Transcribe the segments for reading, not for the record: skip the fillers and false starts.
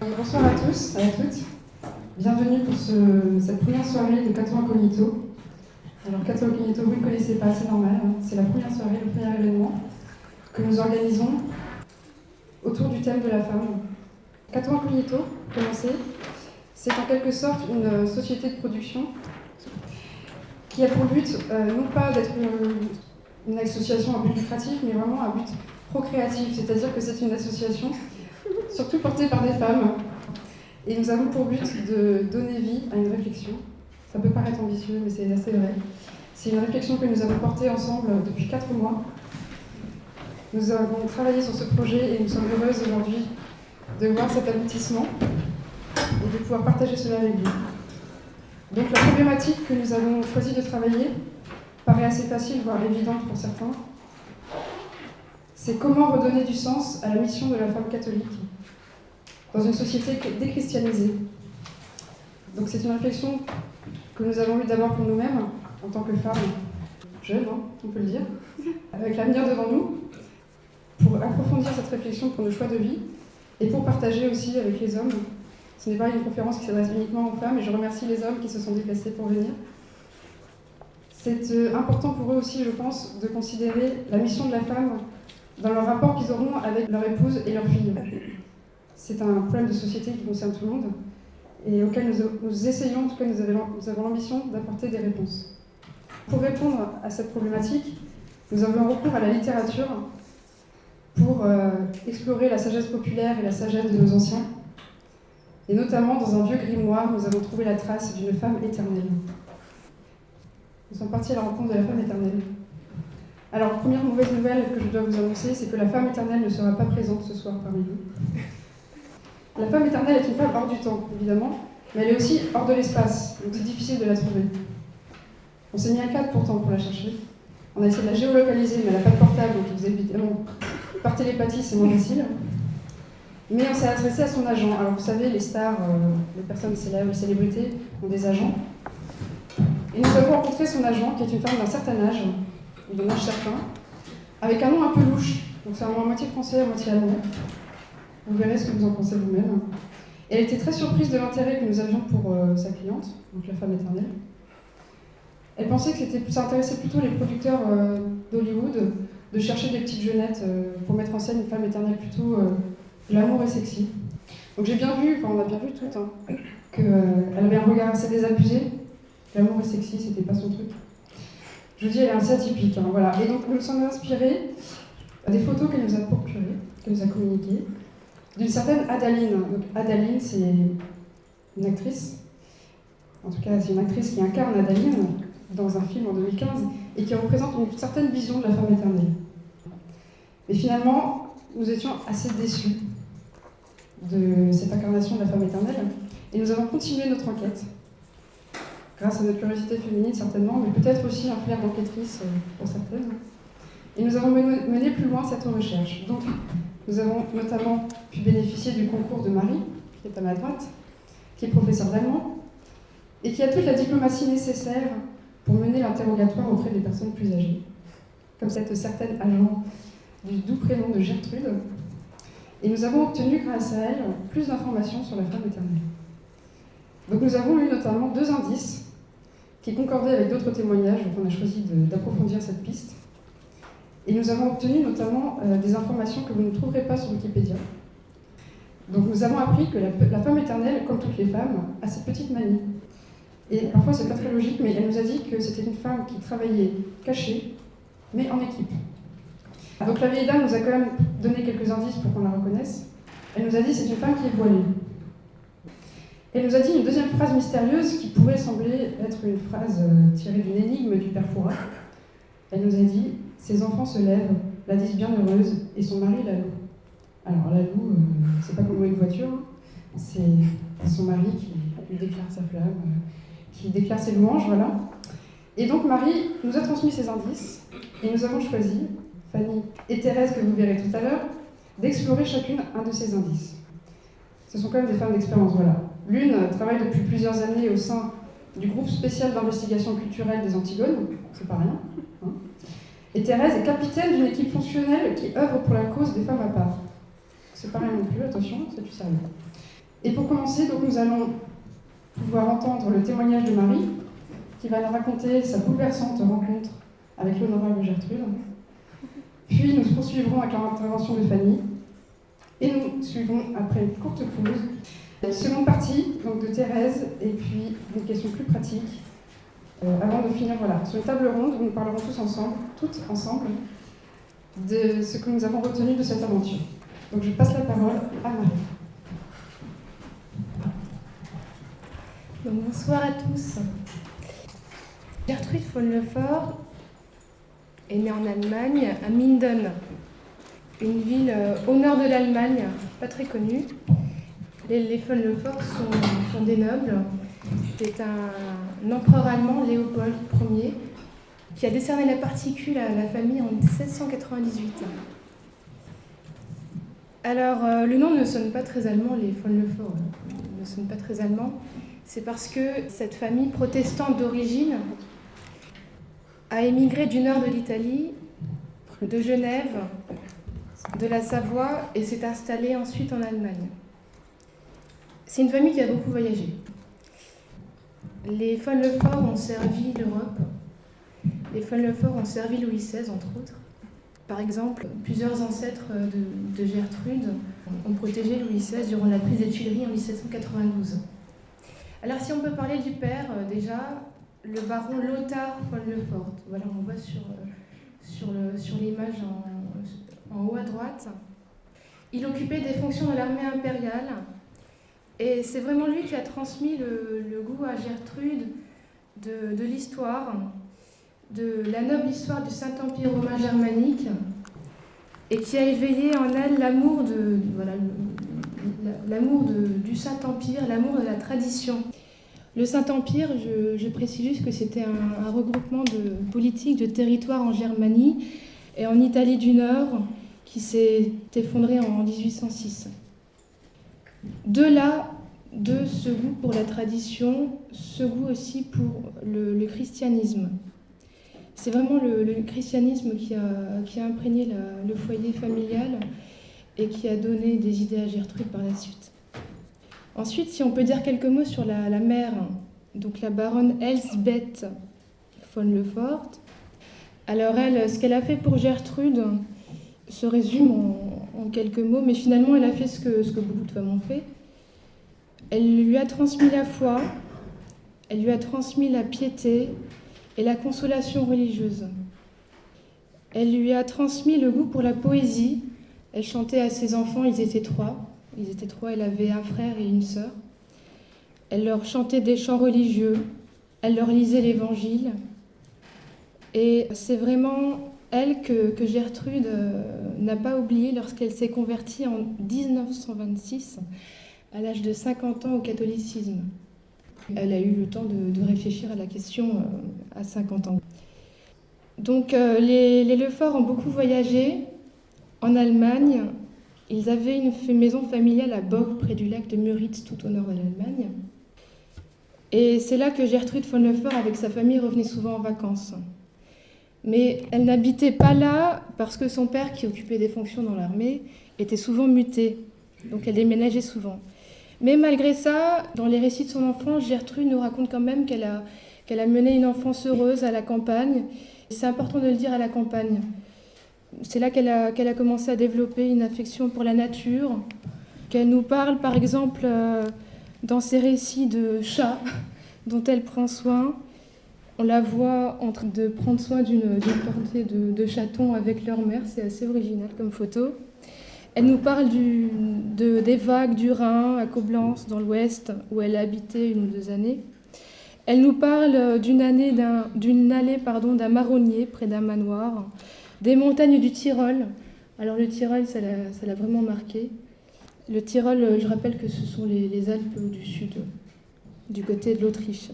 Bonsoir à tous et à toutes. Bienvenue pour cette première soirée de 4 ans Incognito. Alors 4 ans Incognito, vous ne connaissez pas, c'est normal. C'est la première soirée, le premier événement que nous organisons autour du thème de la femme. 4 ans Incognito, commencer, c'est en quelque sorte une société de production qui a pour but non pas d'être une association à but lucratif, mais vraiment à but procréatif, c'est-à-dire que c'est une association surtout portée par des femmes. Et nous avons pour but de donner vie à une réflexion. Ça peut paraître ambitieux, mais c'est assez vrai. C'est une réflexion que nous avons portée ensemble depuis 4 mois. Nous avons travaillé sur ce projet et nous sommes heureuses aujourd'hui de voir cet aboutissement et de pouvoir partager cela avec vous. Donc la problématique que nous avons choisi de travailler paraît assez facile, voire évidente pour certains. C'est comment redonner du sens à la mission de la femme catholique dans une société déchristianisée. Donc c'est une réflexion que nous avons eue d'abord pour nous-mêmes, en tant que femmes jeunes, on peut le dire, avec l'avenir devant nous, pour approfondir cette réflexion pour nos choix de vie, et pour partager aussi avec les hommes. Ce n'est pas une conférence qui s'adresse uniquement aux femmes, et je remercie les hommes qui se sont déplacés pour venir. C'est important pour eux aussi, je pense, de considérer la mission de la femme dans le rapport qu'ils auront avec leur épouse et leur fille. C'est un problème de société qui concerne tout le monde et auquel nous essayons, en tout cas nous avons l'ambition d'apporter des réponses. Pour répondre à cette problématique, nous avons recours à la littérature pour explorer la sagesse populaire et la sagesse de nos anciens. Et notamment dans un vieux grimoire, nous avons trouvé la trace d'une femme éternelle. Nous sommes partis à la rencontre de la femme éternelle. Alors, première mauvaise nouvelle que je dois vous annoncer, c'est que la femme éternelle ne sera pas présente ce soir parmi nous. La femme éternelle est une femme hors du temps, évidemment, mais elle est aussi hors de l'espace, donc c'est difficile de la trouver. On s'est mis un cadre pourtant pour la chercher. On a essayé de la géolocaliser, mais elle n'a pas de portable, donc évidemment, par télépathie, c'est moins facile. Mais on s'est adressé à son agent. Alors vous savez, les stars, les personnes célèbres, les célébrités ont des agents. Et nous avons rencontré son agent, qui est une femme d'un certain âge, ou d'un âge certain, avec un nom un peu louche. Donc c'est un nom à moitié français, à moitié allemand. Vous verrez ce que vous en pensez vous-même. Et elle était très surprise de l'intérêt que nous avions pour sa cliente, donc la femme éternelle. Elle pensait que ça intéressait plutôt les producteurs d'Hollywood de chercher des petites jeunettes pour mettre en scène une femme éternelle plutôt glamour et sexy. Donc j'ai bien vu, enfin on a bien vu tout, qu'elle avait un regard assez désabusé. Glamour et sexy, c'était pas son truc. Je vous dis, elle est assez atypique, voilà. Et donc nous nous sommes inspirés des photos qu'elle nous a procurées, qu'elle nous a communiquées, d'une certaine Adaline. Donc Adaline, c'est une actrice, en tout cas c'est une actrice qui incarne Adaline dans un film en 2015 et qui représente une certaine vision de la femme éternelle. Mais finalement, nous étions assez déçus de cette incarnation de la femme éternelle et nous avons continué notre enquête, grâce à notre curiosité féminine certainement, mais peut-être aussi un flair d'enquêtrice pour certaines. Et nous avons mené plus loin cette recherche. Donc, nous avons notamment pu bénéficier du concours de Marie, qui est à ma droite, qui est professeure d'allemand, et qui a toute la diplomatie nécessaire pour mener l'interrogatoire auprès des personnes plus âgées, comme cette certaine agent du doux prénom de Gertrude. Et nous avons obtenu, grâce à elle, plus d'informations sur la femme éternelle. Donc nous avons eu notamment 2 indices qui concordaient avec d'autres témoignages, donc on a choisi d'approfondir cette piste. Et nous avons obtenu notamment des informations que vous ne trouverez pas sur Wikipédia. Donc nous avons appris que la femme éternelle, comme toutes les femmes, a cette petite manie. Et parfois c'est pas très logique, mais elle nous a dit que c'était une femme qui travaillait cachée, mais en équipe. Donc la vieille dame nous a quand même donné quelques indices pour qu'on la reconnaisse. Elle nous a dit que c'est une femme qui est voilée. Elle nous a dit une deuxième phrase mystérieuse qui pourrait sembler être une phrase tirée d'une énigme du père Fouras. Elle nous a dit « Ses enfants se lèvent, la disent bien heureuse, et son mari la loue. » Alors la loue, c'est pas comme louer une voiture, c'est son mari qui lui déclare sa flamme, qui déclare ses louanges, voilà. Et donc Marie nous a transmis ces indices, et nous avons choisi, Fanny et Thérèse, que vous verrez tout à l'heure, d'explorer chacune un de ces indices. Ce sont quand même des femmes d'expérience, voilà. L'une travaille depuis plusieurs années au sein du groupe spécial d'investigation culturelle des Antigones, c'est pas rien. Et Thérèse est capitaine d'une équipe fonctionnelle qui œuvre pour la cause des femmes à part. C'est pas rien non plus, attention, c'est du sérieux. Et pour commencer, donc, nous allons pouvoir entendre le témoignage de Marie, qui va nous raconter sa bouleversante rencontre avec l'honorable Gertrude. Puis nous poursuivrons avec l'intervention de Fanny. Et nous suivrons après une courte pause. Une seconde partie donc de Thérèse, et puis une question plus pratique. Avant de finir, voilà, sur une table ronde où nous parlerons toutes ensemble, de ce que nous avons retenu de cette aventure. Donc je passe la parole à Marie. Donc, bonsoir à tous. Gertrude von Lefort est née en Allemagne, à Minden, une ville au nord de l'Allemagne, pas très connue. Les von Lefort sont des nobles. C'est un empereur allemand, Léopold Ier, qui a décerné la particule à la famille en 1798. Alors, le nom ne sonne pas très allemand, les von Lefort ne sonnent pas très allemand. C'est parce que cette famille protestante d'origine a émigré du nord de l'Italie, de Genève, de la Savoie, et s'est installée ensuite en Allemagne. C'est une famille qui a beaucoup voyagé. Les von Lefort ont servi l'Europe. Les von Lefort ont servi Louis XVI, entre autres. Par exemple, plusieurs ancêtres de Gertrude ont protégé Louis XVI durant la prise des Tuileries en 1792. Alors, si on peut parler du père, déjà, le baron Lothar von Lefort. Voilà, on voit sur l'image en haut à droite. Il occupait des fonctions dans l'armée impériale. Et c'est vraiment lui qui a transmis le goût à Gertrude de l'histoire, de la noble histoire du Saint-Empire romain germanique, et qui a éveillé en elle l'amour du Saint-Empire, l'amour de la tradition. Le Saint-Empire, je précise juste que c'était un regroupement de politiques de territoires en Germanie et en Italie du Nord qui s'est effondré en 1806. De là, de ce goût pour la tradition, ce goût aussi pour le christianisme. C'est vraiment le christianisme qui a imprégné le foyer familial et qui a donné des idées à Gertrude par la suite. Ensuite, si on peut dire quelques mots sur la mère, donc la baronne Elsbeth von Lefort. Alors elle, ce qu'elle a fait pour Gertrude se résume en quelques mots, mais finalement elle a fait ce que beaucoup de femmes ont fait. Elle lui a transmis la foi, elle lui a transmis la piété et la consolation religieuse. Elle lui a transmis le goût pour la poésie. Elle chantait à ses enfants, ils étaient trois, elle avait un frère et une sœur. Elle leur chantait des chants religieux, elle leur lisait l'Évangile. Et c'est vraiment elle que Gertrude n'a pas oublié lorsqu'elle s'est convertie en 1926, à l'âge de 50 ans, au catholicisme. Elle a eu le temps de réfléchir à la question à 50 ans. Donc les Lefort ont beaucoup voyagé en Allemagne. Ils avaient une maison familiale à Bock, près du lac de Müritz, tout au nord de l'Allemagne. Et c'est là que Gertrude von Lefort, avec sa famille, revenait souvent en vacances. Mais elle n'habitait pas là parce que son père, qui occupait des fonctions dans l'armée, était souvent muté. Donc elle déménageait souvent. Mais malgré ça, dans les récits de son enfance, Gertrude nous raconte quand même qu'elle a mené une enfance heureuse à la campagne. C'est important de le dire, à la campagne. C'est là qu'elle a commencé à développer une affection pour la nature, qu'elle nous parle par exemple dans ses récits de chats dont elle prend soin. On la voit en train de prendre soin d'une portée de chatons avec leur mère, c'est assez original comme photo. Elle nous parle des vagues du Rhin à Coblence, dans l'Ouest, où elle a habité 1 ou 2 années. Elle nous parle d'une allée d'un marronnier près d'un manoir, des montagnes du Tyrol. Alors le Tyrol, ça l'a vraiment marqué. Le Tyrol, je rappelle que ce sont les Alpes du Sud, du côté de l'Autriche.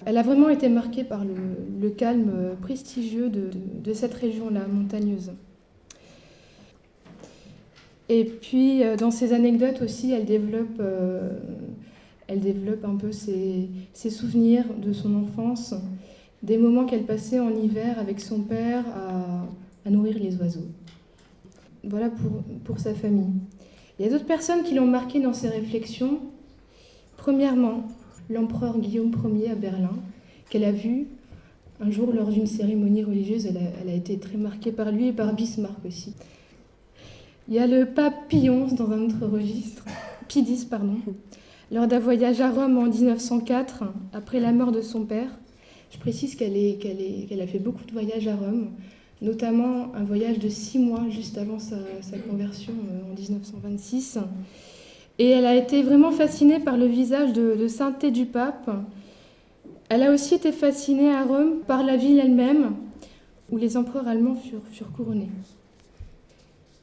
Elle a vraiment été marquée par le calme prestigieux de cette région-là, montagneuse. Et puis, dans ses anecdotes aussi, elle développe un peu ses souvenirs de son enfance, des moments qu'elle passait en hiver avec son père à nourrir les oiseaux. Voilà pour sa famille. Il y a d'autres personnes qui l'ont marquée dans ses réflexions. Premièrement, l'empereur Guillaume Ier à Berlin, qu'elle a vu un jour lors d'une cérémonie religieuse. Elle a été très marquée par lui et par Bismarck aussi. Il y a le pape Pie XI dans un autre registre, Pie X, pardon, lors d'un voyage à Rome en 1904, après la mort de son père. Je précise qu'elle a fait beaucoup de voyages à Rome, notamment un voyage de 6 mois juste avant sa conversion en 1926. Et elle a été vraiment fascinée par le visage de sainteté du pape. Elle a aussi été fascinée à Rome par la ville elle-même, où les empereurs allemands furent couronnés.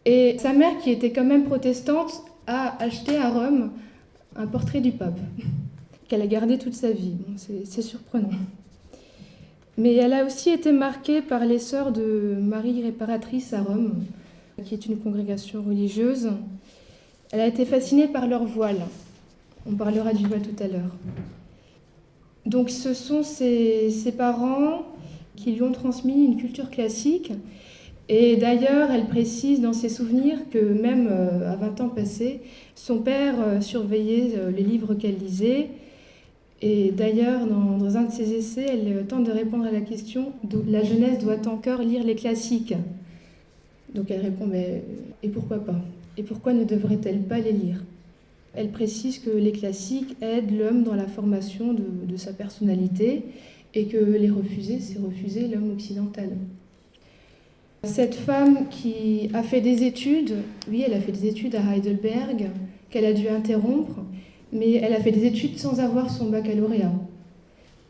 Et sa mère, qui était quand même protestante, a acheté à Rome un portrait du pape, qu'elle a gardé toute sa vie. Bon, c'est surprenant. Mais elle a aussi été marquée par les sœurs de Marie Réparatrice à Rome, qui est une congrégation religieuse. Elle a été fascinée par leur voile. On parlera du voile tout à l'heure. Donc ce sont ses parents qui lui ont transmis une culture classique. Et d'ailleurs, elle précise dans ses souvenirs que même à 20 ans passés, son père surveillait les livres qu'elle lisait. Et d'ailleurs, dans un de ses essais, elle tente de répondre à la question « La jeunesse doit encore lire les classiques ?» Donc elle répond mais, « Et pourquoi pas ? Et pourquoi ne devrait-elle pas les lire ?» Elle précise que les classiques aident l'homme dans la formation de sa personnalité et que les refuser, c'est refuser l'homme occidental. Cette femme qui a fait des études, oui, elle a fait des études à Heidelberg, qu'elle a dû interrompre, mais elle a fait des études sans avoir son baccalauréat.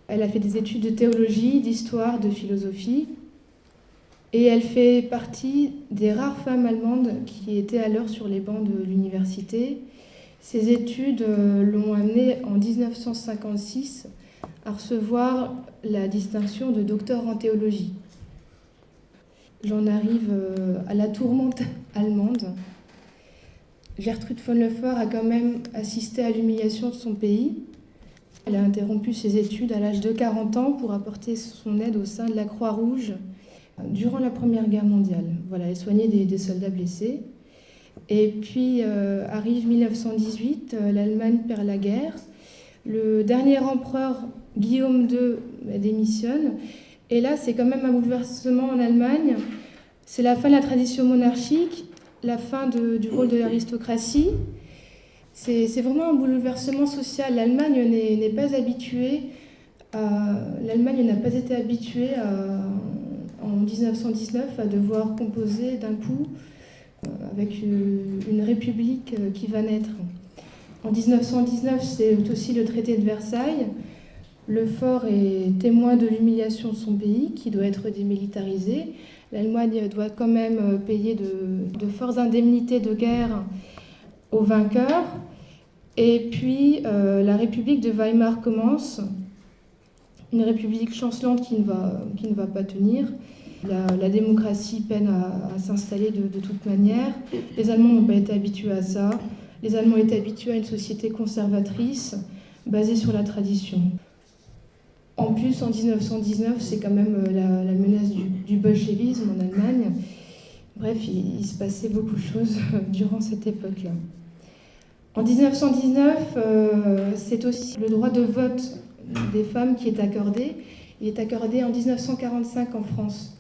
Elle a fait des études de théologie, d'histoire, de philosophie, et elle fait partie des rares femmes allemandes qui étaient alors sur les bancs de l'université. Ses études l'ont amenée en 1956 à recevoir la distinction de docteur en théologie. J'en arrive à la tourmente allemande. Gertrude von Lefort a quand même assisté à l'humiliation de son pays. Elle a interrompu ses études à l'âge de 40 ans pour apporter son aide au sein de la Croix-Rouge durant la Première Guerre mondiale. Voilà, elle soignait des soldats blessés. Et puis arrive 1918, l'Allemagne perd la guerre. Le dernier empereur, Guillaume II, démissionne. Et là, c'est quand même un bouleversement en Allemagne. C'est la fin de la tradition monarchique, la fin du rôle de l'aristocratie. C'est vraiment un bouleversement social. L'Allemagne n'est pas habituée L'Allemagne n'a pas été habituée en 1919 à devoir composer d'un coup avec une république qui va naître. En 1919, c'est aussi le traité de Versailles. Le fort est témoin de l'humiliation de son pays, qui doit être démilitarisé. L'Allemagne doit quand même payer de fortes indemnités de guerre aux vainqueurs. Et puis, la République de Weimar commence, une république chancelante qui ne va pas tenir. La démocratie peine à s'installer de toute manière. Les Allemands n'ont pas été habitués à ça. Les Allemands étaient habitués à une société conservatrice, basée sur la tradition. En plus, en 1919, c'est quand même la menace du bolchevisme en Allemagne. Bref, il se passait beaucoup de choses durant cette époque-là. En 1919, c'est aussi le droit de vote des femmes qui est accordé. Il est accordé en 1945 en France.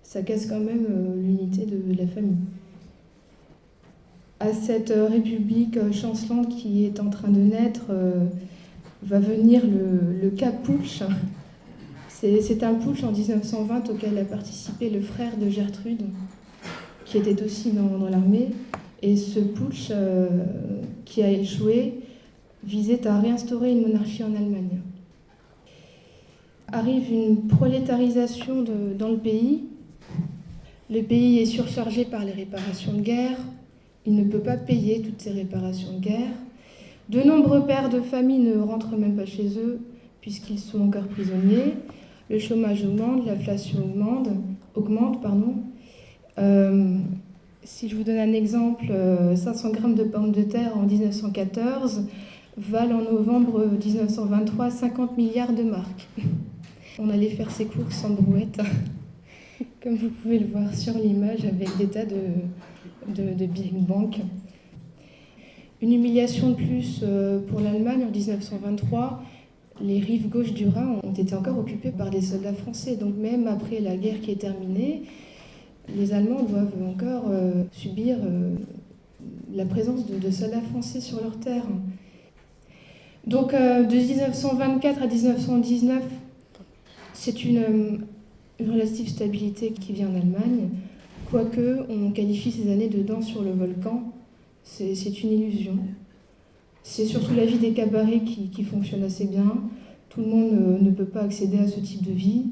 Ça casse quand même l'unité de la famille. À cette république chancelante qui est en train de naître, va venir le cas Pulsch. C'est un putsch en 1920 auquel a participé le frère de Gertrude, qui était aussi dans l'armée. Et ce putsch qui a échoué visait à réinstaurer une monarchie en Allemagne. Arrive une prolétarisation dans le pays. Le pays est surchargé par les réparations de guerre. Il ne peut pas payer toutes ces réparations de guerre. De nombreux pères de famille ne rentrent même pas chez eux puisqu'ils sont encore prisonniers. Le chômage augmente, l'inflation augmente. Si je vous donne un exemple, 500 grammes de pommes de terre en 1914 valent en novembre 1923 50 milliards de marks. On allait faire ses courses sans brouette, comme vous pouvez le voir sur l'image avec des tas de big bank. Une humiliation de plus pour l'Allemagne en 1923. Les rives gauches du Rhin ont été encore occupées par des soldats français. Donc même après la guerre qui est terminée, les Allemands doivent encore subir la présence de soldats français sur leur terre. Donc de 1924 à 1919, c'est une relative stabilité qui vient en Allemagne, quoique on qualifie ces années de danse sur le volcan, c'est une illusion. C'est surtout la vie des cabarets qui fonctionne assez bien. Tout le monde ne peut pas accéder à ce type de vie.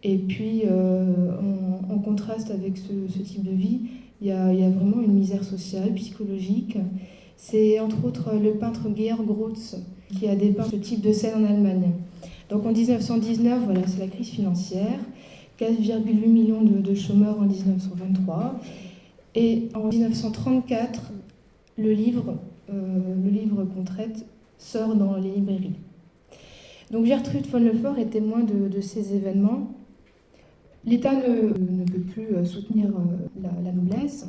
Et puis, en contraste avec ce type de vie, il y a vraiment une misère sociale, psychologique. C'est entre autres le peintre Georg Grotz qui a dépeint ce type de scène en Allemagne. Donc en 1919, voilà, c'est la crise financière, 4,8 millions de chômeurs en 1923. Et en 1934, le livre qu'on traite sort dans les librairies. Donc Gertrude von Lefort est témoin de ces événements. L'État ne peut plus soutenir la noblesse.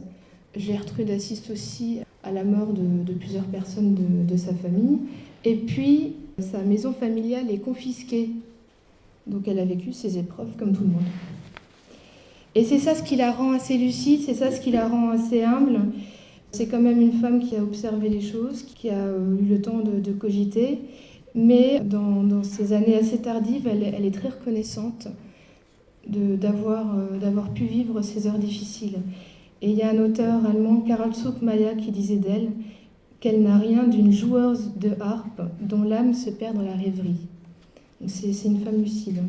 Gertrude assiste aussi à la mort de plusieurs personnes de sa famille. Et puis, sa maison familiale est confisquée. Donc elle a vécu ses épreuves comme tout le monde. Et c'est ça ce qui la rend assez lucide, c'est ça ce qui la rend assez humble. C'est quand même une femme qui a observé les choses, qui a eu le temps de cogiter. Mais dans ces années assez tardives, elle est très reconnaissante d'avoir pu vivre ces heures difficiles. Et il y a un auteur allemand, Karl Zuckmayer, qui disait d'elle qu'elle n'a rien d'une joueuse de harpe dont l'âme se perd dans la rêverie. C'est une femme lucide.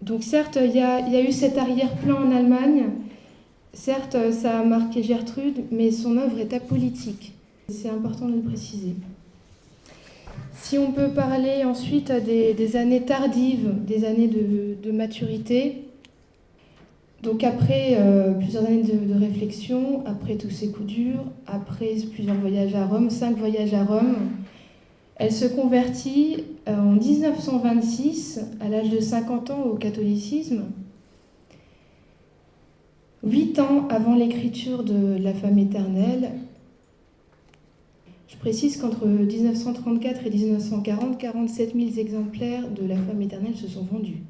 Donc certes, il y a eu cet arrière-plan en Allemagne. Certes, ça a marqué Gertrude, mais son œuvre est apolitique. C'est important de le préciser. Si on peut parler ensuite des années tardives, des années de maturité, donc après plusieurs années de réflexion, après tous ces coups durs, après plusieurs voyages à Rome, 5 voyages à Rome, elle se convertit en 1926, à l'âge de 50 ans, au catholicisme. 8 ans avant l'écriture de La femme éternelle. Je précise qu'entre 1934 et 1940, 47 000 exemplaires de La femme éternelle se sont vendus.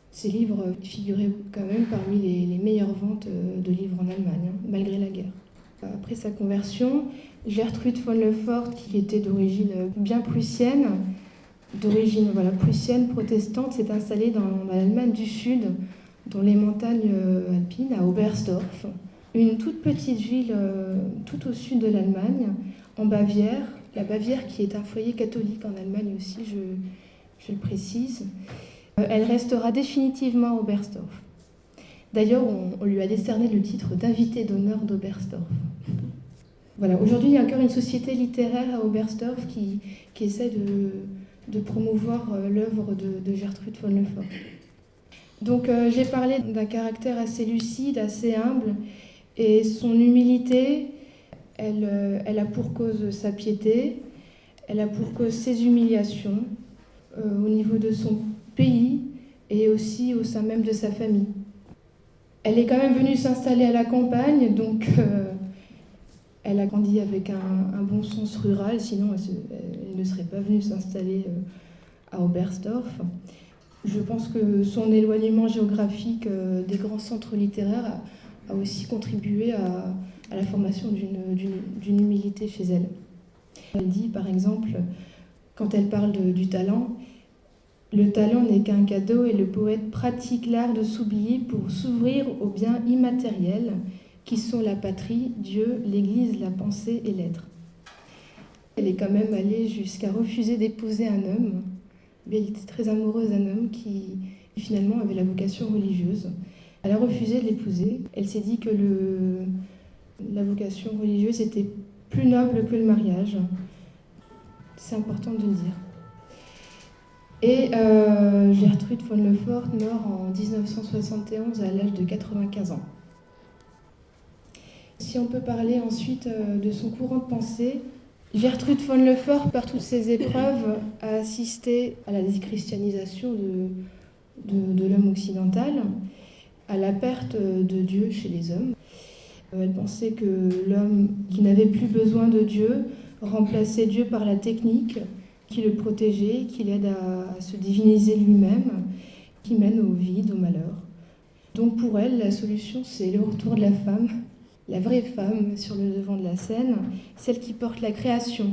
Ces livres figuraient quand même parmi les meilleures ventes de livres en Allemagne, malgré la guerre. Après sa conversion, Gertrude von Lefort, qui était d'origine bien prussienne, prussienne, protestante, s'est installée dans l'Allemagne du Sud, dans les montagnes alpines, à Oberstdorf, une toute petite ville tout au sud de l'Allemagne, en Bavière. La Bavière qui est un foyer catholique en Allemagne aussi, je le précise. Elle restera définitivement à Oberstdorf. D'ailleurs, on lui a décerné le titre d'invité d'honneur d'Oberstdorf. Voilà, aujourd'hui, il y a encore une société littéraire à Oberstdorf qui essaie de promouvoir l'œuvre de Gertrude von Lefort. Donc, j'ai parlé d'un caractère assez lucide, assez humble, et son humilité, elle a pour cause sa piété, elle a pour cause ses humiliations au niveau de son pays et aussi au sein même de sa famille. Elle est quand même venue s'installer à la campagne, donc elle a grandi avec un bon sens rural, sinon elle ne serait pas venue s'installer à Oberstdorf. Je pense que son éloignement géographique des grands centres littéraires a aussi contribué à la formation d'une humilité chez elle. Elle dit, par exemple, quand elle parle du talent, « Le talent n'est qu'un cadeau et le poète pratique l'art de s'oublier pour s'ouvrir aux biens immatériels qui sont la patrie, Dieu, l'Église, la pensée et l'être. » Elle est quand même allée jusqu'à refuser d'épouser un homme. Elle était très amoureuse d'un homme qui finalement avait la vocation religieuse. Elle a refusé de l'épouser. Elle s'est dit que la vocation religieuse était plus noble que le mariage. C'est important de le dire. Et Gertrude von Lefort meurt en 1971 à l'âge de 95 ans. Si on peut parler ensuite de son courant de pensée, Gertrude von Lefort, par toutes ses épreuves, a assisté à la déchristianisation de l'homme occidental, à la perte de Dieu chez les hommes. Elle pensait que l'homme qui n'avait plus besoin de Dieu remplaçait Dieu par la technique, qui le protégeait, qui l'aide à se diviniser lui-même, qui mène au vide, au malheur. Donc pour elle, la solution, c'est le retour de la femme, la vraie femme sur le devant de la scène, celle qui porte la création.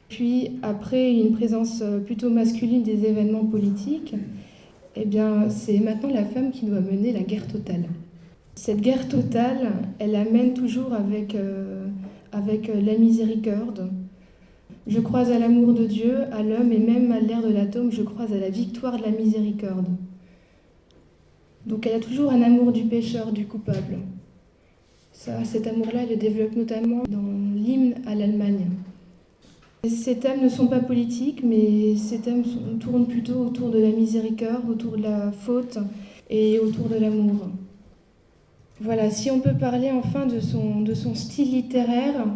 Puis après une présence plutôt masculine des événements politiques, eh bien, c'est maintenant la femme qui doit mener la guerre totale. Cette guerre totale, elle amène toujours avec la miséricorde. Je crois à l'amour de Dieu, à l'homme et même à l'ère de l'atome, je crois à la victoire de la miséricorde. Donc elle a toujours un amour du pécheur, du coupable. Cet amour-là, elle le développe notamment dans l'hymne à l'Allemagne. Ces thèmes ne sont pas politiques, mais ces thèmes tournent plutôt autour de la miséricorde, autour de la faute et autour de l'amour. Voilà, si on peut parler enfin de son style littéraire,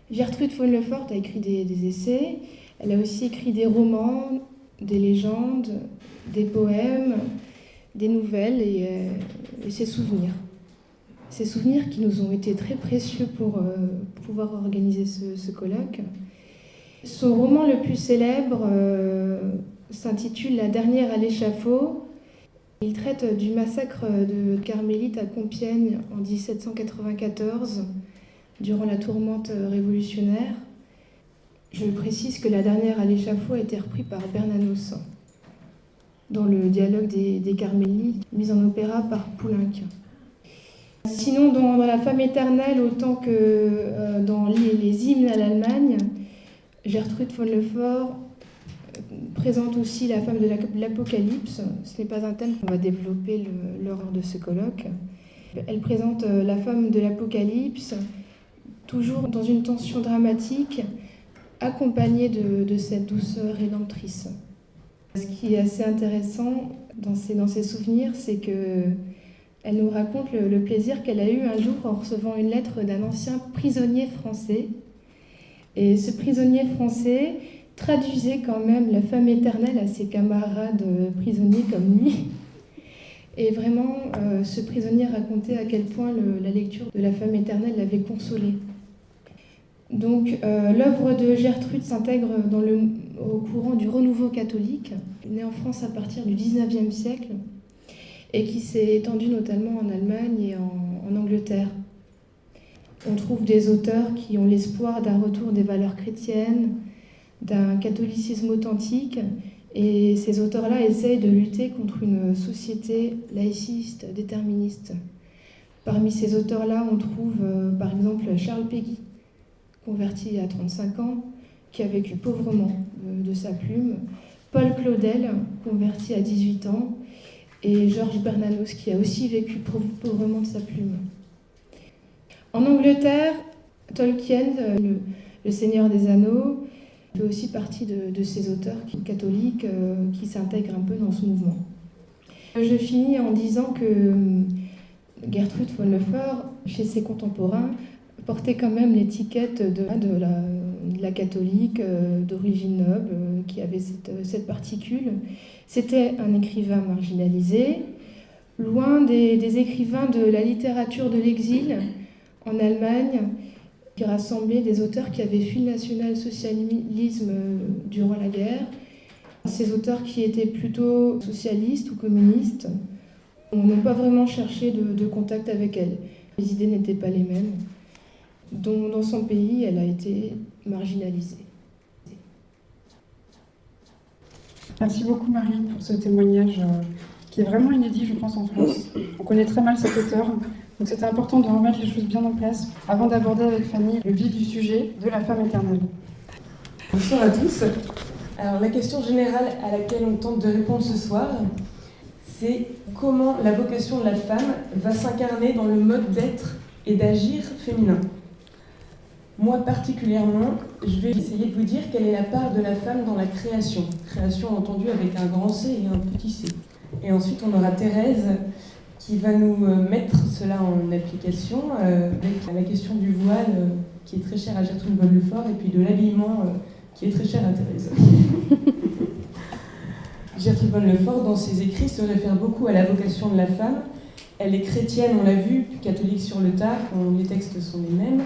Gertrude von Lefort a écrit des essais, elle a aussi écrit des romans, des légendes, des poèmes, des nouvelles et ses souvenirs. Ces souvenirs qui nous ont été très précieux pour pouvoir organiser ce colloque. Son roman le plus célèbre s'intitule « La dernière à l'échafaud ». Il traite du massacre de Carmélites à Compiègne en 1794, durant la tourmente révolutionnaire. Je précise que La dernière à l'échafaud a été repris par Bernanos dans le dialogue des Carmélites, mis en opéra par Poulenc. Sinon, dans La femme éternelle, autant que dans les hymnes à l'Allemagne, Gertrude von Lefort présente aussi la femme de l'Apocalypse. Ce n'est pas un thème qu'on va développer lors de ce colloque. Elle présente la femme de l'Apocalypse, toujours dans une tension dramatique, accompagnée de cette douceur rédemptrice. Ce qui est assez intéressant dans ses souvenirs, c'est qu'elle nous raconte le plaisir qu'elle a eu un jour en recevant une lettre d'un ancien prisonnier français. Et ce prisonnier français traduisait quand même la femme éternelle à ses camarades prisonniers comme lui. Et vraiment, ce prisonnier racontait à quel point la lecture de la femme éternelle l'avait consolé. Donc, l'œuvre de Gertrude s'intègre au courant du renouveau catholique, né en France à partir du XIXe siècle, et qui s'est étendu notamment en Allemagne et en Angleterre. On trouve des auteurs qui ont l'espoir d'un retour des valeurs chrétiennes, d'un catholicisme authentique, et ces auteurs-là essayent de lutter contre une société laïciste, déterministe. Parmi ces auteurs-là, on trouve par exemple Charles Péguy, converti à 35 ans, qui a vécu pauvrement de sa plume, Paul Claudel, converti à 18 ans, et Georges Bernanos, qui a aussi vécu pauvrement de sa plume. En Angleterre, Tolkien, le Seigneur des Anneaux, fait aussi partie de ces auteurs catholiques qui s'intègrent un peu dans ce mouvement. Je finis en disant que Gertrude von Lefort, chez ses contemporains, portait quand même l'étiquette de la catholique d'origine noble, qui avait cette particule. C'était un écrivain marginalisé, loin des écrivains de la littérature de l'exil en Allemagne, qui rassemblait des auteurs qui avaient fui le national-socialisme durant la guerre. Ces auteurs qui étaient plutôt socialistes ou communistes n'ont pas vraiment cherché de contact avec elle. Les idées n'étaient pas les mêmes. Dans son pays, elle a été marginalisée. Merci beaucoup Marie pour ce témoignage qui est vraiment inédit, je pense, en France. On connaît très mal cet auteur, donc c'était important de remettre les choses bien en place avant d'aborder avec Fanny le vif du sujet de la femme éternelle. Bonsoir à tous. Alors la question générale à laquelle on tente de répondre ce soir, c'est comment la vocation de la femme va s'incarner dans le mode d'être et d'agir féminin. Moi particulièrement, je vais essayer de vous dire quelle est la part de la femme dans la création. Création entendue avec un grand C et un petit c. Et ensuite on aura Thérèse qui va nous mettre cela en application avec la question du voile qui est très chère à Gertrude von Lefort et puis de l'habillement qui est très cher à Thérèse. Gertrude von Lefort, dans ses écrits, se réfère beaucoup à la vocation de la femme. Elle est chrétienne, on l'a vu, puis catholique sur le tard, les textes sont les mêmes.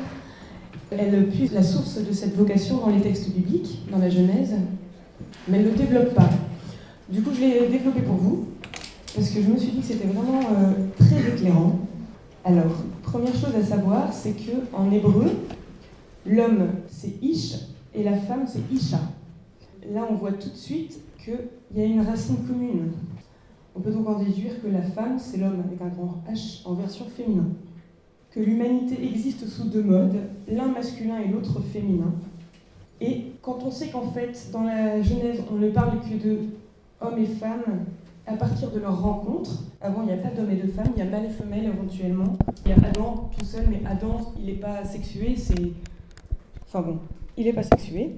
Elle puise la source de cette vocation dans les textes bibliques, dans la Genèse, mais elle ne le développe pas. Du coup, je l'ai développé pour vous, parce que je me suis dit que c'était vraiment très éclairant. Alors, première chose à savoir, c'est qu'en hébreu, l'homme c'est Ish et la femme c'est Isha. Là, on voit tout de suite qu'il y a une racine commune. On peut donc en déduire que la femme, c'est l'homme avec un grand H en version féminin. Que l'humanité existe sous deux modes, l'un masculin et l'autre féminin. Et quand on sait qu'en fait, dans la Genèse, on ne parle que de hommes et femmes à partir de leur rencontre, avant il n'y a pas d'hommes et de femmes, il y a mâle et femelle éventuellement. Il y a Adam tout seul, mais Adam, il n'est pas sexué, Enfin bon, il n'est pas sexué.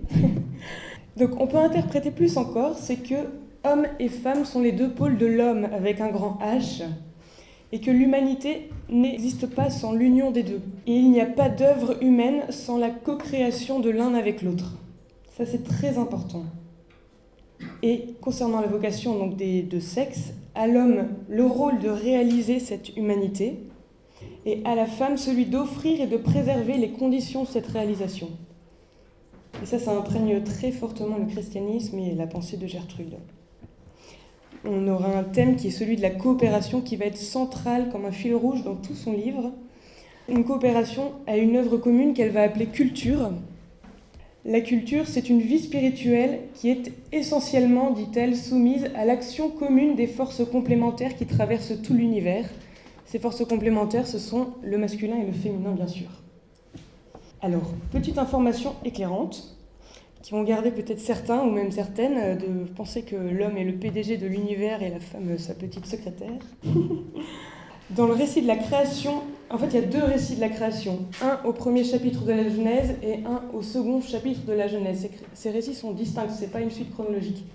Donc on peut interpréter plus encore, c'est que hommes et femmes sont les deux pôles de l'homme avec un grand H, et que l'humanité n'existe pas sans l'union des deux. Et il n'y a pas d'œuvre humaine sans la co-création de l'un avec l'autre. Ça, c'est très important. Et concernant la vocation donc, des deux sexes, à l'homme, le rôle de réaliser cette humanité, et à la femme, celui d'offrir et de préserver les conditions de cette réalisation. Et ça imprègne très fortement le christianisme et la pensée de Gertrude. On aura un thème qui est celui de la coopération qui va être central comme un fil rouge dans tout son livre. Une coopération à une œuvre commune qu'elle va appeler culture. La culture, c'est une vie spirituelle qui est essentiellement, dit-elle, soumise à l'action commune des forces complémentaires qui traversent tout l'univers. Ces forces complémentaires, ce sont le masculin et le féminin, bien sûr. Alors, petite information éclairante, qui vont garder peut-être certains ou même certaines de penser que l'homme est le PDG de l'univers et la femme sa petite secrétaire. Dans le récit de la création, en fait il y a deux récits de la création, un au premier chapitre de la Genèse et un au second chapitre de la Genèse. Ces récits sont distincts, ce n'est pas une suite chronologique.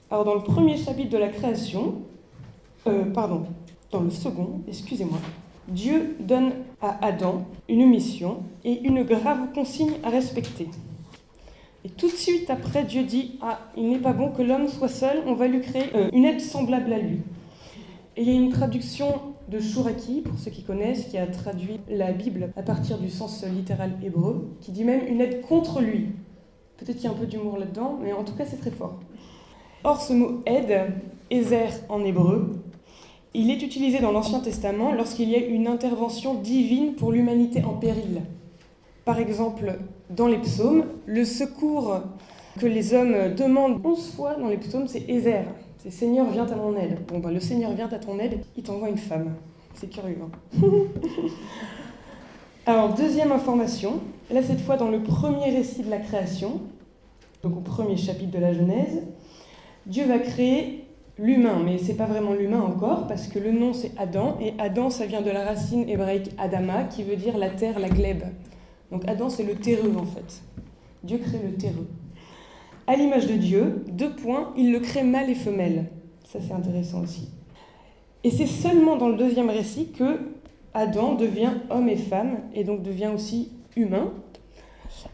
Alors dans le premier chapitre de la création, dans le second, excusez-moi, Dieu donne à Adam une mission et une grave consigne à respecter. Et tout de suite après, Dieu dit « Ah, il n'est pas bon que l'homme soit seul, on va lui créer une aide semblable à lui. » Et il y a une traduction de Chouraki, pour ceux qui connaissent, qui a traduit la Bible à partir du sens littéral hébreu, qui dit même une aide contre lui. Peut-être qu'il y a un peu d'humour là-dedans, mais en tout cas c'est très fort. Or ce mot « aide », « ézer » en hébreu, il est utilisé dans l'Ancien Testament lorsqu'il y a une intervention divine pour l'humanité en péril. Par exemple, dans les psaumes, le secours que les hommes demandent 11 fois dans les psaumes, c'est Ézer. C'est « Seigneur, viens à mon aide ». Bon, le Seigneur vient à ton aide, il t'envoie une femme. C'est curieux, hein. Alors, deuxième information, là cette fois dans le premier récit de la création, donc au premier chapitre de la Genèse, Dieu va créer l'humain, mais c'est pas vraiment l'humain encore, parce que le nom c'est Adam, et Adam ça vient de la racine hébraïque Adama, qui veut dire la terre, la glèbe. Donc Adam c'est le terreux en fait. Dieu crée le terreux. À l'image de Dieu, il le crée mâle et femelle. Ça c'est intéressant aussi. Et c'est seulement dans le deuxième récit que Adam devient homme et femme, et donc devient aussi humain.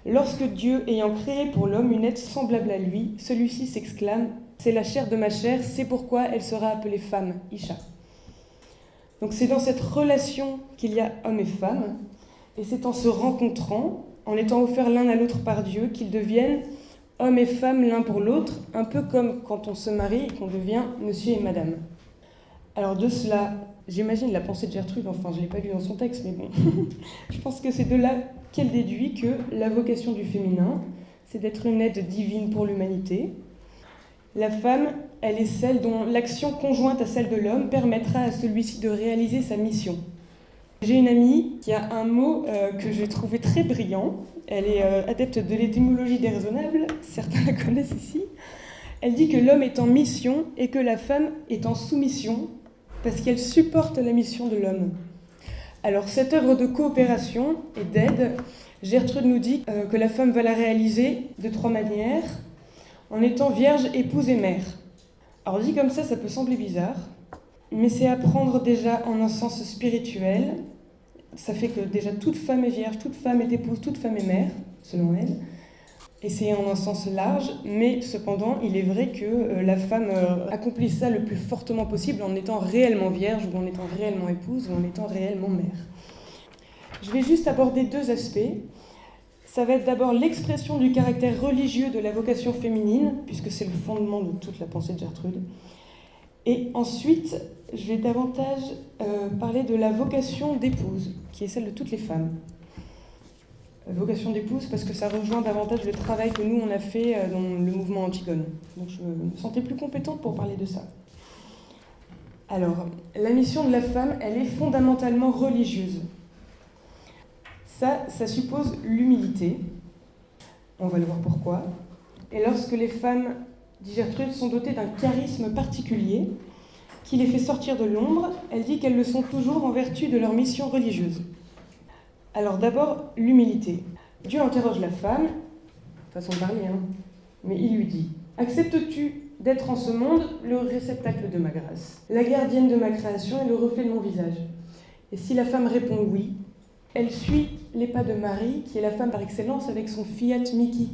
Lorsque Dieu, ayant créé pour l'homme une aide semblable à lui, celui-ci s'exclame « C'est la chair de ma chair, c'est pourquoi elle sera appelée femme, Isha ». Donc c'est dans cette relation qu'il y a homme et femme, et c'est en se rencontrant, en étant offerts l'un à l'autre par Dieu, qu'ils deviennent homme et femme l'un pour l'autre, un peu comme quand on se marie et qu'on devient monsieur et madame. Alors de cela, j'imagine la pensée de Gertrude, enfin je ne l'ai pas lu dans son texte, mais bon, je pense que c'est de là qu'elle déduit que la vocation du féminin, c'est d'être une aide divine pour l'humanité. La femme, elle est celle dont l'action conjointe à celle de l'homme permettra à celui-ci de réaliser sa mission. J'ai une amie qui a un mot que j'ai trouvé très brillant. Elle est adepte de l'étymologie déraisonnable, certains la connaissent ici. Elle dit que l'homme est en mission et que la femme est en soumission parce qu'elle supporte la mission de l'homme. Alors cette œuvre de coopération et d'aide, Gertrude nous dit que la femme va la réaliser de 3 manières, en étant vierge, épouse et mère. Alors dit comme ça peut sembler bizarre, mais c'est à prendre déjà en un sens spirituel. Ça fait que déjà toute femme est vierge, toute femme est épouse, toute femme est mère, selon elle. Et c'est en un sens large, mais cependant, il est vrai que la femme accomplit ça le plus fortement possible en étant réellement vierge, ou en étant réellement épouse, ou en étant réellement mère. Je vais juste aborder deux aspects. Ça va être d'abord l'expression du caractère religieux de la vocation féminine, puisque c'est le fondement de toute la pensée de Gertrude. Et ensuite, je vais davantage parler de la vocation d'épouse, qui est celle de toutes les femmes. Vocation d'épouse parce que ça rejoint davantage le travail que nous on a fait dans le mouvement Antigone. Donc je me sentais plus compétente pour parler de ça. Alors, la mission de la femme, elle est fondamentalement religieuse. Ça suppose l'humilité. On va le voir pourquoi. Et lorsque les femmes, dit Gertrude, sont dotées d'un charisme particulier qui les fait sortir de l'ombre, elle dit qu'elles le sont toujours en vertu de leur mission religieuse. Alors d'abord, l'humilité. Dieu interroge la femme, façon de parler, mais il lui dit « Acceptes-tu d'être en ce monde le réceptacle de ma grâce, la gardienne de ma création et le reflet de mon visage ?» Et si la femme répond « oui », elle suit les pas de Marie, qui est la femme par excellence, avec son fiat Mihi.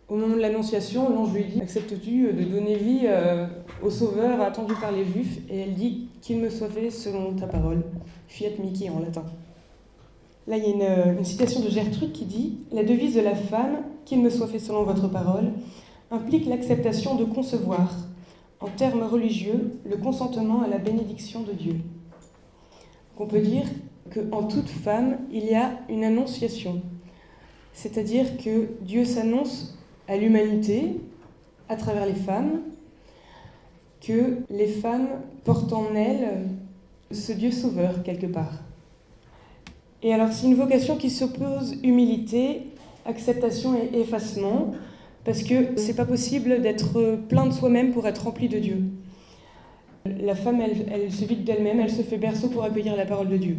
Au moment de l'Annonciation, l'ange lui dit « Acceptes-tu de donner vie au Sauveur attendu par les Juifs ?» Et elle dit « Qu'il me soit fait selon ta parole », fiat Mihi en latin. Là, il y a une citation de Gertrude qui dit « La devise de la femme, qu'il me soit fait selon votre parole, implique l'acceptation de concevoir, en termes religieux, le consentement à la bénédiction de Dieu. » On peut dire qu'en toute femme, il y a une annonciation, c'est-à-dire que Dieu s'annonce à l'humanité à travers les femmes, que les femmes portent en elles ce Dieu sauveur quelque part. Et alors, c'est une vocation qui s'oppose humilité, acceptation et effacement, parce que c'est pas possible d'être plein de soi-même pour être rempli de Dieu. La femme, elle se vide d'elle-même, elle se fait berceau pour accueillir la parole de Dieu.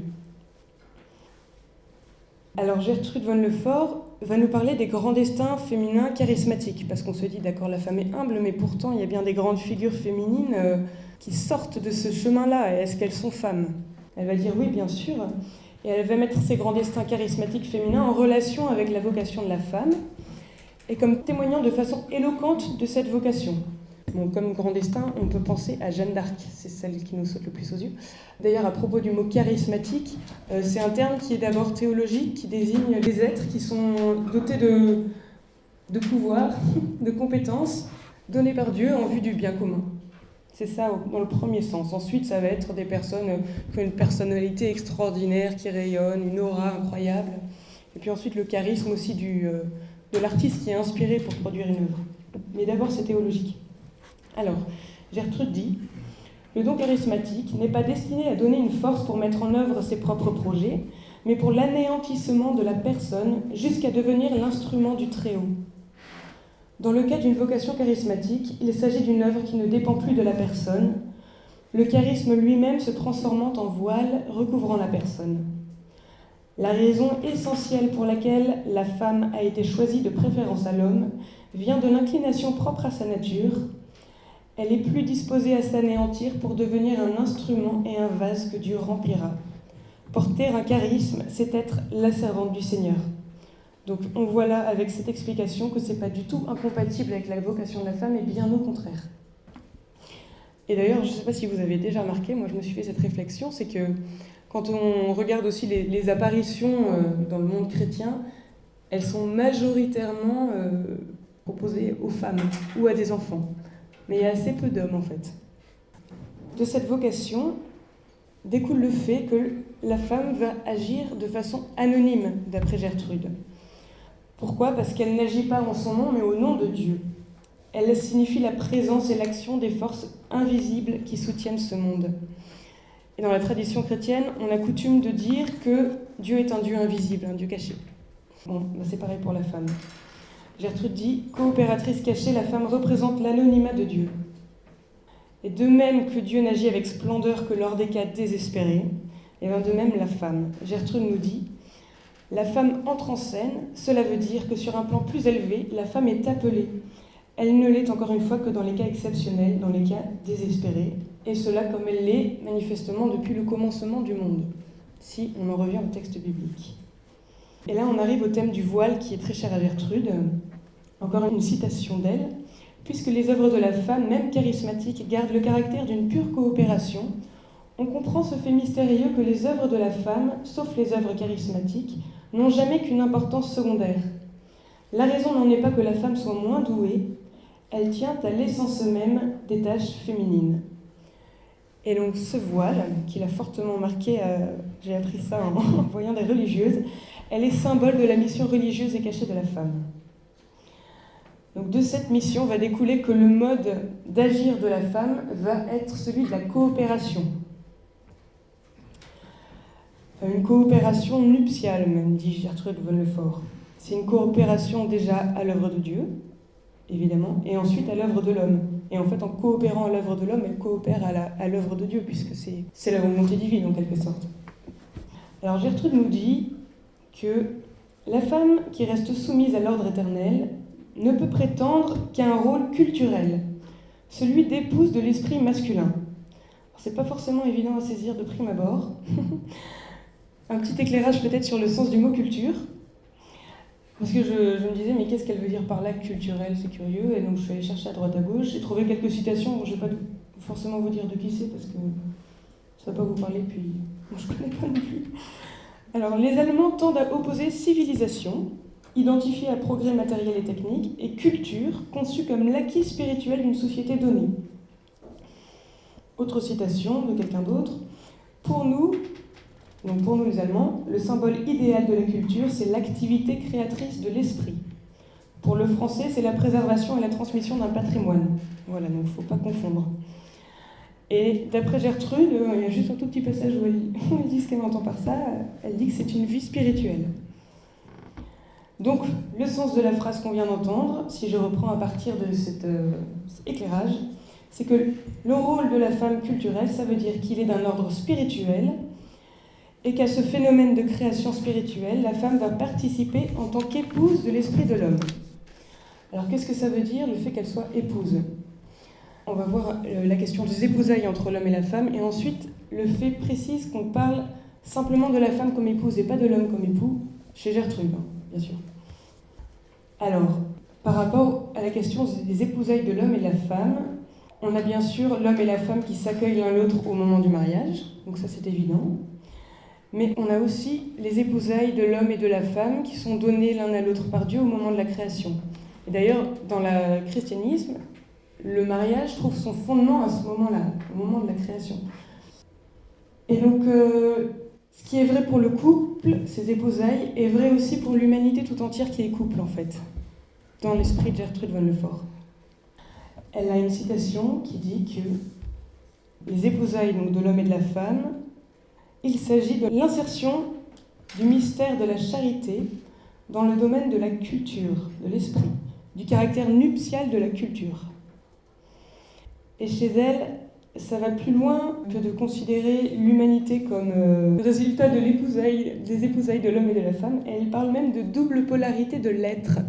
Alors, Gertrude von Lefort va nous parler des grands destins féminins charismatiques, parce qu'on se dit, d'accord, la femme est humble, mais pourtant, il y a bien des grandes figures féminines qui sortent de ce chemin-là. Est-ce qu'elles sont femmes ? Elle va dire oui, bien sûr. Et elle va mettre ces grands destins charismatiques féminins en relation avec la vocation de la femme, et comme témoignant de façon éloquente de cette vocation. Bon, comme grand destin, on peut penser à Jeanne d'Arc, c'est celle qui nous saute le plus aux yeux. D'ailleurs, à propos du mot charismatique, c'est un terme qui est d'abord théologique, qui désigne des êtres qui sont dotés de pouvoir, de compétences, donnés par Dieu en vue du bien commun. C'est ça dans le premier sens. Ensuite, ça va être des personnes qui ont une personnalité extraordinaire, qui rayonne, une aura incroyable. Et puis ensuite, le charisme aussi de l'artiste qui est inspiré pour produire une œuvre. Mais d'abord, c'est théologique. Alors, Gertrude dit « Le don charismatique n'est pas destiné à donner une force pour mettre en œuvre ses propres projets, mais pour l'anéantissement de la personne jusqu'à devenir l'instrument du Très-Haut. Dans le cas d'une vocation charismatique, il s'agit d'une œuvre qui ne dépend plus de la personne, le charisme lui-même se transformant en voile recouvrant la personne. La raison essentielle pour laquelle la femme a été choisie de préférence à l'homme vient de l'inclination propre à sa nature. Elle est plus disposée à s'anéantir pour devenir un instrument et un vase que Dieu remplira. Porter un charisme, c'est être la servante du Seigneur. » Donc on voit là avec cette explication que ce n'est pas du tout incompatible avec la vocation de la femme, et bien au contraire. Et d'ailleurs, je ne sais pas si vous avez déjà remarqué, moi je me suis fait cette réflexion, c'est que quand on regarde aussi les apparitions dans le monde chrétien, elles sont majoritairement proposées aux femmes ou à des enfants. Mais il y a assez peu d'hommes en fait. De cette vocation découle le fait que la femme va agir de façon anonyme, d'après Gertrude. Pourquoi ? Parce qu'elle n'agit pas en son nom, mais au nom de Dieu. Elle signifie la présence et l'action des forces invisibles qui soutiennent ce monde. Et dans la tradition chrétienne, on a coutume de dire que Dieu est un Dieu invisible, un Dieu caché. Bon, c'est pareil pour la femme. Gertrude dit « Coopératrice cachée, la femme représente l'anonymat de Dieu. Et de même que Dieu n'agit avec splendeur que lors des cas désespérés, et bien de même la femme. Gertrude nous dit « La femme entre en scène, cela veut dire que sur un plan plus élevé, la femme est appelée. Elle ne l'est encore une fois que dans les cas exceptionnels, dans les cas désespérés, et cela comme elle l'est manifestement depuis le commencement du monde, si on en revient au texte biblique. » Et là, on arrive au thème du voile qui est très cher à Gertrude. Encore une citation d'elle. Puisque les œuvres de la femme, même charismatiques, gardent le caractère d'une pure coopération, on comprend ce fait mystérieux que les œuvres de la femme, sauf les œuvres charismatiques, n'ont jamais qu'une importance secondaire. La raison n'en est pas que la femme soit moins douée, elle tient à l'essence même des tâches féminines. Et donc ce voile, qui l'a fortement marqué, j'ai appris ça en voyant des religieuses, elle est symbole de la mission religieuse et cachée de la femme. Donc de cette mission va découler que le mode d'agir de la femme va être celui de la coopération. Une coopération nuptiale, même, dit Gertrude von Lefort. C'est une coopération déjà à l'œuvre de Dieu, évidemment, et ensuite à l'œuvre de l'homme. Et en fait, en coopérant à l'œuvre de l'homme, elle coopère à l'œuvre de Dieu, puisque c'est la volonté divine, en quelque sorte. Alors Gertrude nous dit que la femme qui reste soumise à l'ordre éternel ne peut prétendre qu'à un rôle culturel, celui d'épouse de l'esprit masculin. C'est pas forcément évident à saisir de prime abord. Un petit éclairage peut-être sur le sens du mot culture. Parce que je me disais, mais qu'est-ce qu'elle veut dire par là, culturel, c'est curieux. Et donc je suis allée chercher à droite à gauche. J'ai trouvé quelques citations, bon, je ne vais pas forcément vous dire de qui c'est, parce que ça ne va pas vous parler, puis bon, je ne connais pas non plus. Alors, les Allemands tendent à opposer civilisation, identifiée à progrès matériel et technique, et culture, conçue comme l'acquis spirituel d'une société donnée. Autre citation de quelqu'un d'autre. Pour nous les Allemands, le symbole idéal de la culture, c'est l'activité créatrice de l'esprit. Pour le français, c'est la préservation et la transmission d'un patrimoine. Voilà, donc il ne faut pas confondre. Et d'après Gertrude, il y a juste un tout petit passage où elle dit ce qu'elle entend par ça, elle dit que c'est une vie spirituelle. Donc, le sens de la phrase qu'on vient d'entendre, si je reprends à partir de cet éclairage, c'est que le rôle de la femme culturelle, ça veut dire qu'il est d'un ordre spirituel, et qu'à ce phénomène de création spirituelle, la femme va participer en tant qu'épouse de l'esprit de l'homme. Alors qu'est-ce que ça veut dire, le fait qu'elle soit épouse ? On va voir la question des épousailles entre l'homme et la femme, et ensuite le fait précise qu'on parle simplement de la femme comme épouse et pas de l'homme comme époux, chez Gertrude, bien sûr. Alors, par rapport à la question des épousailles de l'homme et de la femme, on a bien sûr l'homme et la femme qui s'accueillent l'un l'autre au moment du mariage, donc ça c'est évident. Mais on a aussi les épousailles de l'homme et de la femme qui sont données l'un à l'autre par Dieu au moment de la création. Et d'ailleurs, dans le christianisme, le mariage trouve son fondement à ce moment-là, au moment de la création. Et donc, ce qui est vrai pour le couple, ces épousailles, est vrai aussi pour l'humanité tout entière qui est couple, en fait, dans l'esprit de Gertrude von Lefort. Elle a une citation qui dit que les épousailles donc, de l'homme et de la femme, il s'agit de l'insertion du mystère de la charité dans le domaine de la culture, de l'esprit, du caractère nuptial de la culture. Et chez elle, ça va plus loin que de considérer l'humanité comme le résultat des épousailles de l'homme et de la femme. Elle parle même de double polarité de l'être.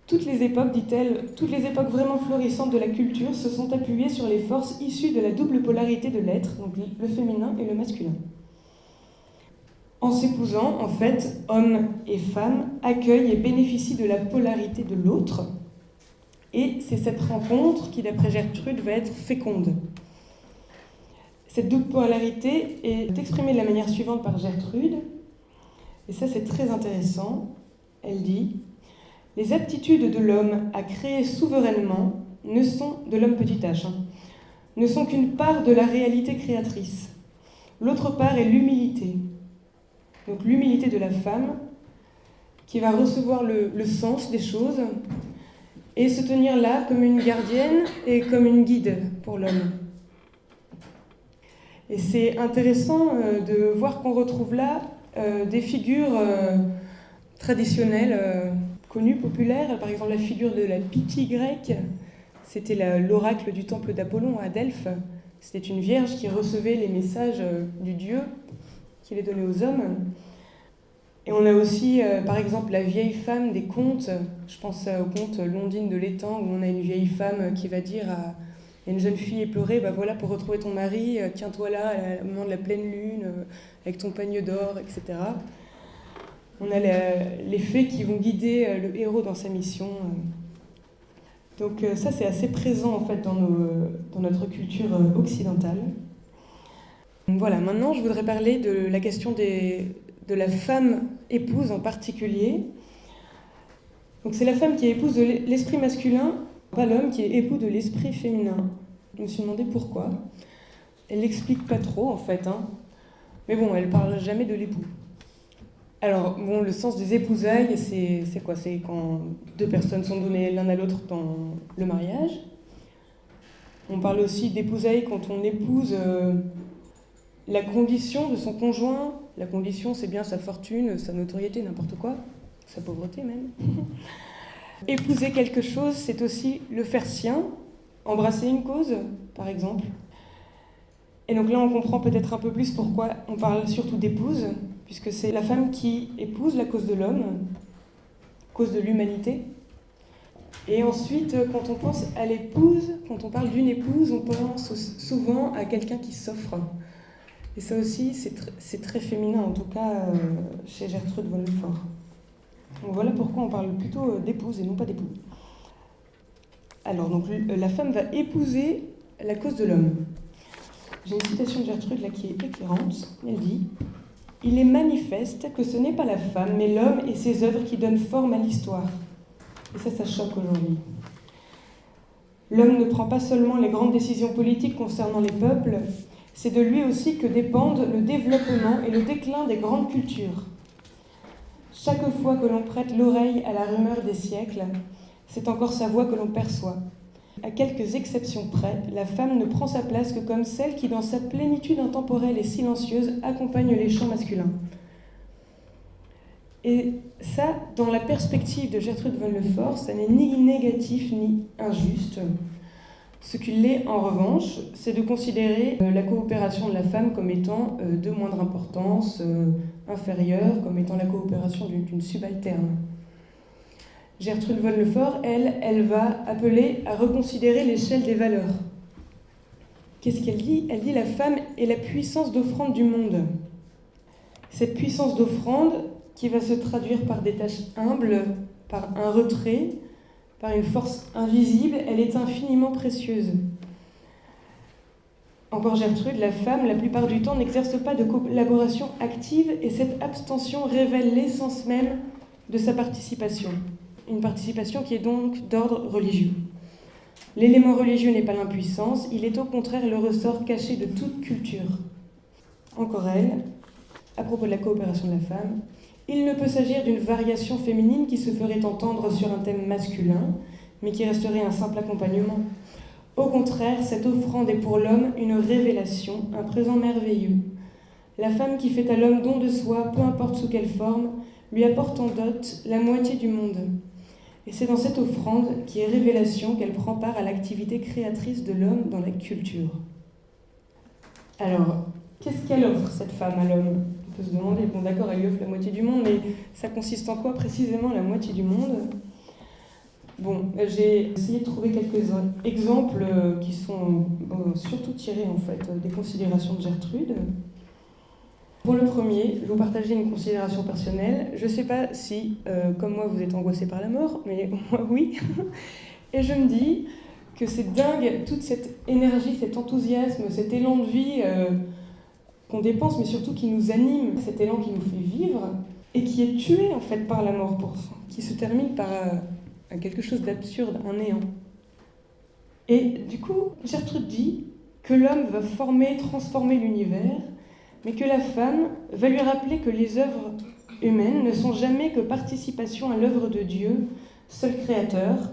Toutes les époques, dit-elle, toutes les époques vraiment florissantes de la culture se sont appuyées sur les forces issues de la double polarité de l'être, donc le féminin et le masculin. En s'épousant, en fait, hommes et femmes accueillent et bénéficient de la polarité de l'autre, et c'est cette rencontre qui, d'après Gertrude, va être féconde. Cette double polarité est exprimée de la manière suivante par Gertrude, et ça c'est très intéressant. Elle dit: les aptitudes de l'homme à créer souverainement ne sont, de l'homme petit h, ne sont qu'une part de la réalité créatrice. L'autre part est l'humilité. Donc l'humilité de la femme qui va recevoir le sens des choses et se tenir là comme une gardienne et comme une guide pour l'homme. Et c'est intéressant de voir qu'on retrouve là des figures traditionnelles, connues, populaires. Par exemple, la figure de la Pythie grecque, c'était l'oracle du temple d'Apollon à Delphes. C'était une vierge qui recevait les messages du dieu qui les donnait aux hommes. Et on a aussi, par exemple, la vieille femme des contes. Je pense au conte Londine de l'Étang, où on a une vieille femme qui va dire à une jeune fille éplorée, bah voilà, pour retrouver ton mari, tiens-toi là au moment de la pleine lune, avec ton pagne d'or, etc. On a les faits qui vont guider le héros dans sa mission. Donc ça, c'est assez présent en fait dans notre culture occidentale. Donc, voilà, maintenant je voudrais parler de la question de la femme épouse en particulier. Donc c'est la femme qui est épouse de l'esprit masculin, pas l'homme qui est époux de l'esprit féminin. Je me suis demandé pourquoi. Elle l'explique pas trop en fait, hein. Mais bon, elle parle jamais de l'époux. Alors, bon, le sens des épousailles, c'est quoi? C'est quand deux personnes sont données l'un à l'autre dans le mariage. On parle aussi d'épousailles quand on épouse la condition de son conjoint. La condition, c'est bien sa fortune, sa notoriété, n'importe quoi, sa pauvreté même. Épouser quelque chose, c'est aussi le faire sien, embrasser une cause, par exemple. Et donc là, on comprend peut-être un peu plus pourquoi on parle surtout d'épouse, puisque c'est la femme qui épouse la cause de l'homme, cause de l'humanité. Et ensuite, quand on pense à l'épouse, quand on parle d'une épouse, on pense souvent à quelqu'un qui s'offre. Et ça aussi, c'est très féminin, en tout cas chez Gertrude von Le Fort. Donc voilà pourquoi on parle plutôt d'épouse et non pas d'époux. Alors, donc, la femme va épouser la cause de l'homme. J'ai une citation de Gertrude là qui est éclairante. Elle dit « Il est manifeste que ce n'est pas la femme, mais l'homme et ses œuvres qui donnent forme à l'histoire. » Et ça choque aujourd'hui. L'homme ne prend pas seulement les grandes décisions politiques concernant les peuples, c'est de lui aussi que dépendent le développement et le déclin des grandes cultures. Chaque fois que l'on prête l'oreille à la rumeur des siècles, c'est encore sa voix que l'on perçoit. À quelques exceptions près, la femme ne prend sa place que comme celle qui, dans sa plénitude intemporelle et silencieuse, accompagne les chants masculins. Et ça, dans la perspective de Gertrude von Le Fort, ça n'est ni négatif ni injuste. Ce qu'il est, en revanche, c'est de considérer la coopération de la femme comme étant de moindre importance, inférieure, comme étant la coopération d'une subalterne. Gertrude von Le Fort, elle va appeler à reconsidérer l'échelle des valeurs. Qu'est-ce qu'elle dit? Elle dit « La femme est la puissance d'offrande du monde ». Cette puissance d'offrande qui va se traduire par des tâches humbles, par un retrait, par une force invisible, elle est infiniment précieuse. Encore Gertrude, la femme, la plupart du temps, n'exerce pas de collaboration active et cette abstention révèle l'essence même de sa participation. Une participation qui est donc d'ordre religieux. L'élément religieux n'est pas l'impuissance, il est au contraire le ressort caché de toute culture. Encore elle, à propos de la coopération de la femme, il ne peut s'agir d'une variation féminine qui se ferait entendre sur un thème masculin, mais qui resterait un simple accompagnement. Au contraire, cette offrande est pour l'homme une révélation, un présent merveilleux. La femme qui fait à l'homme don de soi, peu importe sous quelle forme, lui apporte en dot la moitié du monde. Et c'est dans cette offrande, qui est révélation, qu'elle prend part à l'activité créatrice de l'homme dans la culture. Alors, qu'est-ce qu'elle offre, cette femme, à l'homme? On peut se demander, bon d'accord, elle lui offre la moitié du monde, mais ça consiste en quoi précisément la moitié du monde? Bon, j'ai essayé de trouver quelques exemples qui sont surtout tirés en fait des considérations de Gertrude. Pour le premier, je vais vous partager une considération personnelle. Je ne sais pas si, comme moi, vous êtes angoissé par la mort, mais moi, oui. Et je me dis que c'est dingue, toute cette énergie, cet enthousiasme, cet élan de vie qu'on dépense, mais surtout qui nous anime, cet élan qui nous fait vivre, et qui est tué, en fait, par la mort, qui se termine par quelque chose d'absurde, un néant. Et du coup, Gertrude dit que l'homme va former, transformer l'univers, mais que la femme va lui rappeler que les œuvres humaines ne sont jamais que participation à l'œuvre de Dieu, seul créateur,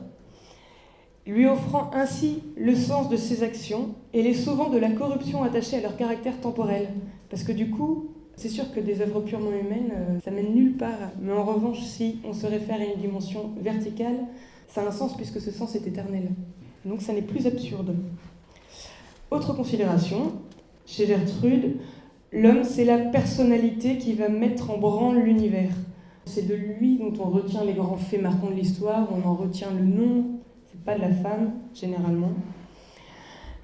lui offrant ainsi le sens de ses actions et les sauvant de la corruption attachée à leur caractère temporel. Parce que du coup, c'est sûr que des œuvres purement humaines, ça mène nulle part. Mais en revanche, si on se réfère à une dimension verticale, ça a un sens puisque ce sens est éternel. Donc ça n'est plus absurde. Autre considération, chez Gertrude, l'homme, c'est la personnalité qui va mettre en branle l'univers. C'est de lui dont on retient les grands faits marquants de l'histoire, on en retient le nom, c'est pas de la femme, généralement.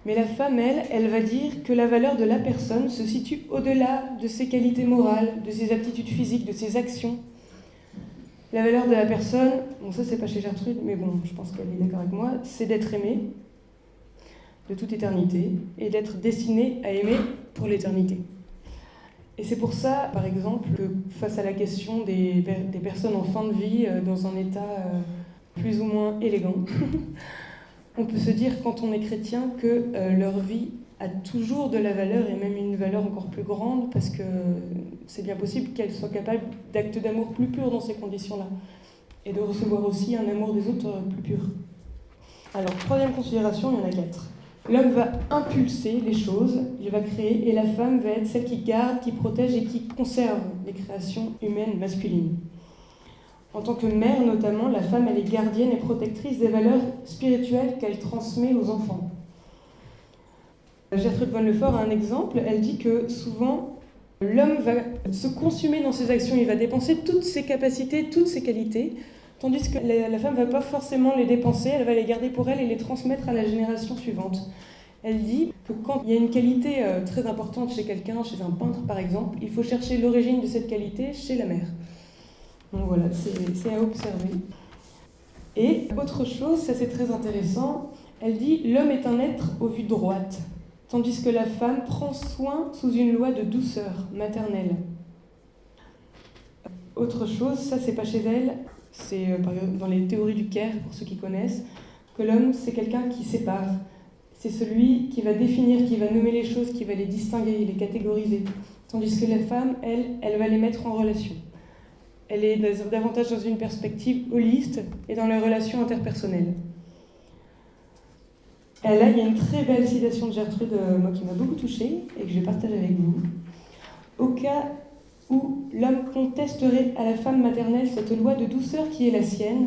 Mais la femme, elle va dire que la valeur de la personne se situe au-delà de ses qualités morales, de ses aptitudes physiques, de ses actions. La valeur de la personne, bon ça c'est pas chez Gertrude, mais bon, je pense qu'elle est d'accord avec moi, c'est d'être aimé de toute éternité et d'être destiné à aimer pour l'éternité. Et c'est pour ça, par exemple, que face à la question des personnes en fin de vie dans un état plus ou moins élégant, on peut se dire, quand on est chrétien, que leur vie a toujours de la valeur, et même une valeur encore plus grande, parce que c'est bien possible qu'elles soient capables d'actes d'amour plus purs dans ces conditions-là, et de recevoir aussi un amour des autres plus pur. Alors, troisième considération, il y en a 4. L'homme va impulser les choses, il va créer, et la femme va être celle qui garde, qui protège et qui conserve les créations humaines masculines. En tant que mère, notamment, la femme, elle est gardienne et protectrice des valeurs spirituelles qu'elle transmet aux enfants. Gertrude von Lefort a un exemple, elle dit que souvent, l'homme va se consumer dans ses actions, il va dépenser toutes ses capacités, toutes ses qualités, tandis que la femme ne va pas forcément les dépenser, elle va les garder pour elle et les transmettre à la génération suivante. Elle dit que quand il y a une qualité très importante chez quelqu'un, chez un peintre par exemple, il faut chercher l'origine de cette qualité chez la mère. Donc voilà, c'est à observer. Et autre chose, ça c'est très intéressant, elle dit « L'homme est un être aux vues droites, tandis que la femme prend soin sous une loi de douceur maternelle. » Autre chose, ça c'est pas chez elle, c'est dans les théories du Caire, pour ceux qui connaissent, que l'homme c'est quelqu'un qui sépare. C'est celui qui va définir, qui va nommer les choses, qui va les distinguer, les catégoriser. Tandis que la femme, elle va les mettre en relation. Elle est davantage dans une perspective holiste et dans les relations interpersonnelles. Et là, il y a une très belle citation de Gertrude, moi qui m'a beaucoup touchée et que je partage avec vous. Au cas où l'homme contesterait à la femme maternelle cette loi de douceur qui est la sienne,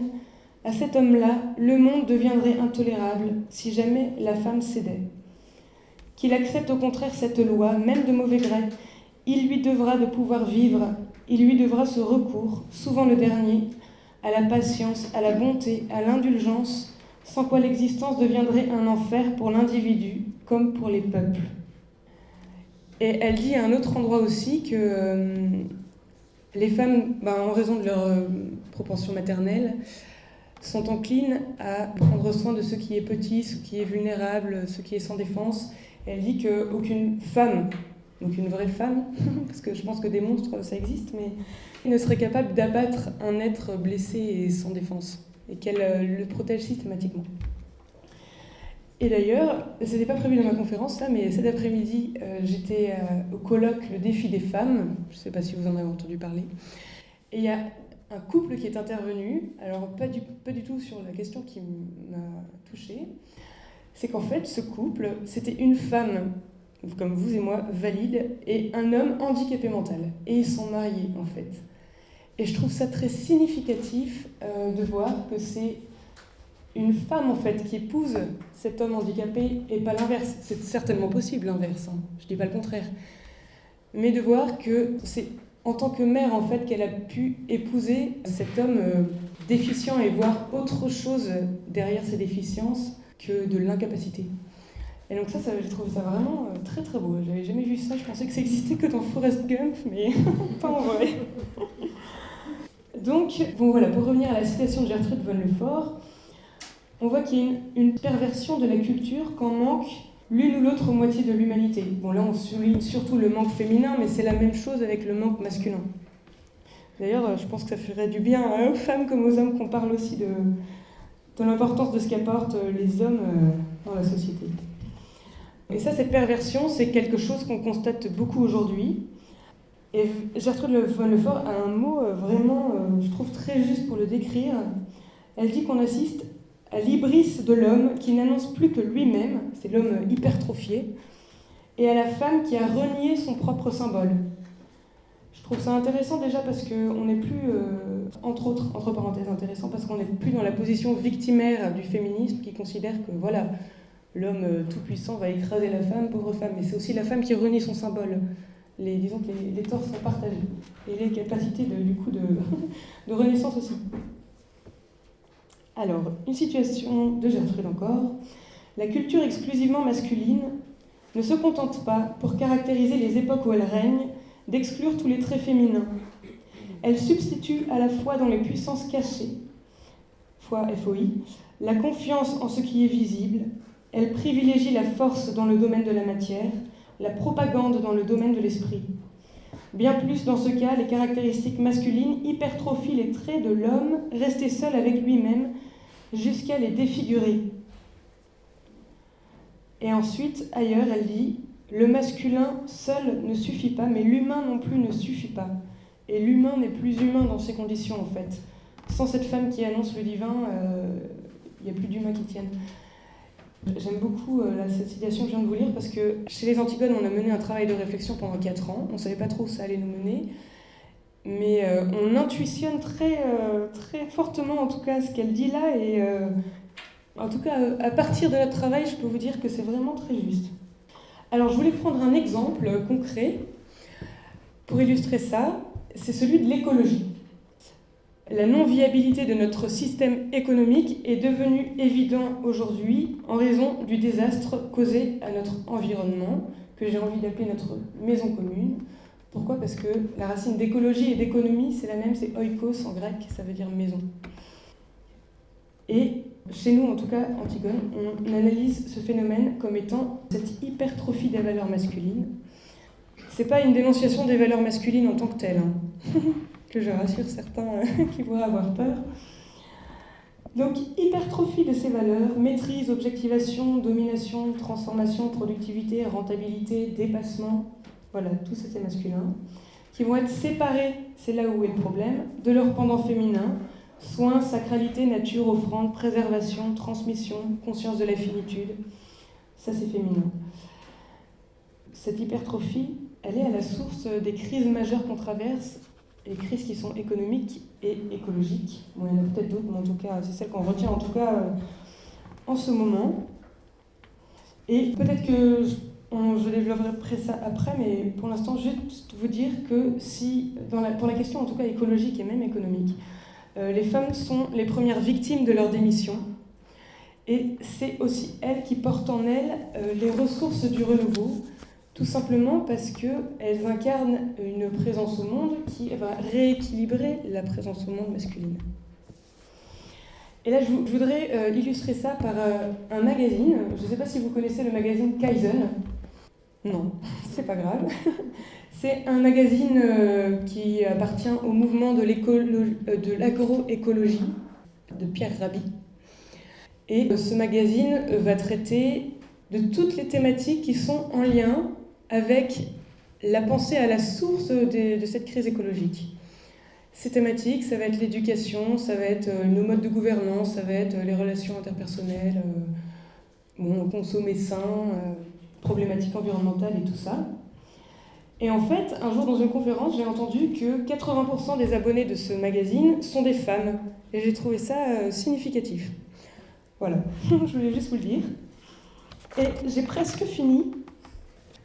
à cet homme-là, le monde deviendrait intolérable si jamais la femme cédait. Qu'il accepte au contraire cette loi, même de mauvais gré, il lui devra de pouvoir vivre, il lui devra ce recours, souvent le dernier, à la patience, à la bonté, à l'indulgence, sans quoi l'existence deviendrait un enfer pour l'individu comme pour les peuples. Et elle dit à un autre endroit aussi que les femmes, en raison de leur propension maternelle, sont enclines à prendre soin de ce qui est petit, ce qui est vulnérable, ce qui est sans défense. Et elle dit qu'aucune femme, donc une vraie femme, parce que je pense que des monstres, ça existe, mais ne serait capable d'abattre un être blessé et sans défense, et qu'elle le protège systématiquement. Et d'ailleurs, c'était pas prévu dans ma conférence, ça, mais cet après-midi, j'étais au colloque Le défi des femmes, je sais pas si vous en avez entendu parler, et il y a un couple qui est intervenu, alors pas du tout sur la question qui m'a touchée, c'est qu'en fait, ce couple, c'était une femme, comme vous et moi, valide, et un homme handicapé mental. Et ils sont mariés, en fait. Et je trouve ça très significatif de voir que c'est une femme, en fait, qui épouse cet homme handicapé, et pas l'inverse. C'est certainement possible, l'inverse, hein. Je dis pas le contraire. Mais de voir que c'est en tant que mère, en fait, qu'elle a pu épouser cet homme déficient et voir autre chose derrière ses déficiences que de l'incapacité. Et donc ça j'ai trouvé ça vraiment très très beau. J'avais jamais vu ça, je pensais que ça existait que dans Forrest Gump, mais pas en vrai. Donc, bon voilà, pour revenir à la citation de Gertrude von Lefort, on voit qu'il y a une perversion de la culture quand manque l'une ou l'autre moitié de l'humanité. Bon là on souligne surtout le manque féminin, mais c'est la même chose avec le manque masculin. D'ailleurs, je pense que ça ferait du bien aux femmes comme aux hommes qu'on parle aussi de l'importance de ce qu'apportent les hommes dans la société. Et ça, cette perversion, c'est quelque chose qu'on constate beaucoup aujourd'hui. Et Gertrude von Lefort a un mot vraiment, je trouve, très juste pour le décrire. Elle dit qu'on assiste à l'hybris de l'homme qui n'annonce plus que lui-même, c'est l'homme hypertrophié, et à la femme qui a renié son propre symbole. Je trouve ça intéressant déjà parce qu'on n'est plus, entre parenthèses intéressant, parce qu'on n'est plus dans la position victimaire du féminisme qui considère que voilà, l'homme tout-puissant va écraser la femme, pauvre femme, mais c'est aussi la femme qui renie son symbole. Disons que les torts sont partagés, et les capacités de renaissance aussi. Alors, une situation de Gertrude encore. La culture exclusivement masculine ne se contente pas, pour caractériser les époques où elle règne, d'exclure tous les traits féminins, Elle substitue à la foi dans les puissances cachées, foi FOI, la confiance en ce qui est visible. Elle privilégie la force dans le domaine de la matière, la propagande dans le domaine de l'esprit. Bien plus dans ce cas, les caractéristiques masculines hypertrophient les traits de l'homme resté seul avec lui-même jusqu'à les défigurer. Et ensuite, ailleurs, elle dit « Le masculin seul ne suffit pas, mais l'humain non plus ne suffit pas. Et l'humain n'est plus humain dans ces conditions, en fait. Sans cette femme qui annonce le divin, il n'y a plus d'humain qui tienne. » J'aime beaucoup cette citation que je viens de vous lire parce que chez les Antigones, on a mené un travail de réflexion pendant 4 ans. On ne savait pas trop où ça allait nous mener. Mais on intuitionne très fortement, en tout cas, ce qu'elle dit là. Et en tout cas, à partir de notre travail, je peux vous dire que c'est vraiment très juste. Alors, je voulais prendre un exemple concret pour illustrer ça. C'est celui de l'écologie. La non-viabilité de notre système économique est devenue évidente aujourd'hui en raison du désastre causé à notre environnement, que j'ai envie d'appeler notre maison commune. Pourquoi ? Parce que la racine d'écologie et d'économie, c'est la même, c'est oikos en grec, ça veut dire maison. Et chez nous, en tout cas, Antigone, on analyse ce phénomène comme étant cette hypertrophie des valeurs masculines. C'est pas une dénonciation des valeurs masculines en tant que telles, hein. Que je rassure certains qui pourraient avoir peur. Donc, hypertrophie de ces valeurs, maîtrise, objectivation, domination, transformation, productivité, rentabilité, dépassement, voilà, tout ça c'est masculin, qui vont être séparés, c'est là où est le problème, de leur pendant féminin, soins, sacralité, nature, offrande, préservation, transmission, conscience de la finitude, ça c'est féminin. Cette hypertrophie, elle est à la source des crises majeures qu'on traverse, les crises qui sont économiques et écologiques. Bon, il y en a peut-être d'autres, mais en tout cas, c'est celle qu'on retient en tout cas en ce moment. Et peut-être que je développerai ça après, mais pour l'instant, juste vous dire que si, pour la question en tout cas écologique et même économique, les femmes sont les premières victimes de leur démission, et c'est aussi elles qui portent en elles les ressources du renouveau, tout simplement parce qu'elles incarnent une présence au monde qui va rééquilibrer la présence au monde masculine. Et là, je voudrais illustrer ça par un magazine. Je ne sais pas si vous connaissez le magazine Kaizen. Non, c'est pas grave. C'est un magazine qui appartient au mouvement de l'agroécologie de Pierre Rabhi. Et ce magazine va traiter de toutes les thématiques qui sont en lien avec la pensée à la source de cette crise écologique. Ces thématiques, ça va être l'éducation, ça va être nos modes de gouvernance, ça va être les relations interpersonnelles, consommer sain, problématiques environnementales et tout ça. Et en fait, un jour dans une conférence, j'ai entendu que 80% des abonnés de ce magazine sont des femmes. Et j'ai trouvé ça significatif. Voilà, je voulais juste vous le dire. Et j'ai presque fini.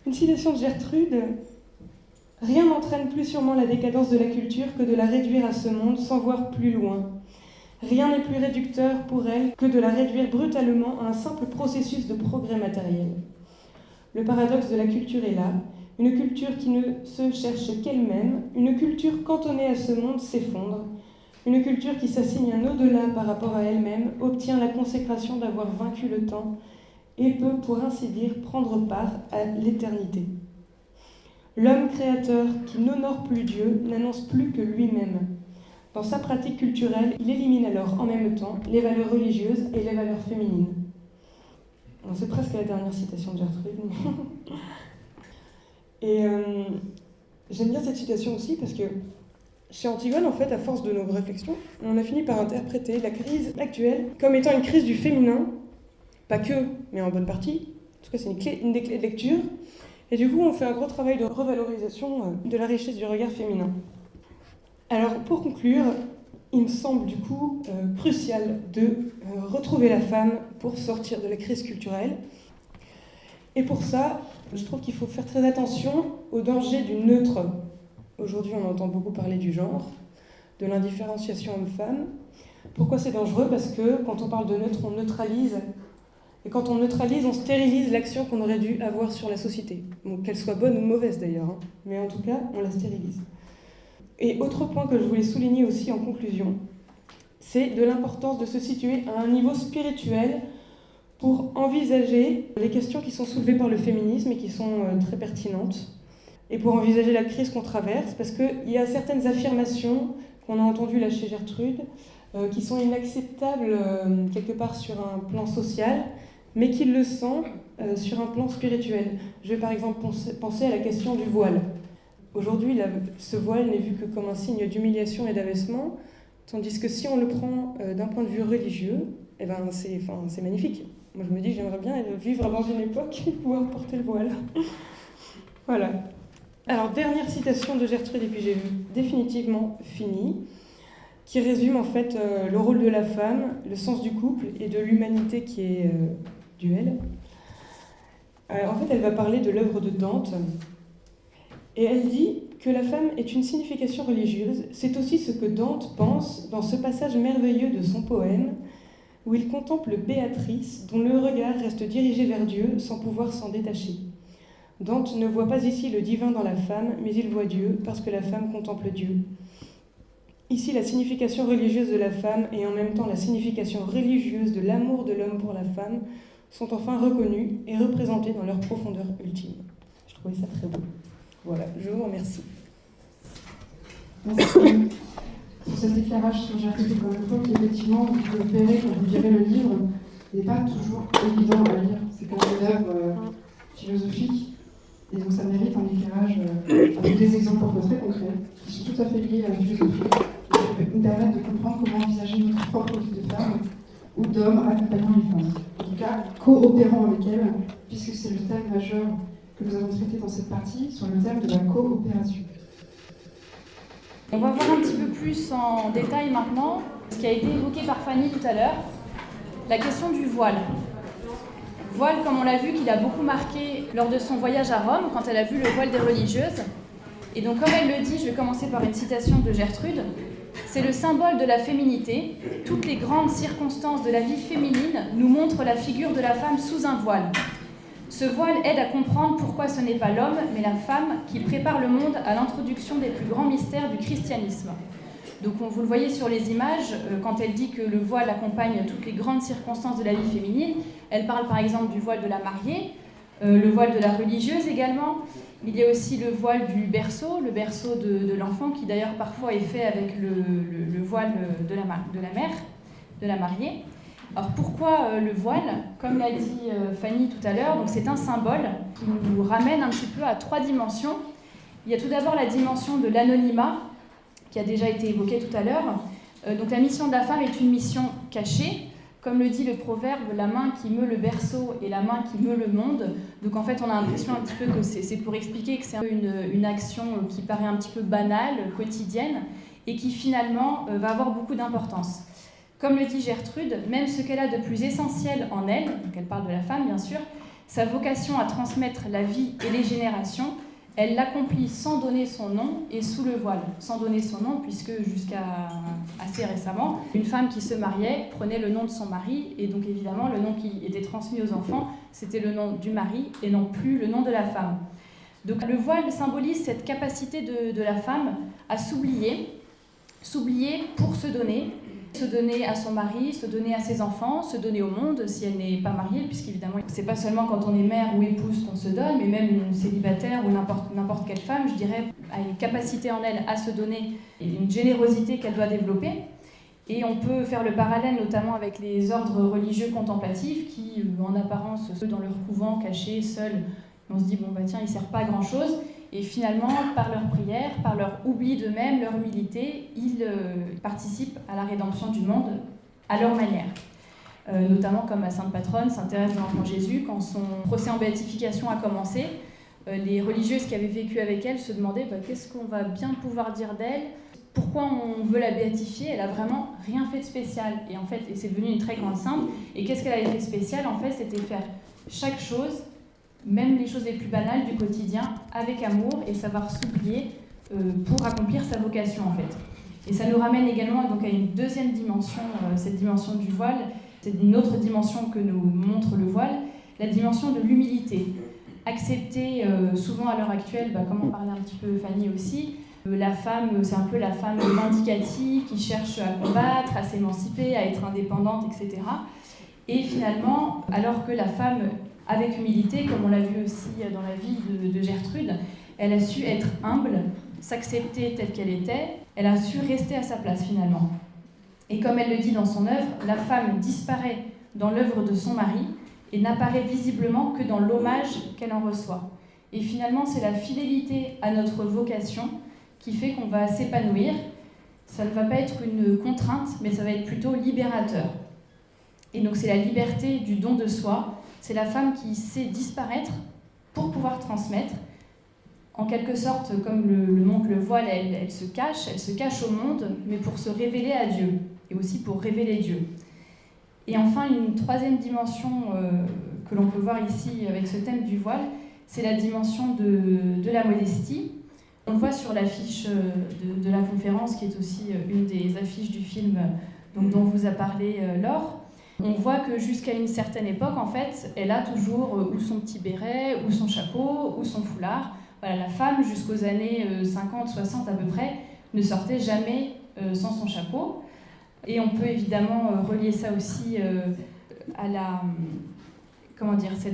Une citation de Gertrude. « Rien n'entraîne plus sûrement la décadence de la culture que de la réduire à ce monde sans voir plus loin. Rien n'est plus réducteur pour elle que de la réduire brutalement à un simple processus de progrès matériel. Le paradoxe de la culture est là. Une culture qui ne se cherche qu'elle-même, une culture cantonnée à ce monde s'effondre. Une culture qui s'assigne un au-delà par rapport à elle-même obtient la consécration d'avoir vaincu le temps et peut, pour ainsi dire, prendre part à l'éternité. L'homme créateur qui n'honore plus Dieu n'annonce plus que lui-même. Dans sa pratique culturelle, il élimine alors en même temps les valeurs religieuses et les valeurs féminines. » C'est presque la dernière citation de Gertrude. Et j'aime bien cette citation aussi parce que chez Antigone, en fait, à force de nos réflexions, on a fini par interpréter la crise actuelle comme étant une crise du féminin, pas que, mais en bonne partie. En tout cas, c'est une des clés de lecture. Et du coup, on fait un gros travail de revalorisation de la richesse du regard féminin. Alors, pour conclure, il me semble du coup crucial de retrouver la femme pour sortir de la crise culturelle. Et pour ça, je trouve qu'il faut faire très attention au danger du neutre. Aujourd'hui, on entend beaucoup parler du genre, de l'indifférenciation homme-femme. Pourquoi c'est dangereux ? Parce que quand on parle de neutre, on neutralise. Et quand on neutralise, on stérilise l'action qu'on aurait dû avoir sur la société. Donc, qu'elle soit bonne ou mauvaise d'ailleurs, hein. Mais en tout cas, on la stérilise. Et autre point que je voulais souligner aussi en conclusion, c'est de l'importance de se situer à un niveau spirituel pour envisager les questions qui sont soulevées par le féminisme et qui sont très pertinentes, et pour envisager la crise qu'on traverse, parce qu'il y a certaines affirmations qu'on a entendues là chez Gertrude, qui sont inacceptables quelque part sur un plan social, mais qui le sont sur un plan spirituel. Je vais par exemple penser à la question du voile. Aujourd'hui, ce voile n'est vu que comme un signe d'humiliation et d'abaissement, tandis que si on le prend d'un point de vue religieux, eh ben c'est magnifique. Moi je me dis que j'aimerais bien vivre dans une époque et pouvoir porter le voile. Voilà. Alors, dernière citation de Gertrude, et puis j'ai définitivement fini, qui résume en fait le rôle de la femme, le sens du couple et de l'humanité qui est duel. En fait, elle va parler de l'œuvre de Dante, et elle dit que la femme est une signification religieuse. C'est aussi ce que Dante pense dans ce passage merveilleux de son poème, où il contemple Béatrice, dont le regard reste dirigé vers Dieu sans pouvoir s'en détacher. Dante ne voit pas ici le divin dans la femme, mais il voit Dieu, parce que la femme contemple Dieu. Ici, la signification religieuse de la femme et en même temps la signification religieuse de l'amour de l'homme pour la femme sont enfin reconnues et représentées dans leur profondeur ultime. Je trouvais ça très beau. Voilà, je vous remercie. Merci pour cet éclairage sur Gertrude de Bonnefond qui, effectivement, vous le verrez quand vous lirez le livre, n'est pas toujours évident à lire. C'est quand même une œuvre philosophique, et donc ça mérite un éclairage avec des exemples très concrets qui sont tout à fait liés à la philosophie, qui nous permettent de comprendre comment envisager notre propre vie de femme ou d'homme accompagnant les femmes. En tout cas, coopérant avec elles, puisque c'est le thème majeur que nous avons traité dans cette partie, sur le thème de la coopération. On va voir un petit peu plus en détail maintenant ce qui a été évoqué par Fanny tout à l'heure, la question du voile. Voile, comme on l'a vu, qu'il a beaucoup marqué lors de son voyage à Rome, quand elle a vu le voile des religieuses. Et donc, comme elle le dit, je vais commencer par une citation de Gertrude, c'est le symbole de la féminité. Toutes les grandes circonstances de la vie féminine nous montrent la figure de la femme sous un voile. Ce voile aide à comprendre pourquoi ce n'est pas l'homme, mais la femme qui prépare le monde à l'introduction des plus grands mystères du christianisme. Donc vous le voyez sur les images, quand elle dit que le voile accompagne toutes les grandes circonstances de la vie féminine, elle parle par exemple du voile de la mariée, le voile de la religieuse également. Il y a aussi le voile du berceau, le berceau de l'enfant, qui d'ailleurs parfois est fait avec le voile de la mère, de la mariée. Alors pourquoi le voile ? Comme l'a dit Fanny tout à l'heure, donc c'est un symbole qui nous ramène un petit peu à 3 dimensions. Il y a tout d'abord la dimension de l'anonymat, qui a déjà été évoquée tout à l'heure. Donc la mission de la femme est une mission cachée. Comme le dit le proverbe, la main qui meut le berceau et la main qui meut le monde. Donc en fait, on a l'impression un petit peu que c'est pour expliquer que c'est une action qui paraît un petit peu banale, quotidienne, et qui finalement va avoir beaucoup d'importance. Comme le dit Gertrude, même ce qu'elle a de plus essentiel en elle, donc elle parle de la femme bien sûr, sa vocation à transmettre la vie et les générations, elle l'accomplit sans donner son nom et sous le voile. Sans donner son nom, puisque jusqu'à assez récemment, une femme qui se mariait prenait le nom de son mari, et donc évidemment le nom qui était transmis aux enfants, c'était le nom du mari et non plus le nom de la femme. Donc le voile symbolise cette capacité de la femme à s'oublier pour se donner à son mari, se donner à ses enfants, se donner au monde si elle n'est pas mariée, puisqu'évidemment, c'est pas seulement quand on est mère ou épouse qu'on se donne, mais même une célibataire ou n'importe quelle femme, je dirais, a une capacité en elle à se donner et une générosité qu'elle doit développer. Et on peut faire le parallèle notamment avec les ordres religieux contemplatifs qui, en apparence, sont dans leur couvent, cachés, seuls. On se dit, bon, bah tiens, ils ne servent pas à grand-chose. Et finalement, par leur prière, par leur oubli d'eux-mêmes, leur humilité, ils participent à la rédemption du monde à leur manière. Notamment comme la sainte patronne, Sainte Thérèse de l'Enfant Jésus, quand son procès en béatification a commencé, les religieuses qui avaient vécu avec elle se demandaient qu'est-ce qu'on va bien pouvoir dire d'elle, pourquoi on veut la béatifier, elle a vraiment rien fait de spécial. Et en fait, c'est devenu une très grande sainte. Et qu'est-ce qu'elle avait fait de spécial ? En fait, c'était faire chaque chose, même les choses les plus banales du quotidien, avec amour et savoir s'oublier pour accomplir sa vocation en fait. Et ça nous ramène également donc, à une deuxième dimension, cette dimension du voile, c'est une autre dimension que nous montre le voile, la dimension de l'humilité. Accepter souvent à l'heure actuelle, comme en parlait un petit peu Fanny aussi, La femme, c'est un peu la femme vindicative qui cherche à combattre, à s'émanciper, à être indépendante, etc. Et finalement, alors que la femme, avec humilité, comme on l'a vu aussi dans la vie de Gertrude, elle a su être humble, s'accepter telle qu'elle était, elle a su rester à sa place finalement. Et comme elle le dit dans son œuvre, la femme disparaît dans l'œuvre de son mari et n'apparaît visiblement que dans l'hommage qu'elle en reçoit. Et finalement, c'est la fidélité à notre vocation qui fait qu'on va s'épanouir. Ça ne va pas être une contrainte, mais ça va être plutôt libérateur. Et donc c'est la liberté du don de soi, c'est la femme qui sait disparaître pour pouvoir transmettre. En quelque sorte, comme le montre le voile, elle se cache au monde, mais pour se révéler à Dieu, et aussi pour révéler Dieu. Et enfin, une troisième dimension que l'on peut voir ici avec ce thème du voile, c'est la dimension de la modestie. On le voit sur l'affiche de la conférence, qui est aussi une des affiches du film dont vous a parlé Laure. On voit que jusqu'à une certaine époque, en fait, elle a toujours ou son petit béret, ou son chapeau, ou son foulard. Voilà, la femme, jusqu'aux années 50, 60 à peu près, ne sortait jamais sans son chapeau. Et on peut évidemment relier ça aussi à la,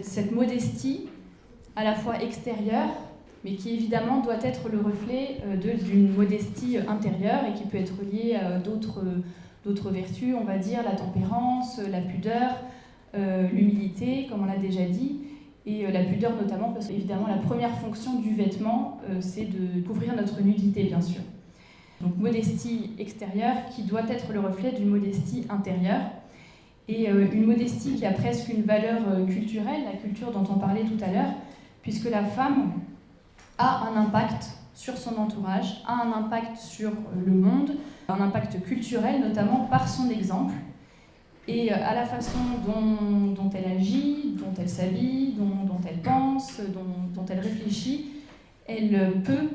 cette modestie à la fois extérieure, mais qui évidemment doit être le reflet d'une modestie intérieure et qui peut être liée à d'autres vertus, on va dire la tempérance, la pudeur, l'humilité, comme on l'a déjà dit, et la pudeur notamment parce qu'évidemment la première fonction du vêtement, c'est de couvrir notre nudité, bien sûr. Donc modestie extérieure qui doit être le reflet d'une modestie intérieure, et une modestie qui a presque une valeur culturelle, la culture dont on parlait tout à l'heure, puisque la femme a un impact sur son entourage, a un impact sur le monde, un impact culturel notamment par son exemple, et à la façon dont elle agit, dont elle s'habille, dont elle pense, dont elle réfléchit, elle peut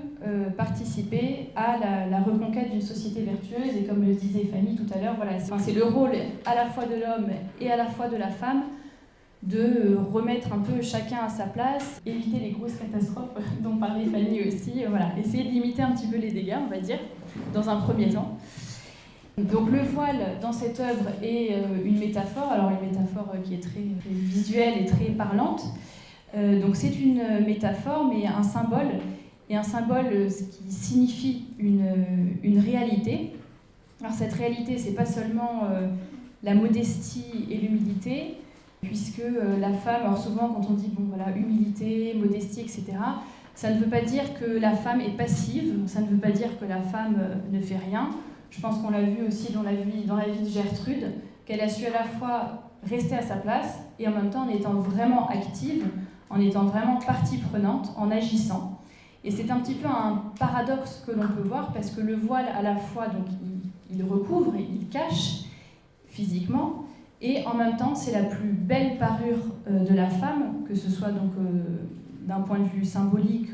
participer à la reconquête d'une société vertueuse. Et comme le disait Fanny tout à l'heure, voilà, c'est le rôle à la fois de l'homme et à la fois de la femme de remettre un peu chacun à sa place, éviter les grosses catastrophes dont parlait Fanny aussi, voilà, essayer de limiter un petit peu les dégâts, on va dire, dans un premier temps. Donc le voile dans cette œuvre est une métaphore, alors une métaphore qui est très visuelle et très parlante. Donc c'est une métaphore, mais un symbole, et un symbole qui signifie une réalité. Alors cette réalité, c'est pas seulement la modestie et l'humilité, puisque la femme, alors souvent quand on dit bon voilà humilité, modestie, etc., ça ne veut pas dire que la femme est passive, ça ne veut pas dire que la femme ne fait rien. Je pense qu'on l'a vu aussi dans la vie de Gertrude, qu'elle a su à la fois rester à sa place et en même temps en étant vraiment active, en étant vraiment partie prenante, en agissant. Et c'est un petit peu un paradoxe que l'on peut voir, parce que le voile, à la fois, donc, il recouvre et il cache physiquement, et en même temps, c'est la plus belle parure de la femme, que ce soit donc d'un point de vue symbolique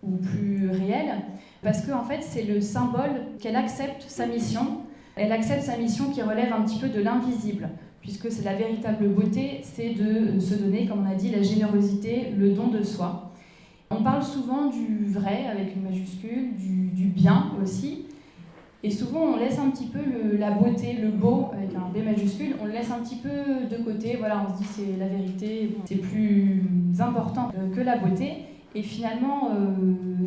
ou plus réel, parce qu'en fait, c'est le symbole qu'elle accepte sa mission. Elle accepte sa mission qui relève un petit peu de l'invisible, puisque c'est la véritable beauté, c'est de se donner, comme on a dit, la générosité, le don de soi. On parle souvent du vrai, avec une majuscule, du bien aussi, et souvent on laisse un petit peu la beauté, le beau, avec un B majuscule, on le laisse un petit peu de côté, voilà, on se dit c'est la vérité, c'est plus important que la beauté. Et finalement,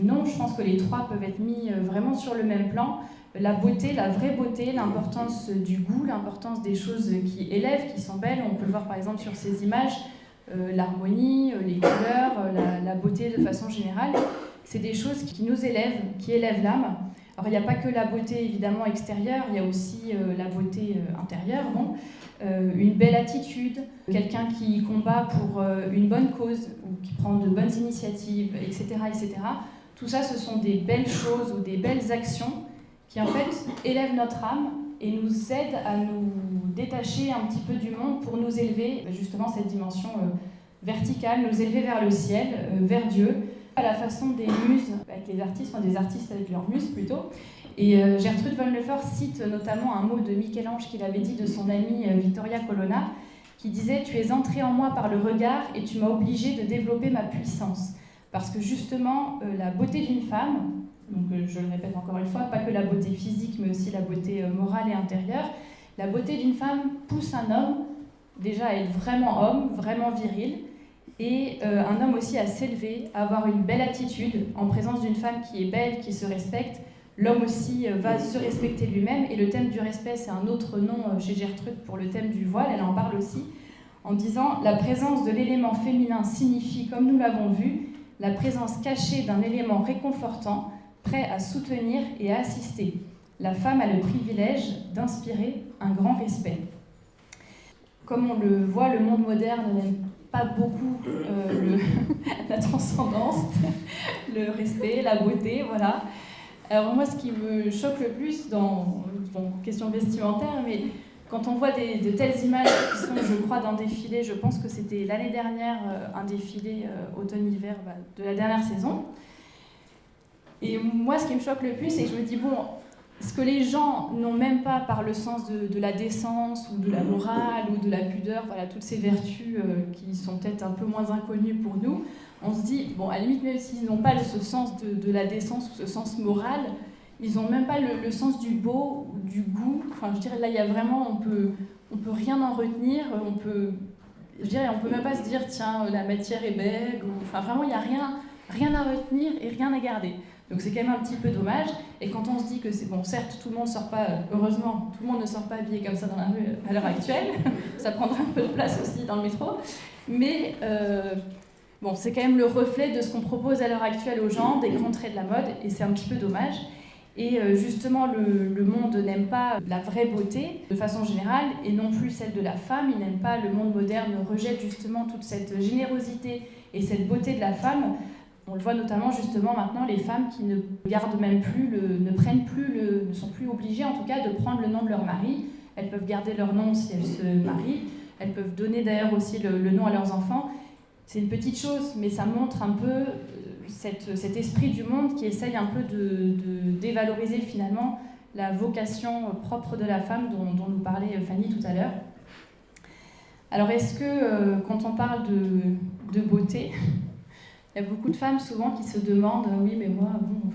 non, je pense que les trois peuvent être mis vraiment sur le même plan. La beauté, la vraie beauté, l'importance du goût, l'importance des choses qui élèvent, qui sont belles. On peut le voir par exemple sur ces images, l'harmonie, les couleurs, la beauté de façon générale. C'est des choses qui nous élèvent, qui élèvent l'âme. Alors il n'y a pas que la beauté évidemment extérieure, il y a aussi la beauté intérieure. Bon. Une belle attitude, quelqu'un qui combat pour une bonne cause ou qui prend de bonnes initiatives, etc., etc. Tout ça, ce sont des belles choses ou des belles actions qui en fait élèvent notre âme et nous aident à nous détacher un petit peu du monde pour nous élever, justement cette dimension verticale, nous élever vers le ciel, vers Dieu, à la façon des muses avec les artistes, enfin des artistes avec leurs muses plutôt. Et Gertrude von Lefort cite notamment un mot de Michel-Ange qu'il avait dit de son amie Vittoria Colonna, qui disait « Tu es entré en moi par le regard et tu m'as obligé de développer ma puissance. parce que justement, la beauté d'une femme, donc je le répète encore une fois, pas que la beauté physique, mais aussi la beauté morale et intérieure, la beauté d'une femme pousse un homme déjà à être vraiment homme, vraiment viril, et un homme aussi à s'élever, à avoir une belle attitude en présence d'une femme qui est belle, qui se respecte. L'homme aussi va se respecter lui-même, et le thème du respect, c'est un autre nom chez Gertrude pour le thème du voile, elle en parle aussi, en disant « La présence de l'élément féminin signifie, comme nous l'avons vu, la présence cachée d'un élément réconfortant, prêt à soutenir et à assister. La femme a le privilège d'inspirer un grand respect. » Comme on le voit, le monde moderne n'aime pas beaucoup la transcendance, le respect, la beauté, voilà. Alors moi, ce qui me choque le plus dans question vestimentaire, mais quand on voit de telles images qui sont, je crois, d'un défilé, je pense que c'était l'année dernière, un défilé automne-hiver de la dernière saison. Et moi, ce qui me choque le plus, c'est que je me dis, bon, ce que les gens n'ont même pas par le sens de la décence ou de la morale ou de la pudeur, voilà, toutes ces vertus qui sont peut-être un peu moins inconnues pour nous, on se dit, bon, à la limite, même s'ils n'ont pas ce sens de la décence ou ce sens moral, ils n'ont même pas le sens du beau, du goût. Enfin, je dirais, là, il y a vraiment, on peut rien en retenir, on peut même pas se dire, tiens, la matière est belle, enfin, vraiment, il n'y a rien à retenir et rien à garder. Donc c'est quand même un petit peu dommage, et quand on se dit que c'est bon, certes tout le monde sort pas, heureusement, tout le monde ne sort pas habillé comme ça dans la rue à l'heure actuelle, ça prendra un peu de place aussi dans le métro, mais bon, c'est quand même le reflet de ce qu'on propose à l'heure actuelle aux gens, des grands traits de la mode, et c'est un petit peu dommage. Et justement, le monde n'aime pas la vraie beauté de façon générale, et non plus celle de la femme. Il n'aime pas, le monde moderne rejette justement toute cette générosité et cette beauté de la femme. On le voit notamment justement maintenant, les femmes qui ne gardent même plus, ne sont plus obligées en tout cas de prendre le nom de leur mari. Elles peuvent garder leur nom si elles se marient. Elles peuvent donner d'ailleurs aussi le nom à leurs enfants. C'est une petite chose, mais ça montre un peu cet esprit du monde qui essaye un peu de dévaloriser finalement la vocation propre de la femme dont nous parlait Fanny tout à l'heure. Alors est-ce que quand on parle de beauté, il y a beaucoup de femmes souvent qui se demandent « Oui, mais moi, bon,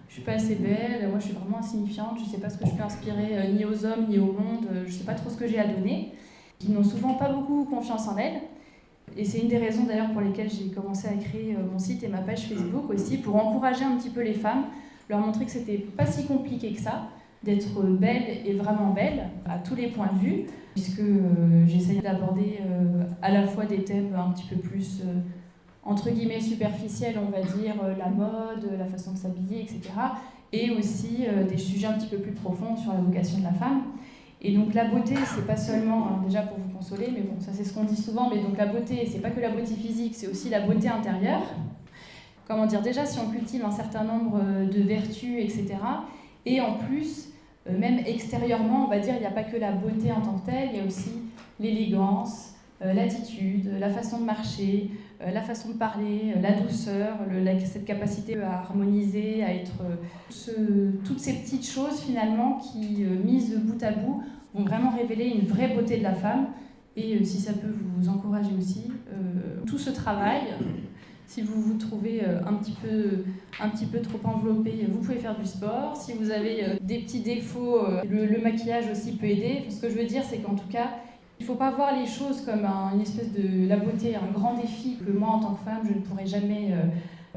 je suis pas assez belle, moi je suis vraiment insignifiante, je sais pas ce que je peux inspirer ni aux hommes ni au monde, je sais pas trop ce que j'ai à donner », qui n'ont souvent pas beaucoup confiance en elles. Et c'est une des raisons d'ailleurs pour lesquelles j'ai commencé à créer mon site et ma page Facebook aussi, pour encourager un petit peu les femmes, leur montrer que c'était pas si compliqué que ça, d'être belle et vraiment belle, à tous les points de vue, puisque j'essayais d'aborder à la fois des thèmes un petit peu plus... entre guillemets superficielle, on va dire, la mode, la façon de s'habiller, etc. Et aussi des sujets un petit peu plus profonds sur la vocation de la femme. Et donc la beauté, c'est pas seulement, alors déjà pour vous consoler, mais bon, ça c'est ce qu'on dit souvent, mais donc la beauté, c'est pas que la beauté physique, c'est aussi la beauté intérieure. Comment dire, déjà si on cultive un certain nombre de vertus, etc. Et en plus, même extérieurement, on va dire, il n'y a pas que la beauté en tant que telle, il y a aussi l'élégance, l'attitude, la façon de marcher, la façon de parler, la douceur, cette capacité à harmoniser, à être... toutes ces petites choses finalement qui, mises bout à bout, vont vraiment révéler une vraie beauté de la femme. Et si ça peut vous encourager aussi, tout ce travail, si vous vous trouvez un petit peu trop enveloppé, vous pouvez faire du sport. Si vous avez des petits défauts, le maquillage aussi peut aider. Ce que je veux dire, c'est qu'en tout cas, il ne faut pas voir les choses comme une espèce de la beauté, un grand défi que moi, en tant que femme, je ne pourrais jamais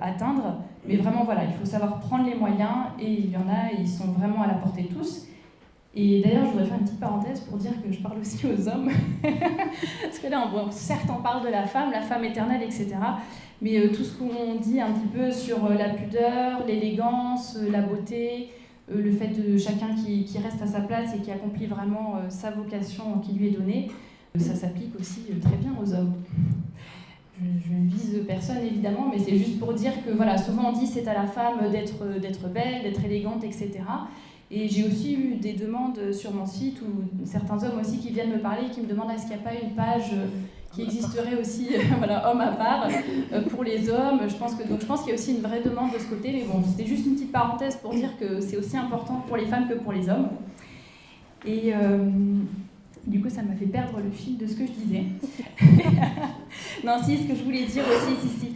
atteindre. Mais vraiment, voilà, il faut savoir prendre les moyens, et il y en a, et ils sont vraiment à la portée de tous. Et d'ailleurs, je voudrais faire une petite parenthèse pour dire que je parle aussi aux hommes. Parce que là, certes, on parle de la femme éternelle, etc. Mais tout ce qu'on dit un petit peu sur la pudeur, l'élégance, la beauté... le fait de chacun qui reste à sa place et qui accomplit vraiment sa vocation qui lui est donnée, ça s'applique aussi très bien aux hommes. Je ne vise personne évidemment, mais c'est juste pour dire que voilà, souvent on dit c'est à la femme d'être belle, d'être élégante, etc. Et j'ai aussi eu des demandes sur mon site, ou certains hommes aussi qui viennent me parler et qui me demandent est-ce qu'il n'y a pas une page qui existerait aussi, voilà, homme à part, pour les hommes. Je pense qu'il y a aussi une vraie demande de ce côté, mais bon, c'était juste une petite parenthèse pour dire que c'est aussi important pour les femmes que pour les hommes. Et du coup, ça m'a fait perdre le fil de ce que je disais. Non, si, ce que je voulais dire aussi,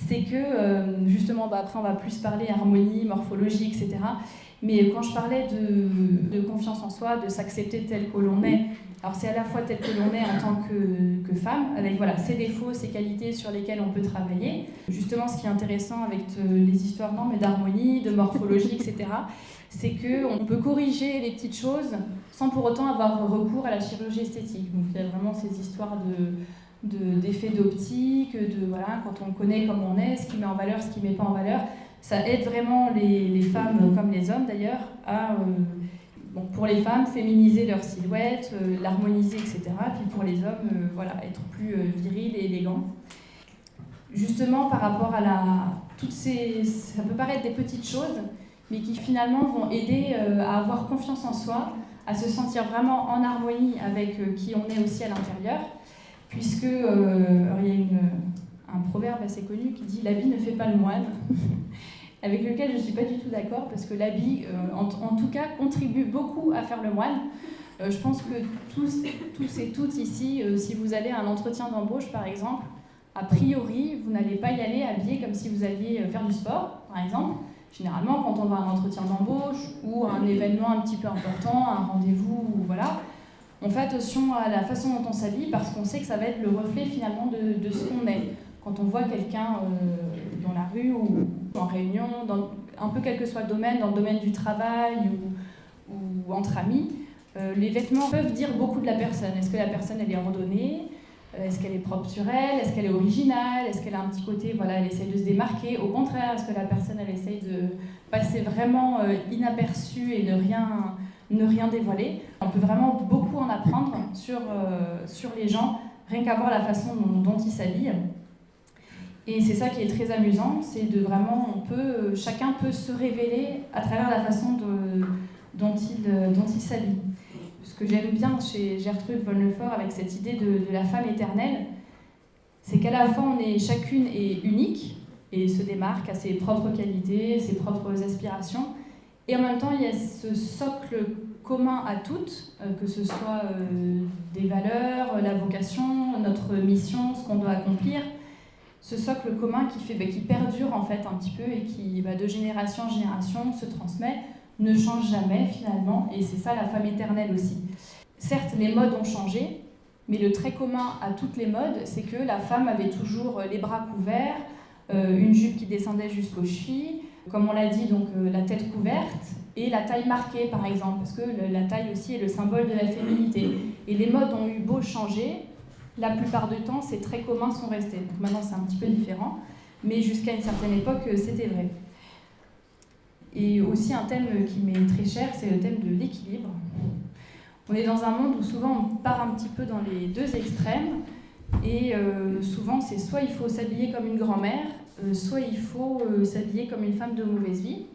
c'est que, justement, après on va plus parler harmonie, morphologie, etc. Mais quand je parlais de confiance en soi, de s'accepter tel que l'on est, alors c'est à la fois tel que l'on est en tant que femme, avec voilà, ses défauts, ses qualités sur lesquelles on peut travailler. Justement, ce qui est intéressant avec les histoires d'harmonie, de morphologie, etc., c'est qu'on peut corriger les petites choses sans pour autant avoir recours à la chirurgie esthétique. Donc il y a vraiment ces histoires d'effets d'optique, voilà, quand on connaît comme on est, ce qui met en valeur, ce qui ne met pas en valeur. Ça aide vraiment les femmes, comme les hommes d'ailleurs, à, pour les femmes, féminiser leur silhouette, l'harmoniser, etc. Puis pour les hommes, voilà, être plus viril et élégant. Justement, par rapport à toutes ces... Ça peut paraître des petites choses, mais qui finalement vont aider à avoir confiance en soi, à se sentir vraiment en harmonie avec qui on est aussi à l'intérieur, puisque il y a un proverbe assez connu qui dit « l'habit ne fait pas le moine », avec lequel je ne suis pas du tout d'accord, parce que l'habit, en tout cas, contribue beaucoup à faire le moine. Je pense que tous et toutes ici, si vous allez à un entretien d'embauche, par exemple, a priori, vous n'allez pas y aller habillé comme si vous alliez faire du sport, par exemple. Généralement, quand on va à un entretien d'embauche ou à un événement un petit peu important, un rendez-vous, voilà, on fait attention à la façon dont on s'habille parce qu'on sait que ça va être le reflet finalement de ce qu'on est. Quand on voit quelqu'un dans la rue ou en réunion, un peu quel que soit le domaine, dans le domaine du travail ou entre amis, les vêtements peuvent dire beaucoup de la personne. Est-ce que la personne elle est ordonnée ? Est-ce qu'elle est propre sur elle ? Est-ce qu'elle est originale ? Est-ce qu'elle a un petit côté, voilà, elle essaye de se démarquer ? Au contraire, est-ce que la personne, elle essaye de passer vraiment inaperçue et ne rien dévoiler ? On peut vraiment beaucoup en apprendre sur les gens, rien qu'à voir la façon dont ils s'habillent. Et c'est ça qui est très amusant, c'est de vraiment, chacun peut se révéler à travers la façon dont il s'habille. Ce que j'aime bien chez Gertrude von Lefort avec cette idée de la femme éternelle, c'est qu'à la fois on est chacune est unique et se démarque à ses propres qualités, ses propres aspirations, et en même temps il y a ce socle commun à toutes, que ce soit des valeurs, la vocation, notre mission, ce qu'on doit accomplir, ce socle commun qui perdure en fait un petit peu et qui de génération en génération se transmet, ne change jamais finalement, et c'est ça la femme éternelle aussi. Certes, les modes ont changé, mais le trait commun à toutes les modes, c'est que la femme avait toujours les bras couverts, une jupe qui descendait jusqu'aux chevilles, comme on l'a dit, donc la tête couverte, et la taille marquée par exemple, parce que la taille aussi est le symbole de la féminité. Et les modes ont eu beau changer, la plupart du temps, ces traits communs sont restés. Donc maintenant, c'est un petit peu différent, mais jusqu'à une certaine époque, c'était vrai. Et aussi un thème qui m'est très cher, c'est le thème de l'équilibre. On est dans un monde où souvent on part un petit peu dans les deux extrêmes, et souvent c'est soit il faut s'habiller comme une grand-mère, soit il faut s'habiller comme une femme de mauvaise vie.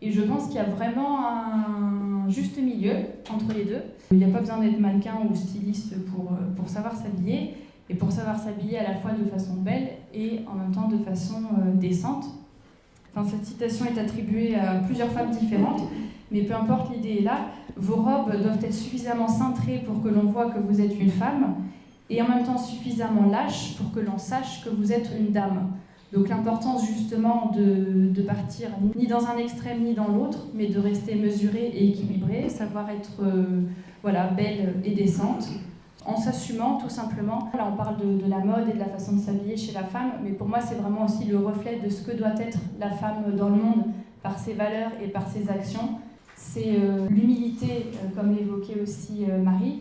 Et je pense qu'il y a vraiment un juste milieu entre les deux. Il n'y a pas besoin d'être mannequin ou styliste pour savoir s'habiller, et pour savoir s'habiller à la fois de façon belle et en même temps de façon décente. Enfin, cette citation est attribuée à plusieurs femmes différentes, mais peu importe, l'idée est là. Vos robes doivent être suffisamment cintrées pour que l'on voit que vous êtes une femme, et en même temps suffisamment lâches pour que l'on sache que vous êtes une dame. Donc l'importance justement de partir ni dans un extrême ni dans l'autre, mais de rester mesurée et équilibrée, savoir être belle et décente, en s'assumant tout simplement. Là on parle de la mode et de la façon de s'habiller chez la femme, mais pour moi c'est vraiment aussi le reflet de ce que doit être la femme dans le monde, par ses valeurs et par ses actions. C'est l'humilité, comme l'évoquait aussi Marie,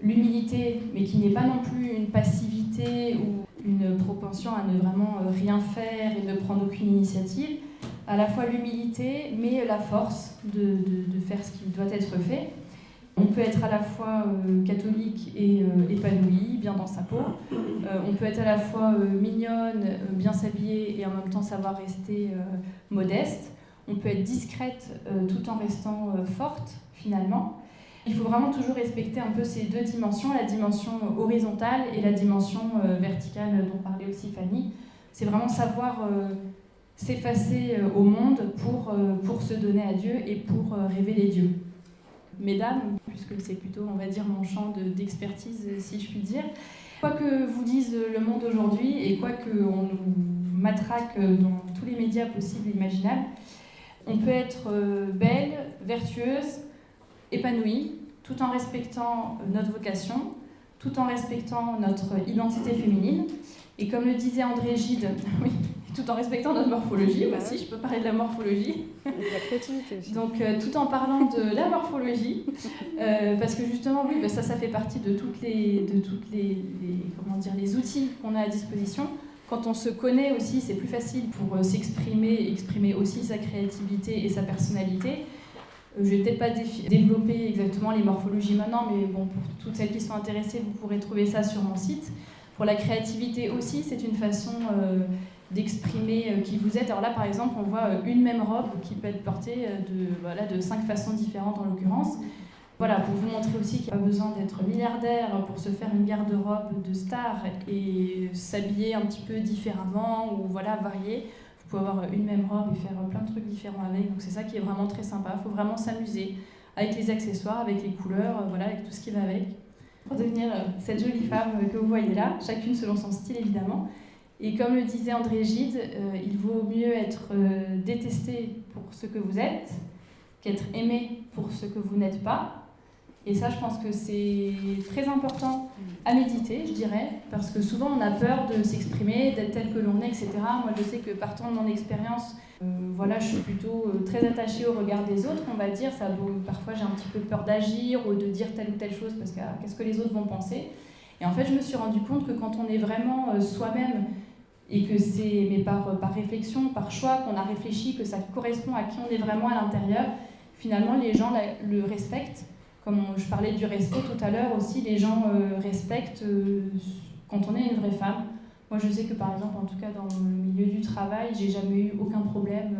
l'humilité, mais qui n'est pas non plus une passivité ou une propension à ne vraiment rien faire et ne prendre aucune initiative. À la fois l'humilité, mais la force de faire ce qui doit être fait. On peut être à la fois catholique et épanoui, bien dans sa peau. On peut être à la fois mignonne, bien s'habiller et en même temps savoir rester modeste. On peut être discrète tout en restant forte, finalement. Il faut vraiment toujours respecter un peu ces deux dimensions, la dimension horizontale et la dimension verticale dont parlait aussi Fanny. C'est vraiment savoir s'effacer au monde pour se donner à Dieu et pour révéler Dieu. Mesdames, puisque c'est plutôt, on va dire, mon champ d'expertise, si je puis dire, quoi que vous dise le monde aujourd'hui et quoi qu'on nous matraque dans tous les médias possibles et imaginables. On peut être belle, vertueuse, épanouie, tout en respectant notre vocation, tout en respectant notre identité féminine. Et comme le disait André Gide, oui, tout en respectant notre morphologie aussi, je peux parler de la morphologie. Et de la créativité aussi. Donc tout en parlant de la morphologie, parce que justement, oui, ça fait partie de toutes les outils qu'on a à disposition. Quand on se connaît aussi, c'est plus facile pour s'exprimer, et exprimer aussi sa créativité et sa personnalité. Je ne vais peut-être pas développer exactement les morphologies maintenant, mais bon, pour toutes celles qui sont intéressées, vous pourrez trouver ça sur mon site. Pour la créativité aussi, c'est une façon d'exprimer qui vous êtes. Alors là, par exemple, on voit une même robe qui peut être portée de 5 façons différentes en l'occurrence. Voilà, pour vous montrer aussi qu'il n'y a pas besoin d'être milliardaire pour se faire une garde-robe de star et s'habiller un petit peu différemment ou varier. Vous pouvez avoir une même robe et faire plein de trucs différents avec. Donc c'est ça qui est vraiment très sympa. Il faut vraiment s'amuser avec les accessoires, avec les couleurs, avec tout ce qui va avec. Pour devenir cette jolie femme que vous voyez là, chacune selon son style évidemment. Et comme le disait André Gide, il vaut mieux être détesté pour ce que vous êtes qu'être aimé pour ce que vous n'êtes pas. Et ça, je pense que c'est très important à méditer, je dirais, parce que souvent on a peur de s'exprimer, d'être tel que l'on est, etc. Moi, je sais que partant de mon expérience, je suis plutôt très attachée au regard des autres, on va dire. Parfois, j'ai un petit peu peur d'agir ou de dire telle ou telle chose parce que qu'est-ce que les autres vont penser. Et en fait, je me suis rendu compte que quand on est vraiment soi-même et que c'est, mais par réflexion, par choix, qu'on a réfléchi, que ça correspond à qui on est vraiment à l'intérieur, finalement, les gens le respectent. Comme je parlais du respect tout à l'heure aussi, les gens respectent quand on est une vraie femme. Moi, je sais que par exemple, en tout cas dans le milieu du travail, j'ai jamais eu aucun problème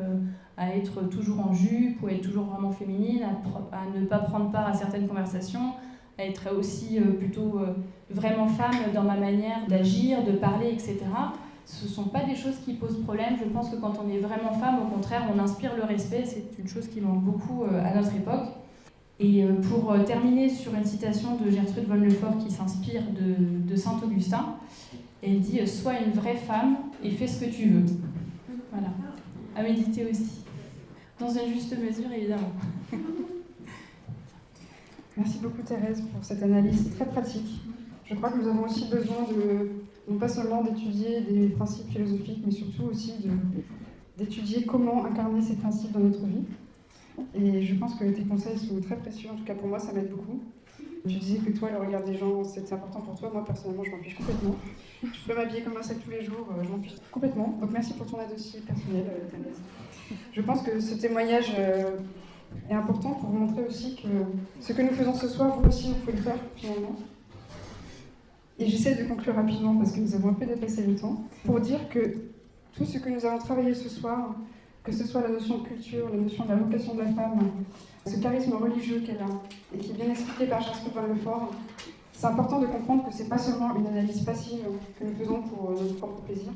à être toujours en jupe ou à être toujours vraiment féminine, à ne pas prendre part à certaines conversations, à être aussi plutôt vraiment femme dans ma manière d'agir, de parler, etc. Ce ne sont pas des choses qui posent problème. Je pense que quand on est vraiment femme, au contraire, on inspire le respect. C'est une chose qui manque beaucoup à notre époque. Et pour terminer sur une citation de Gertrude von Lefort qui s'inspire de Saint-Augustin, elle dit « Sois une vraie femme et fais ce que tu veux ». Voilà, à méditer aussi. Dans une juste mesure, évidemment. Merci beaucoup Thérèse pour cette analyse très pratique. Je crois que nous avons aussi besoin non pas seulement d'étudier des principes philosophiques, mais surtout aussi d'étudier comment incarner ces principes dans notre vie. Et je pense que tes conseils sont très précieux, en tout cas pour moi ça m'aide beaucoup. Tu disais que toi, le regard des gens, c'est important pour toi. Moi personnellement, je m'en fiche complètement. Je peux m'habiller comme un sac tous les jours, je m'en fiche complètement. Donc merci pour ton aide aussi personnelle, Thérèse. Je pense que ce témoignage est important pour vous montrer aussi que ce que nous faisons ce soir, vous aussi, vous pouvez le faire finalement. Et j'essaie de conclure rapidement parce que nous avons un peu dépassé le temps, pour dire que tout ce que nous avons travaillé ce soir, que ce soit la notion de culture, la notion de la vocation de la femme, ce charisme religieux qu'elle a, et qui est bien expliqué par Gertrude von Lefort, c'est important de comprendre que c'est pas seulement une analyse passive que nous faisons pour notre propre plaisir.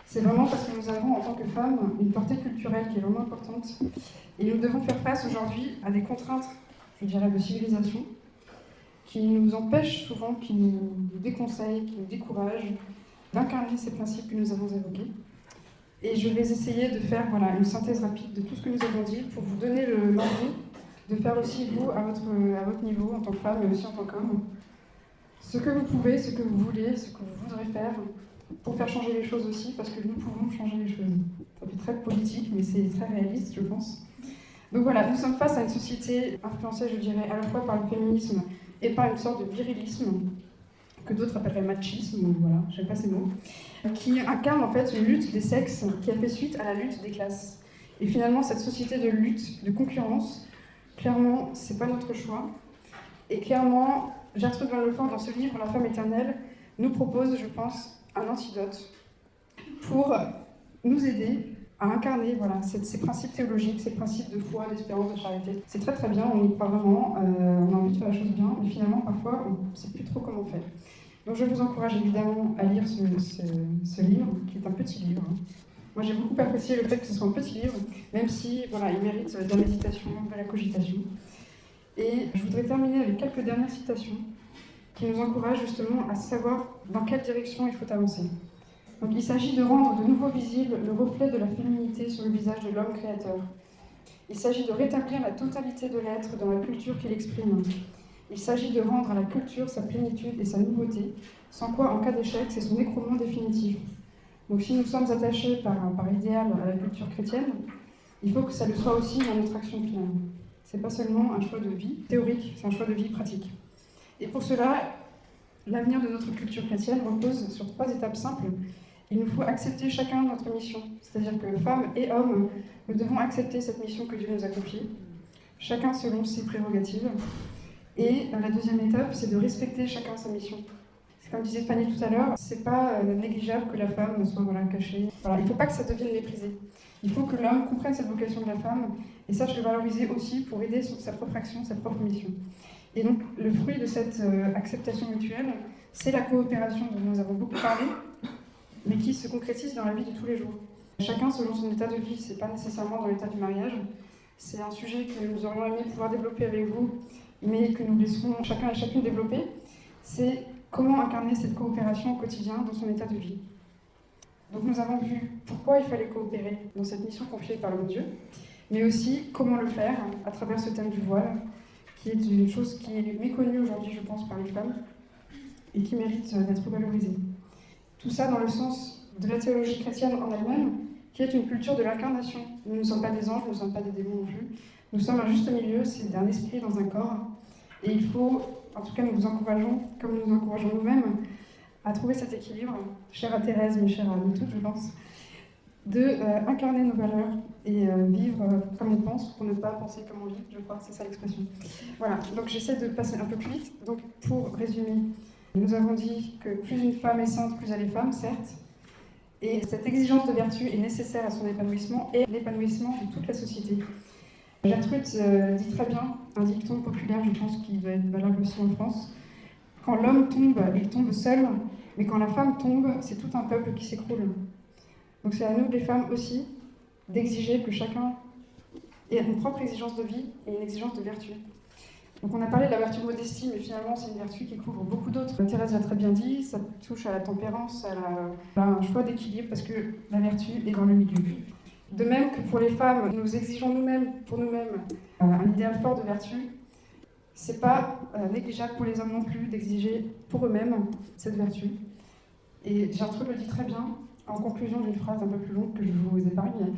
C'est vraiment parce que nous avons, en tant que femmes, une portée culturelle qui est vraiment importante. Et nous devons faire face aujourd'hui à des contraintes, je dirais, de civilisation, qui nous empêchent souvent, qui nous déconseillent, qui nous découragent d'incarner ces principes que nous avons évoqués. Et je vais essayer de faire une synthèse rapide de tout ce que nous avons dit pour vous donner l'envie de faire aussi, vous, à votre niveau, en tant que femme, mais aussi en tant qu'homme, ce que vous pouvez, ce que vous voulez, ce que vous voudrez faire, pour faire changer les choses aussi, parce que nous pouvons changer les choses. Ça fait très politique, mais c'est très réaliste, je pense. Donc voilà, nous sommes face à une société influencée, je dirais, à la fois par le féminisme et par une sorte de virilisme, que d'autres appelleraient machisme, ou voilà, j'aime pas ces mots, qui incarne en fait une lutte des sexes qui a fait suite à la lutte des classes. Et finalement, cette société de lutte, de concurrence, clairement, c'est pas notre choix. Et clairement, Gertrude von Lefort, dans ce livre, La femme éternelle, nous propose, je pense, un antidote pour nous aider à incarner ces principes théologiques, ces principes de foi, d'espérance, de charité. C'est très très bien, on y croit vraiment, on a envie de faire la chose bien, mais finalement, parfois, on ne sait plus trop comment faire. Donc je vous encourage évidemment à lire ce livre, qui est un petit livre. Moi j'ai beaucoup apprécié le fait que ce soit un petit livre, même si il mérite de la méditation, de la cogitation. Et je voudrais terminer avec quelques dernières citations qui nous encouragent justement à savoir dans quelle direction il faut avancer. Donc, il s'agit de rendre de nouveau visible le reflet de la féminité sur le visage de l'homme créateur. Il s'agit de rétablir la totalité de l'être dans la culture qu'il exprime. Il s'agit de rendre à la culture sa plénitude et sa nouveauté, sans quoi, en cas d'échec, c'est son écroulement définitif. Donc si nous sommes attachés par idéal à la culture chrétienne, il faut que ça le soit aussi dans notre action finale. C'est pas seulement un choix de vie théorique, c'est un choix de vie pratique. Et pour cela, l'avenir de notre culture chrétienne repose sur 3 étapes simples. Il nous faut accepter chacun notre mission, c'est-à-dire que femmes et hommes, nous devons accepter cette mission que Dieu nous a confiée, chacun selon ses prérogatives. Et la deuxième étape, c'est de respecter chacun sa mission. Comme disait Fanny tout à l'heure, c'est pas négligeable que la femme soit cachée. Il ne faut pas que ça devienne méprisé. Il faut que l'homme comprenne cette vocation de la femme et sache le valoriser aussi pour aider sur sa propre action, sa propre mission. Et donc, le fruit de cette acceptation mutuelle, c'est la coopération dont nous avons beaucoup parlé, mais qui se concrétise dans la vie de tous les jours. Chacun selon son état de vie, c'est pas nécessairement dans l'état du mariage. C'est un sujet que nous aurions aimé pouvoir développer avec vous, mais que nous laisserons chacun et chacune développer. C'est comment incarner cette coopération au quotidien dans son état de vie. Donc nous avons vu pourquoi il fallait coopérer dans cette mission confiée par le Dieu, mais aussi comment le faire à travers ce thème du voile, qui est une chose qui est méconnue aujourd'hui, je pense, par les femmes, et qui mérite d'être valorisée. Tout ça dans le sens de la théologie chrétienne en elle-même, qui est une culture de l'incarnation. Nous ne sommes pas des anges, nous ne sommes pas des démons non plus. Nous sommes un juste milieu, c'est d'un esprit dans un corps. Et il faut, en tout cas nous vous encourageons, comme nous nous encourageons nous-mêmes, à trouver cet équilibre, cher à Thérèse, mais cher à nous toutes, je pense, de incarner nos valeurs et vivre comme on pense, pour ne pas penser comme on vit, je crois, c'est ça l'expression. Voilà, donc j'essaie de passer un peu plus vite. Donc pour résumer, nous avons dit que plus une femme est sainte, plus elle est femme, certes, et cette exigence de vertu est nécessaire à son épanouissement et l'épanouissement de toute la société. Gertrude dit très bien un dicton populaire, je pense, qui doit être valable aussi en France. Quand l'homme tombe, il tombe seul, mais quand la femme tombe, c'est tout un peuple qui s'écroule. Donc c'est à nous, les femmes aussi, d'exiger que chacun ait une propre exigence de vie et une exigence de vertu. Donc on a parlé de la vertu de modestie, mais finalement c'est une vertu qui couvre beaucoup d'autres. Thérèse l'a très bien dit, ça touche à la tempérance, à un choix d'équilibre, parce que la vertu est dans le milieu. De même que pour les femmes, nous exigeons nous-mêmes, pour nous-mêmes, un idéal fort de vertu. C'est pas négligeable pour les hommes non plus d'exiger pour eux-mêmes cette vertu. Et Gertrude le dit très bien, en conclusion d'une phrase un peu plus longue que je vous épargne.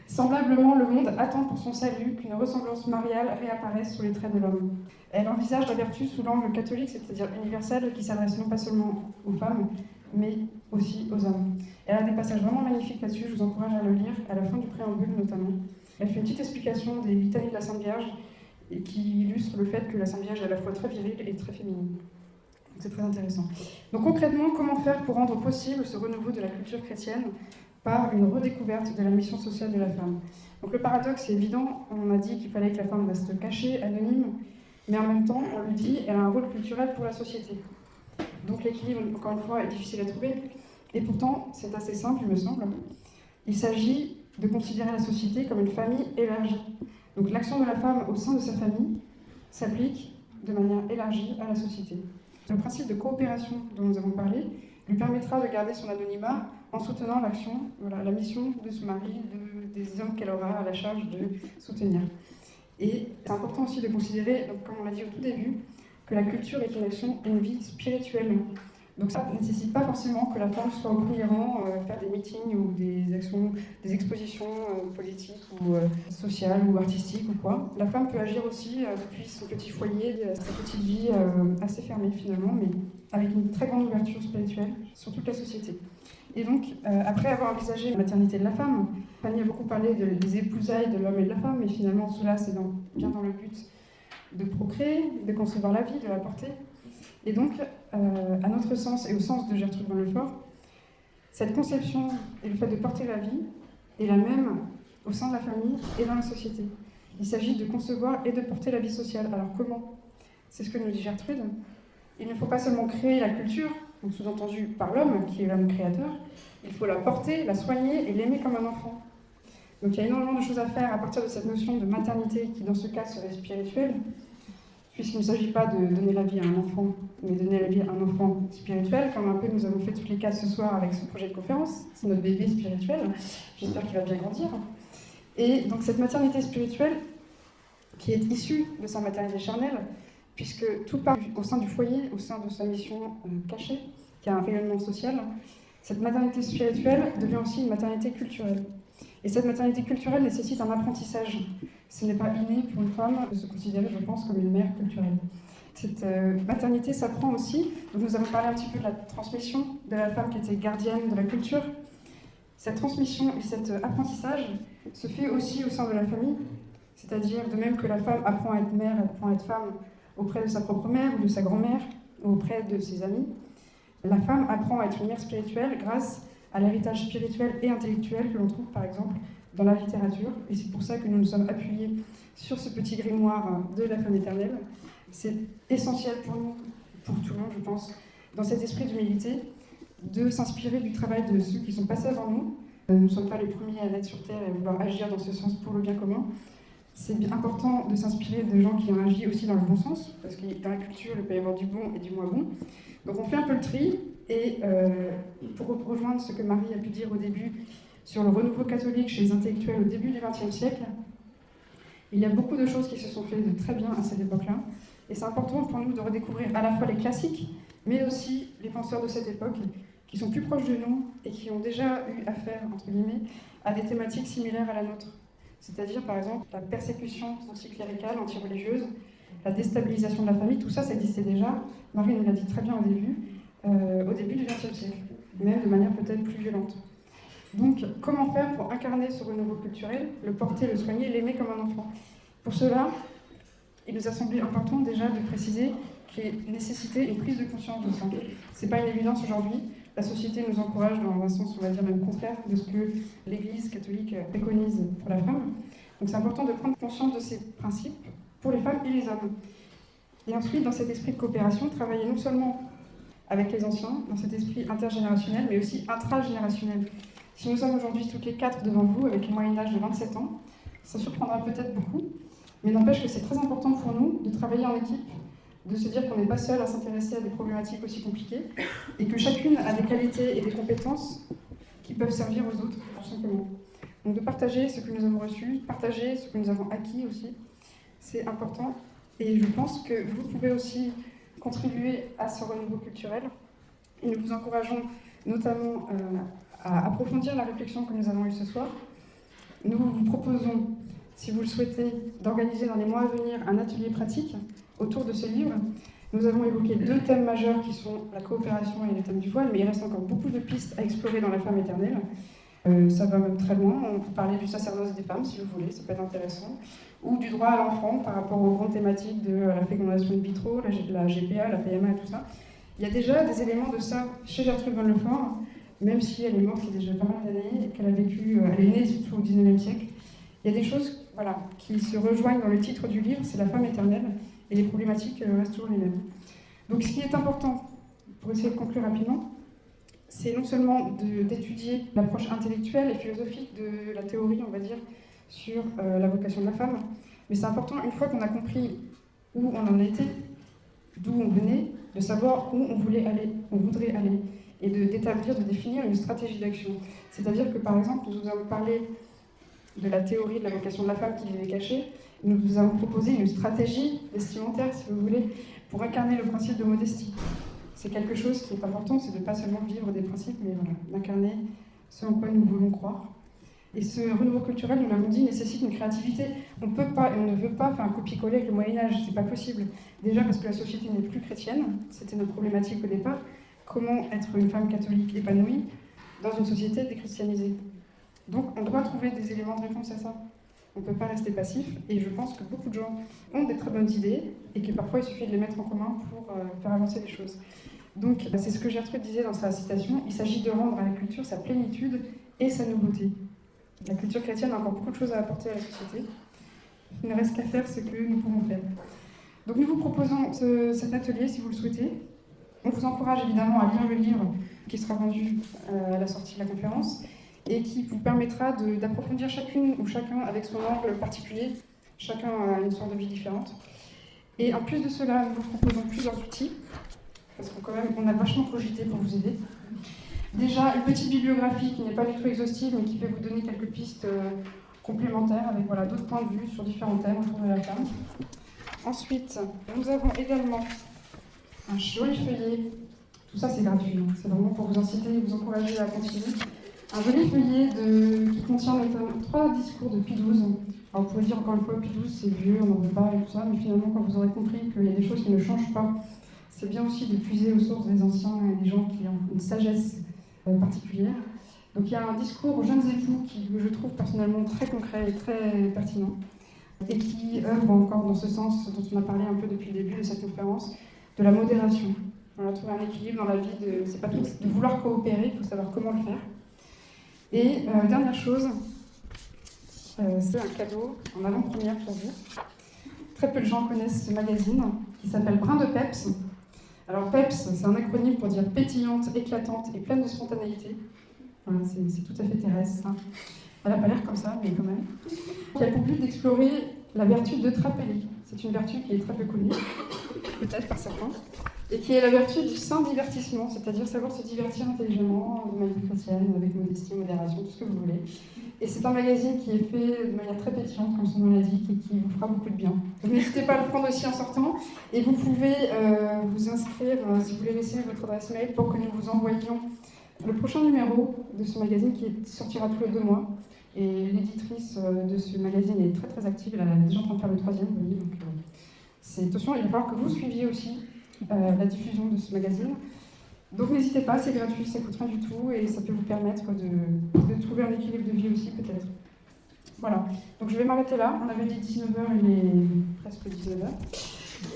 Semblablement, le monde attend pour son salut qu'une ressemblance mariale réapparaisse sur les traits de l'homme. Elle envisage la vertu sous l'angle catholique, c'est-à-dire universel, qui s'adresse non pas seulement aux femmes, mais aussi aux hommes. Elle a des passages vraiment magnifiques là-dessus, je vous encourage à le lire, à la fin du préambule notamment. Elle fait une petite explication des litanies de la Sainte Vierge, et qui illustre le fait que la Sainte Vierge est à la fois très virile et très féminine. C'est très intéressant. Donc concrètement, comment faire pour rendre possible ce renouveau de la culture chrétienne par une redécouverte de la mission sociale de la femme? Donc le paradoxe est évident, on a dit qu'il fallait que la femme reste cachée, anonyme, mais en même temps, on lui dit qu'elle a un rôle culturel pour la société. Donc l'équilibre, encore une fois, est difficile à trouver, et pourtant c'est assez simple, il me semble. Il s'agit de considérer la société comme une famille élargie. Donc l'action de la femme au sein de sa famille s'applique de manière élargie à la société. Le principe de coopération dont nous avons parlé lui permettra de garder son anonymat en soutenant l'action, la mission de son mari, des hommes qu'elle aura à la charge de soutenir. Et c'est important aussi de considérer, donc, comme on l'a dit au tout début, que la culture est une action, une vie spirituelle. Donc ça ne nécessite pas forcément que la femme soit au premier rang, faire des meetings ou des actions, des expositions politiques ou sociales ou artistiques ou quoi. La femme peut agir aussi depuis son petit foyer, sa petite vie assez fermée finalement, mais avec une très grande ouverture spirituelle sur toute la société. Et donc, après avoir envisagé la maternité de la femme, Fanny a beaucoup parlé des épousailles de l'homme et de la femme, mais finalement cela c'est bien dans le but de procréer, de concevoir la vie, de la porter. Et donc, à notre sens et au sens de Gertrude Bonlefort, cette conception et le fait de porter la vie est la même au sein de la famille et dans la société. Il s'agit de concevoir et de porter la vie sociale. Alors comment? C'est ce que nous dit Gertrude. Il ne faut pas seulement créer la culture, donc sous-entendu par l'homme, qui est l'homme créateur, il faut la porter, la soigner et l'aimer comme un enfant. Donc il y a énormément de choses à faire à partir de cette notion de maternité qui, dans ce cas, serait spirituelle. puisqu'il ne s'agit pas de donner la vie à un enfant, mais de donner la vie à un enfant spirituel, comme un peu nous avons fait toutes les 4 ce soir avec ce projet de conférence. C'est notre bébé spirituel, j'espère qu'il va bien grandir. Et donc cette maternité spirituelle, qui est issue de sa maternité charnelle, puisque tout part au sein du foyer, au sein de sa mission cachée, qui a un rayonnement social, cette maternité spirituelle devient aussi une maternité culturelle. Et cette maternité culturelle nécessite un apprentissage. Ce n'est pas inné pour une femme de se considérer, je pense, comme une mère culturelle. Cette maternité s'apprend aussi, donc nous avons parlé un petit peu de la transmission de la femme qui était gardienne de la culture. Cette transmission et cet apprentissage se fait aussi au sein de la famille, c'est-à-dire de même que la femme apprend à être mère, elle apprend à être femme auprès de sa propre mère ou de sa grand-mère ou auprès de ses amis. La femme apprend à être une mère spirituelle grâce à l'héritage spirituel et intellectuel que l'on trouve par exemple dans la littérature. Et c'est pour ça que nous nous sommes appuyés sur ce petit grimoire de la femme éternelle. C'est essentiel pour nous, pour tout le monde je pense, dans cet esprit d'humilité, de s'inspirer du travail de ceux qui sont passés avant nous. Nous ne sommes pas les premiers à naître sur Terre et à vouloir agir dans ce sens pour le bien commun. C'est bien important de s'inspirer de gens qui ont agi aussi dans le bon sens, parce que dans la culture, il peut y avoir du bon et du moins bon. Donc on fait un peu le tri, et pour rejoindre ce que Marie a pu dire au début sur le renouveau catholique chez les intellectuels au début du XXe siècle, il y a beaucoup de choses qui se sont faites de très bien à cette époque-là, et c'est important pour nous de redécouvrir à la fois les classiques, mais aussi les penseurs de cette époque, qui sont plus proches de nous et qui ont déjà eu affaire, entre guillemets, à des thématiques similaires à la nôtre. C'est-à-dire, par exemple, la persécution anticléricale, anti-religieuse, la déstabilisation de la famille, tout ça, ça existait déjà. Marie nous l'a dit très bien au début du XXe siècle, même de manière peut-être plus violente. Donc, comment faire pour incarner ce renouveau culturel, le porter, le soigner, l'aimer comme un enfant? Pour cela, il nous a semblé important déjà de préciser qu'il nécessitait une prise de conscience de ça. C'est pas une évidence aujourd'hui. La société nous encourage dans un sens, on va dire même contraire, de ce que l'Église catholique préconise pour la femme. Donc c'est important de prendre conscience de ces principes pour les femmes et les hommes. Et ensuite, dans cet esprit de coopération, travailler non seulement avec les anciens, dans cet esprit intergénérationnel, mais aussi intragénérationnel. Si nous sommes aujourd'hui toutes les 4 devant vous, avec une moyenne d'âge de 27 ans, ça surprendra peut-être beaucoup, mais n'empêche que c'est très important pour nous de travailler en équipe, de se dire qu'on n'est pas seul à s'intéresser à des problématiques aussi compliquées, et que chacune a des qualités et des compétences qui peuvent servir aux autres, tout simplement. Donc de partager ce que nous avons reçu, partager ce que nous avons acquis aussi, c'est important. Et je pense que vous pouvez aussi contribuer à ce renouveau culturel. Et nous vous encourageons notamment à approfondir la réflexion que nous avons eue ce soir. Nous vous proposons, si vous le souhaitez, d'organiser dans les mois à venir un atelier pratique autour de ce livre. Nous avons évoqué 2 thèmes majeurs qui sont la coopération et le thème du voile, mais il reste encore beaucoup de pistes à explorer dans la femme éternelle. Ça va même très loin, on peut parler du sacerdoce des femmes si vous voulez, ça peut être intéressant, ou du droit à l'enfant par rapport aux grandes thématiques de la fécondation in vitro, la GPA, la PMA et tout ça. Il y a déjà des éléments de ça chez Gertrude von Lefort, même si elle est morte il y a déjà pas mal d'années, et qu'elle a vécu, elle est née surtout au XIXe siècle. Il y a des choses qui se rejoignent dans le titre du livre, c'est la femme éternelle, et les problématiques restent toujours les mêmes. Donc ce qui est important, pour essayer de conclure rapidement, c'est non seulement d'étudier l'approche intellectuelle et philosophique de la théorie, on va dire, sur la vocation de la femme, mais c'est important, une fois qu'on a compris où on en était, d'où on venait, de savoir où on voudrait aller, et d'établir, de définir une stratégie d'action. C'est-à-dire que, par exemple, nous avons parlé de la théorie de la vocation de la femme qui vivait cachée, nous vous avons proposé une stratégie vestimentaire, si vous voulez, pour incarner le principe de modestie. C'est quelque chose qui est important, c'est de ne pas seulement vivre des principes, mais voilà, d'incarner ce en quoi nous voulons croire. Et ce renouveau culturel, nous l'avons dit, nécessite une créativité. On ne peut pas et on ne veut pas faire un copier-coller avec le Moyen-Âge, c'est pas possible. Déjà parce que la société n'est plus chrétienne, c'était notre problématique au départ. Comment être une femme catholique épanouie dans une société déchristianisée? Donc on doit trouver des éléments de réponse à ça. On ne peut pas rester passif, et je pense que beaucoup de gens ont des très bonnes idées, et que parfois il suffit de les mettre en commun pour faire avancer les choses. Donc c'est ce que Gertrude disait dans sa citation, il s'agit de rendre à la culture sa plénitude et sa nouveauté. La culture chrétienne a encore beaucoup de choses à apporter à la société. Il ne reste qu'à faire ce que nous pouvons faire. Donc nous vous proposons cet atelier si vous le souhaitez. On vous encourage évidemment à lire le livre qui sera vendu à la sortie de la conférence, et qui vous permettra d'approfondir chacune ou chacun avec son angle particulier. Chacun a une sorte de vie différente. Et en plus de cela, nous vous proposons plusieurs outils, parce qu'on a vachement cogité pour vous aider. Déjà, une petite bibliographie qui n'est pas du tout exhaustive, mais qui peut vous donner quelques pistes complémentaires avec d'autres points de vue sur différents thèmes autour de la femme. Ensuite, nous avons également un joli feuillet. Tout ça, c'est gratuit, hein. C'est vraiment pour vous inciter et vous encourager à continuer. Un joli feuillet qui contient notamment 3 discours de Pie XII. Alors, vous pouvez dire encore une fois, Pie XII, c'est vieux, on n'en veut pas et tout ça, mais finalement, quand vous aurez compris qu'il y a des choses qui ne changent pas, c'est bien aussi de puiser aux sources des anciens et des gens qui ont une sagesse particulière. Donc, il y a un discours aux jeunes époux qui, je trouve personnellement très concret et très pertinent, et qui œuvre encore dans ce sens dont on a parlé un peu depuis le début de cette conférence, de la modération. Voilà, trouver un équilibre dans la vie, c'est pas tout de vouloir coopérer, il faut savoir comment le faire. Et dernière chose, c'est un cadeau en avant-première pour vous. Très peu de gens connaissent ce magazine qui s'appelle Brin de Peps. Alors Peps, c'est un acronyme pour dire pétillante, éclatante et pleine de spontanéité. Voilà, c'est tout à fait terrestre, ça. Elle n'a pas l'air comme ça, mais quand même. Qui a pour but d'explorer la vertu de Trapelli. C'est une vertu qui est très peu connue, peut-être par certains, et qui est la vertu du sain divertissement, c'est-à-dire savoir se divertir intelligemment, de manière chrétienne, avec modestie, modération, tout ce que vous voulez. Et c'est un magazine qui est fait de manière très pétillante, comme son nom l'indique, et qui vous fera beaucoup de bien. Donc n'hésitez pas à le prendre aussi en sortant, et vous pouvez vous inscrire, si vous voulez laisser votre adresse mail, pour que nous vous envoyions le prochain numéro de ce magazine qui sortira tous les 2 mois. Et l'éditrice de ce magazine est très très active, elle est déjà en train de faire le 3e, vous voyez, donc attention, il va falloir que vous suiviez aussi la diffusion de ce magazine. Donc n'hésitez pas, c'est gratuit, ça ne coûte rien du tout et ça peut vous permettre de trouver un équilibre de vie aussi peut-être. Voilà, donc je vais m'arrêter là, on avait dit 19h, il est presque 19h.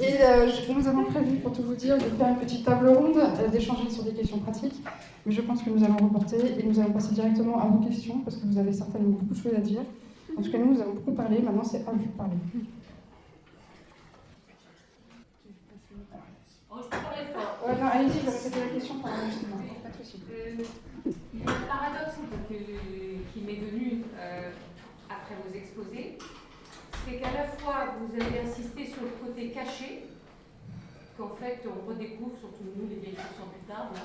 Et nous avons prévu, pour tout vous dire, de faire une petite table ronde, d'échanger sur des questions pratiques, mais je pense que nous allons reporter et nous allons passer directement à vos questions parce que vous avez certainement beaucoup de choses à dire. En tout cas, nous avons beaucoup parlé, maintenant c'est à vous de parler. Oh, je peux parler fort. Non, allez-y, je vais répéter la question pendant l'enregistrement. Pas de souci. Il y a un paradoxe qui m'est venu après vos exposés, c'est qu'à la fois vous avez insisté sur le côté caché, qu'en fait on redécouvre, surtout nous les vieilles gens plus tard, là.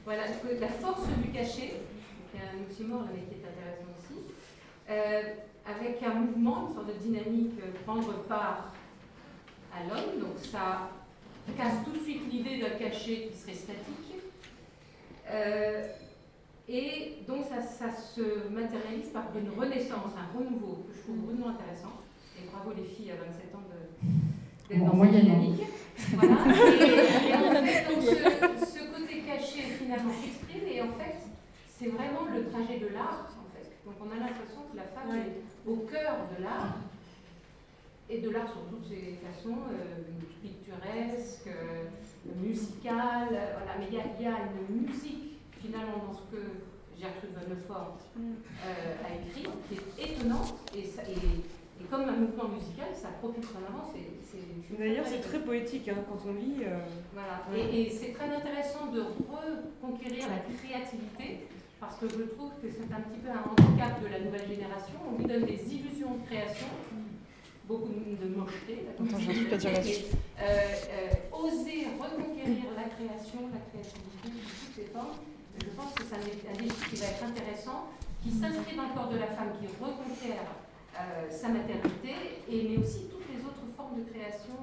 Voilà, la force du cachet, qui est un oxymore mais qui est intéressant aussi, avec un mouvement, une sorte de dynamique, prendre part à l'homme, donc ça casse tout de suite l'idée d'un cachet qui serait statique. Et donc ça se matérialise par une renaissance, un renouveau que je trouve vraiment intéressant. Et bravo les filles à 27 ans d'être dans cette dynamique. Voilà. Et en fait, donc, ce côté caché finalement s'exprime et en fait c'est vraiment le trajet de l'art en fait. Donc on a l'impression que la femme est au cœur de l'art. Et de l'art sur toutes ses façons, picturesque, musicale, voilà. Mais il y a une musique finalement dans ce que Gertrude Van Le Fort a écrit, qui est étonnante, et comme un mouvement musical, ça propulse en avant. D'ailleurs, c'est très poétique hein, quand on lit. Voilà, et c'est très intéressant de reconquérir la créativité, parce que je trouve que c'est un petit peu un handicap de la nouvelle génération. On lui donne des illusions de création. Beaucoup de mocheté, oser reconquérir la création, la créativité sous toutes ses formes, je pense que c'est un défi qui va être intéressant, qui s'inscrit dans le corps de la femme, qui reconquiert sa maternité, mais aussi toutes les autres formes de création.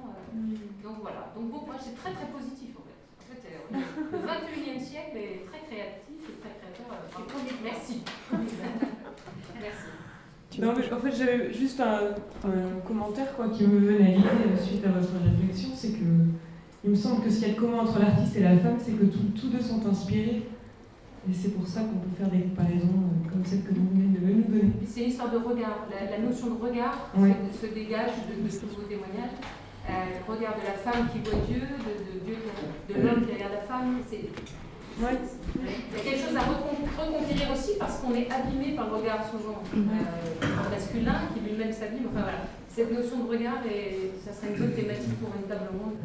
Donc voilà, donc bon, moi c'est très très positif en fait. En fait, le 21e siècle est très créatif et très créateur. Merci. Merci. Non, mais en fait, j'avais juste un commentaire qui me venait à l'idée suite à votre réflexion, c'est que il me semble que ce qu'il y a de commun entre l'artiste et la femme, c'est que tous deux sont inspirés, et c'est pour ça qu'on peut faire des comparaisons comme celle que vous venez de nous donner. C'est une histoire de regard, la notion de regard se dégage de ce nouveau témoignage. Le regard de la femme qui voit Dieu, de l'homme qui regarde la femme, il y a quelque chose à reconquérir aussi parce qu'on est abîmé par le regard souvent masculin qui lui-même s'abîme. Enfin voilà, cette notion de regard, et ça serait une autre thématique pour une table ronde.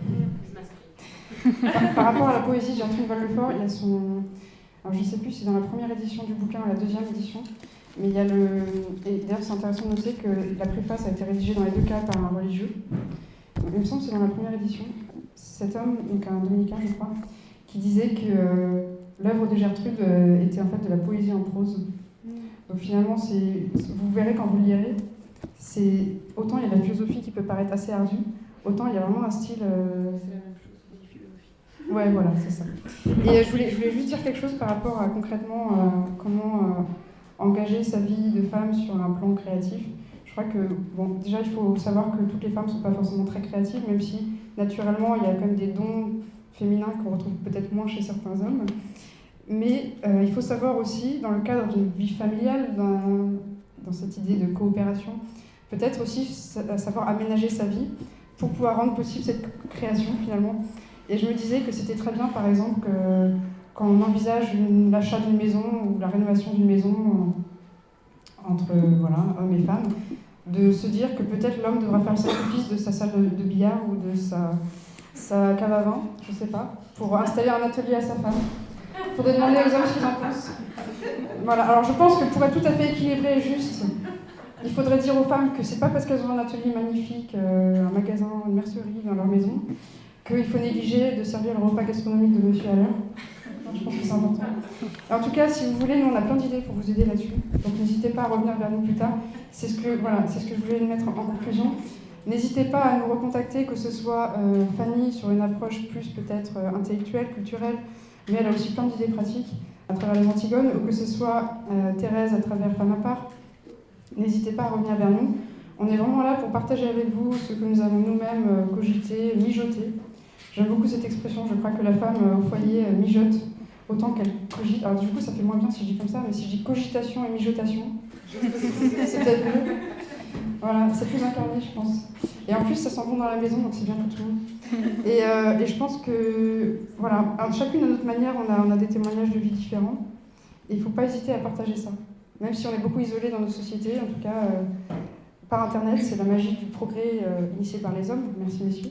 Je m'inscris. Par rapport à la poésie de Gertrude Van Le Fort, il y a son. Alors je ne sais plus si c'est dans la première édition du bouquin ou la deuxième édition, mais il y a le. Et d'ailleurs, c'est intéressant de noter que la préface a été rédigée dans les 2 cas par un religieux. il me semble que c'est dans la première édition, cet homme, donc un dominicain je crois, qui disait que l'œuvre de Gertrude était en fait de la poésie en prose. Donc finalement, vous verrez quand vous le lirez, autant il y a la philosophie qui peut paraître assez ardue, autant il y a vraiment un style... C'est la même chose, c'est la philosophie. Ouais, voilà, c'est ça. Et je voulais juste dire quelque chose par rapport à concrètement comment engager sa vie de femme sur un plan créatif. Je crois que, bon, déjà il faut savoir que toutes les femmes ne sont pas forcément très créatives, même si naturellement il y a quand même des dons féminins qu'on retrouve peut-être moins chez certains hommes. Mais il faut savoir aussi, dans le cadre d'une vie familiale, dans cette idée de coopération, peut-être aussi savoir aménager sa vie pour pouvoir rendre possible cette création finalement. Et je me disais que c'était très bien, par exemple, que quand on envisage l'achat d'une maison ou la rénovation d'une maison entre hommes et femmes, de se dire que peut-être l'homme devra faire le sacrifice de sa salle de billard ou de sa cave à vin, je sais pas, pour installer un atelier à sa femme. Il faudrait demander aux hommes ce qu'ils en pensent. Voilà. Alors je pense que pour être tout à fait équilibré et juste, il faudrait dire aux femmes que c'est pas parce qu'elles ont un atelier magnifique, un magasin, une mercerie dans leur maison, qu'il faut négliger de servir le repas gastronomique de monsieur à l'heure. Je pense que c'est important. Et en tout cas, si vous voulez, nous on a plein d'idées pour vous aider là-dessus. Donc n'hésitez pas à revenir vers nous plus tard. C'est ce que je voulais mettre en conclusion. N'hésitez pas à nous recontacter, que ce soit Fanny sur une approche plus peut-être intellectuelle, culturelle, mais elle a aussi plein d'idées pratiques à travers les Antigones, ou que ce soit Thérèse à travers Femme à part. N'hésitez pas à revenir vers nous. On est vraiment là pour partager avec vous ce que nous avons nous-mêmes cogité, mijoté. J'aime beaucoup cette expression, je crois que la femme au foyer mijote autant qu'elle cogite. Alors du coup, ça fait moins bien si je dis comme ça, mais si je dis cogitation et mijotation, c'est peut-être mieux. Voilà, c'est plus incarné, je pense. Et en plus, ça sent bon dans la maison, donc c'est bien pour tout le monde. Et je pense que, voilà, alors, chacune à notre manière, on a des témoignages de vie différents. Et il ne faut pas hésiter à partager ça. Même si on est beaucoup isolé dans nos sociétés, en tout cas, par Internet, c'est la magie du progrès initié par les hommes, merci messieurs,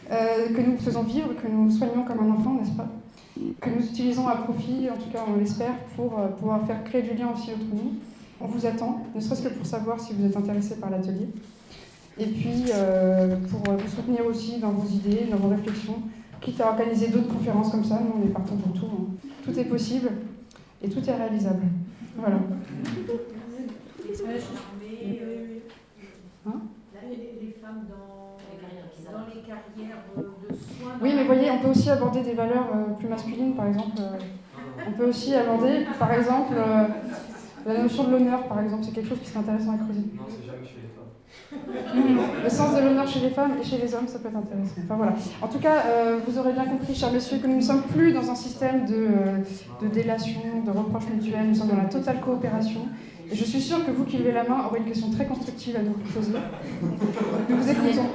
que nous faisons vivre, que nous soignons comme un enfant, n'est-ce pas? Que nous utilisons à profit, en tout cas on l'espère, pour pouvoir faire créer du lien aussi entre nous. On vous attend, ne serait-ce que pour savoir si vous êtes intéressé par l'atelier. Et puis pour vous soutenir aussi dans vos idées, dans vos réflexions, quitte à organiser d'autres conférences comme ça, nous on est partant pour tout. Hein. Tout est possible et tout est réalisable. Voilà. Les femmes dans les carrières de soins. Oui, mais voyez, on peut aussi aborder des valeurs plus masculines, par exemple. On peut aussi aborder, par exemple, la notion de l'honneur, par exemple. C'est quelque chose qui serait intéressant à creuser. Non, c'est jamais chez les femmes. Le sens de l'honneur chez les femmes et chez les hommes, ça peut être intéressant. Enfin voilà. En tout cas, vous aurez bien compris, chers messieurs, que nous ne sommes plus dans un système de délation, de reproches mutuels. Nous sommes dans la totale coopération. Et je suis sûre que vous qui levez la main aurez une question très constructive à nous poser. Nous vous écoutons.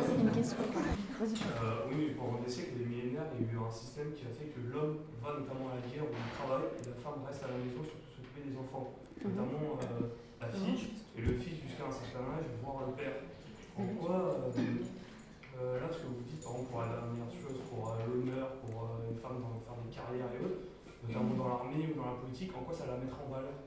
Oui, mais pendant des siècles, des millénaires, il y a eu un système qui a fait que l'homme va notamment à la guerre ou au travail et la femme reste à la maison surtout s'occuper des enfants. Notamment la fille et le fils jusqu'à un certain âge, voire le père. Pourquoi là, ce que vous dites, par exemple, pour la dernière chose, pour l'honneur, pour une femme dans faire des carrières et autres, notamment dans l'armée ou dans la politique, en quoi ça la mettrait en valeur?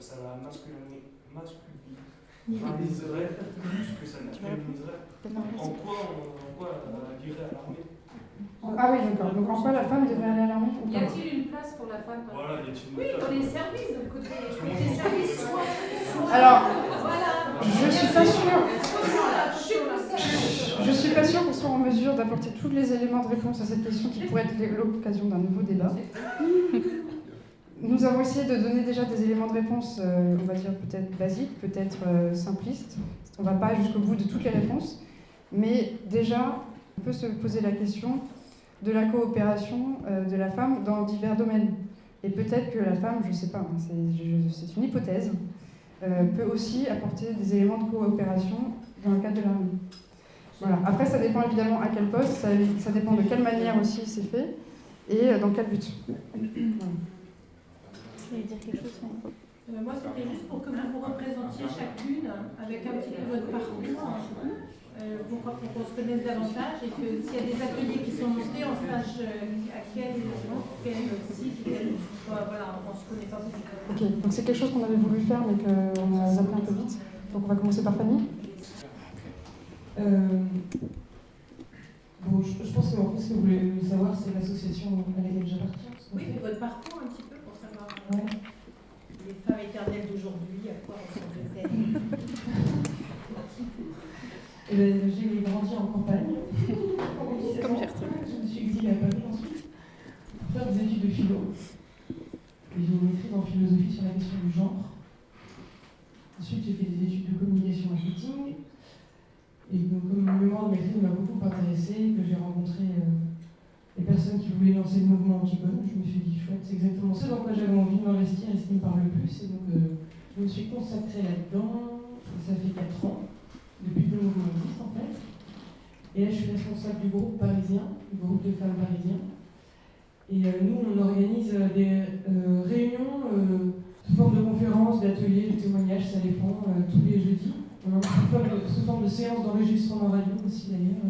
Ça la masculiniserait plus que ça ne féminiserait. En quoi elle irait à l'armée? Ah oui, d'accord. Donc en quoi la femme devrait aller à l'armée? Y a-t-il une place pour la femme? Voilà, y a-t-il une Oui, place dans les services, côté services. Alors, Voilà. je suis pas sûre. Je suis pas sûre qu'on soit en mesure d'apporter tous les éléments de réponse à cette question qui pourrait être l'occasion d'un nouveau débat. Nous avons essayé de donner déjà des éléments de réponse, on va dire peut-être basiques, peut-être simplistes. On ne va pas jusqu'au bout de toutes les réponses, mais déjà, on peut se poser la question de la coopération de la femme dans divers domaines. Et peut-être que la femme, je ne sais pas, hein, c'est une hypothèse, peut aussi apporter des éléments de coopération dans le cadre de l'armée. Voilà. Après, ça dépend évidemment à quel poste, ça dépend de quelle manière aussi c'est fait et dans quel but. Voilà. Vous voulez dire quelque chose? Moi, c'était juste pour que vous vous représentiez chacune avec un petit peu votre parcours, pour qu'on se connaisse davantage et que s'il y a des ateliers qui sont montés, on sache à quel site, voilà, on ne se connaît pas beaucoup. Ok, donc c'est quelque chose qu'on avait voulu faire mais qu'on a zappé un peu vite. Donc on va commencer par Fanny. Bon, je pense qu'en fait, ce que vous voulez savoir, c'est l'association à laquelle j'appartiens. Oui, mais votre parcours un petit peu pour savoir Ouais. les femmes éternelles d'aujourd'hui, à quoi ressemblent-elles? J'ai grandi en campagne. Comme Gertrude. Je me suis exilée à Paris ensuite pour faire des études de philo. Et j'ai une maîtrise en philosophie sur la question du genre. Ensuite, j'ai fait des études de communication marketing. Et donc, comme mon mémoire de maîtrise m'a beaucoup intéressée, que j'ai rencontré les personnes qui voulaient lancer le mouvement Antigone, je me suis dit, chouette, c'est exactement ce dans quoi j'avais envie de m'investir et ce qui me parle le plus. Et donc, je me suis consacrée là-dedans. Ça fait 4 ans, depuis que le mouvement existe en fait. Et là, je suis responsable du groupe parisien, du groupe de femmes parisiens. Et nous, on organise des réunions sous forme de conférences, d'ateliers, de témoignages, ça dépend, tous les jeudis. On en a sous forme de séances d'enregistrement radio aussi d'ailleurs,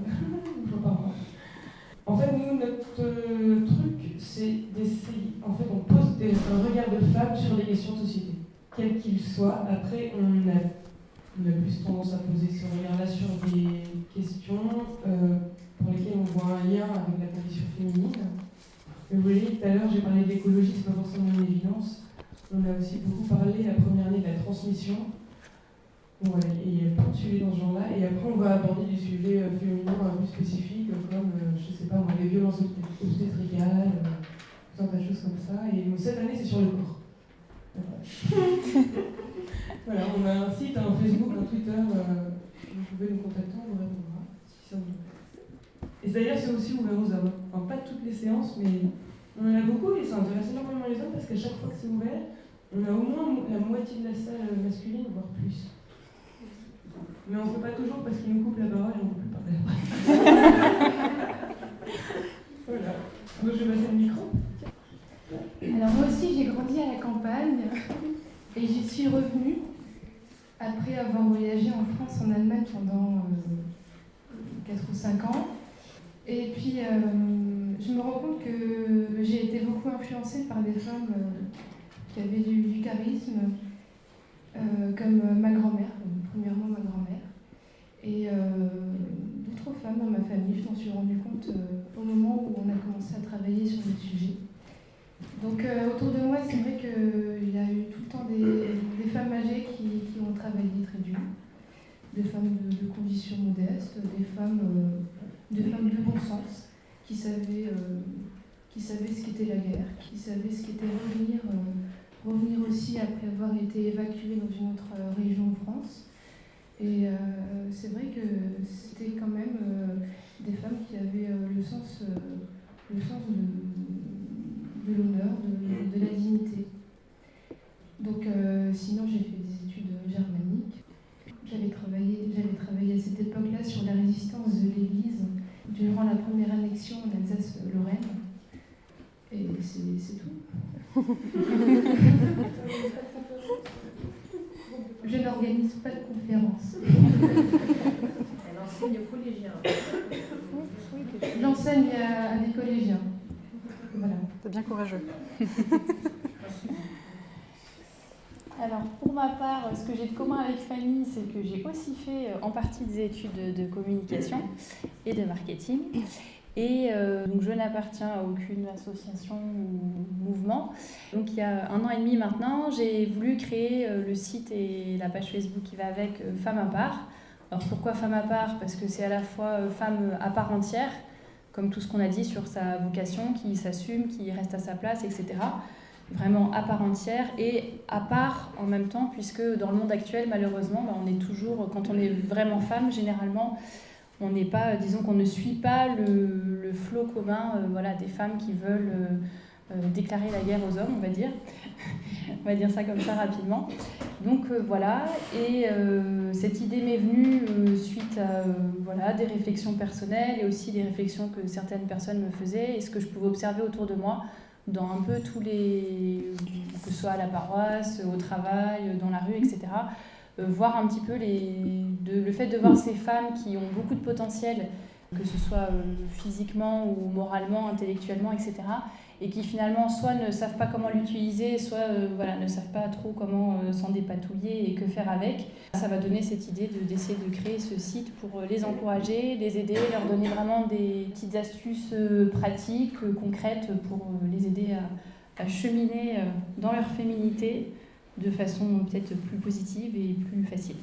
une fois par mois. En fait, nous, notre truc, c'est d'essayer. En fait, on pose un regard de femme sur les questions de société, quel qu'il soit. Après, on a plus tendance à poser ce regard-là sur des questions pour lesquelles on voit un lien avec la condition féminine. Mais vous voyez, tout à l'heure, j'ai parlé d'écologie, c'est pas forcément une évidence. On a aussi beaucoup parlé la première année de la transmission. Bon, voilà, et il y a plein de sujets dans ce genre-là. Et après, on va aborder des sujets féminins un peu spécifiques, comme, je sais pas, les violences obstétricales, tout un tas de choses comme ça. Et cette année, c'est sur le corps. Voilà, on a un site, un Facebook, un Twitter, vous pouvez nous contacter, on vous répondra, si ça vous intéresse. Et d'ailleurs, c'est aussi ouvert aux hommes. Enfin, pas toutes les séances, mais on en a beaucoup et ça intéresse énormément les hommes parce qu'à chaque fois que c'est ouvert, on a au moins la moitié de la salle masculine, voire plus. Mais on ne fait pas toujours parce qu'ils nous coupent la parole et on ne peut plus parler après. Voilà. Donc je vais passer le micro. Alors moi aussi j'ai grandi à la campagne et j'y suis revenue après avoir voyagé en France, en Allemagne pendant 4 ou 5 ans. Et puis je me rends compte que j'ai été beaucoup influencée par des femmes qui avaient du charisme, comme ma grand-mère, premièrement ma grand-mère, et d'autres femmes dans ma famille. Je m'en suis rendu compte au moment où on a commencé à travailler sur le sujet. Donc autour de moi, c'est vrai qu'il y a eu tout le temps des femmes âgées qui ont travaillé très dur, des femmes de conditions modestes, des femmes de bon sens, qui savaient ce qu'était la guerre, qui savaient ce qu'était revenir aussi après avoir été évacuée dans une autre région de France. Et c'est vrai que c'était quand même des femmes qui avaient le sens de l'honneur, de la dignité. Donc sinon j'ai fait des études germaniques. J'avais travaillé à cette époque-là sur la résistance de l'Église durant la première annexion en Alsace-Lorraine. Et c'est tout. Je n'organise pas de conférences. Elle enseigne aux collégiens. J'enseigne à des collégiens. Voilà. C'est bien courageux. Alors, pour ma part, ce que j'ai de commun avec Fanny, c'est que j'ai aussi fait en partie des études de communication et de marketing. Et donc, je n'appartiens à aucune association ou mouvement. Donc, il y a 1 an et demi maintenant, j'ai voulu créer le site et la page Facebook qui va avec Femme à part. Alors, pourquoi Femme à part ? Parce que c'est à la fois femme à part entière, comme tout ce qu'on a dit sur sa vocation, qui s'assume, qui reste à sa place, etc. Vraiment à part entière et à part en même temps, puisque dans le monde actuel, malheureusement, on est toujours, quand on est vraiment femme, généralement, on n'est pas, disons qu'on ne suit pas le flot commun des femmes qui veulent déclarer la guerre aux hommes, on va dire. On va dire ça comme ça rapidement. Donc voilà, et cette idée m'est venue suite à des réflexions personnelles et aussi des réflexions que certaines personnes me faisaient et ce que je pouvais observer autour de moi dans un peu tous les... que ce soit à la paroisse, au travail, dans la rue, etc. Voir un petit peu le fait de voir ces femmes qui ont beaucoup de potentiel, que ce soit physiquement ou moralement, intellectuellement, etc. et qui finalement soit ne savent pas comment l'utiliser, soit ne savent pas trop comment s'en dépatouiller et que faire avec. Ça va donner cette idée d'essayer de créer ce site pour les encourager, les aider, leur donner vraiment des petites astuces pratiques, concrètes pour les aider à cheminer dans leur féminité de façon peut-être plus positive et plus facile.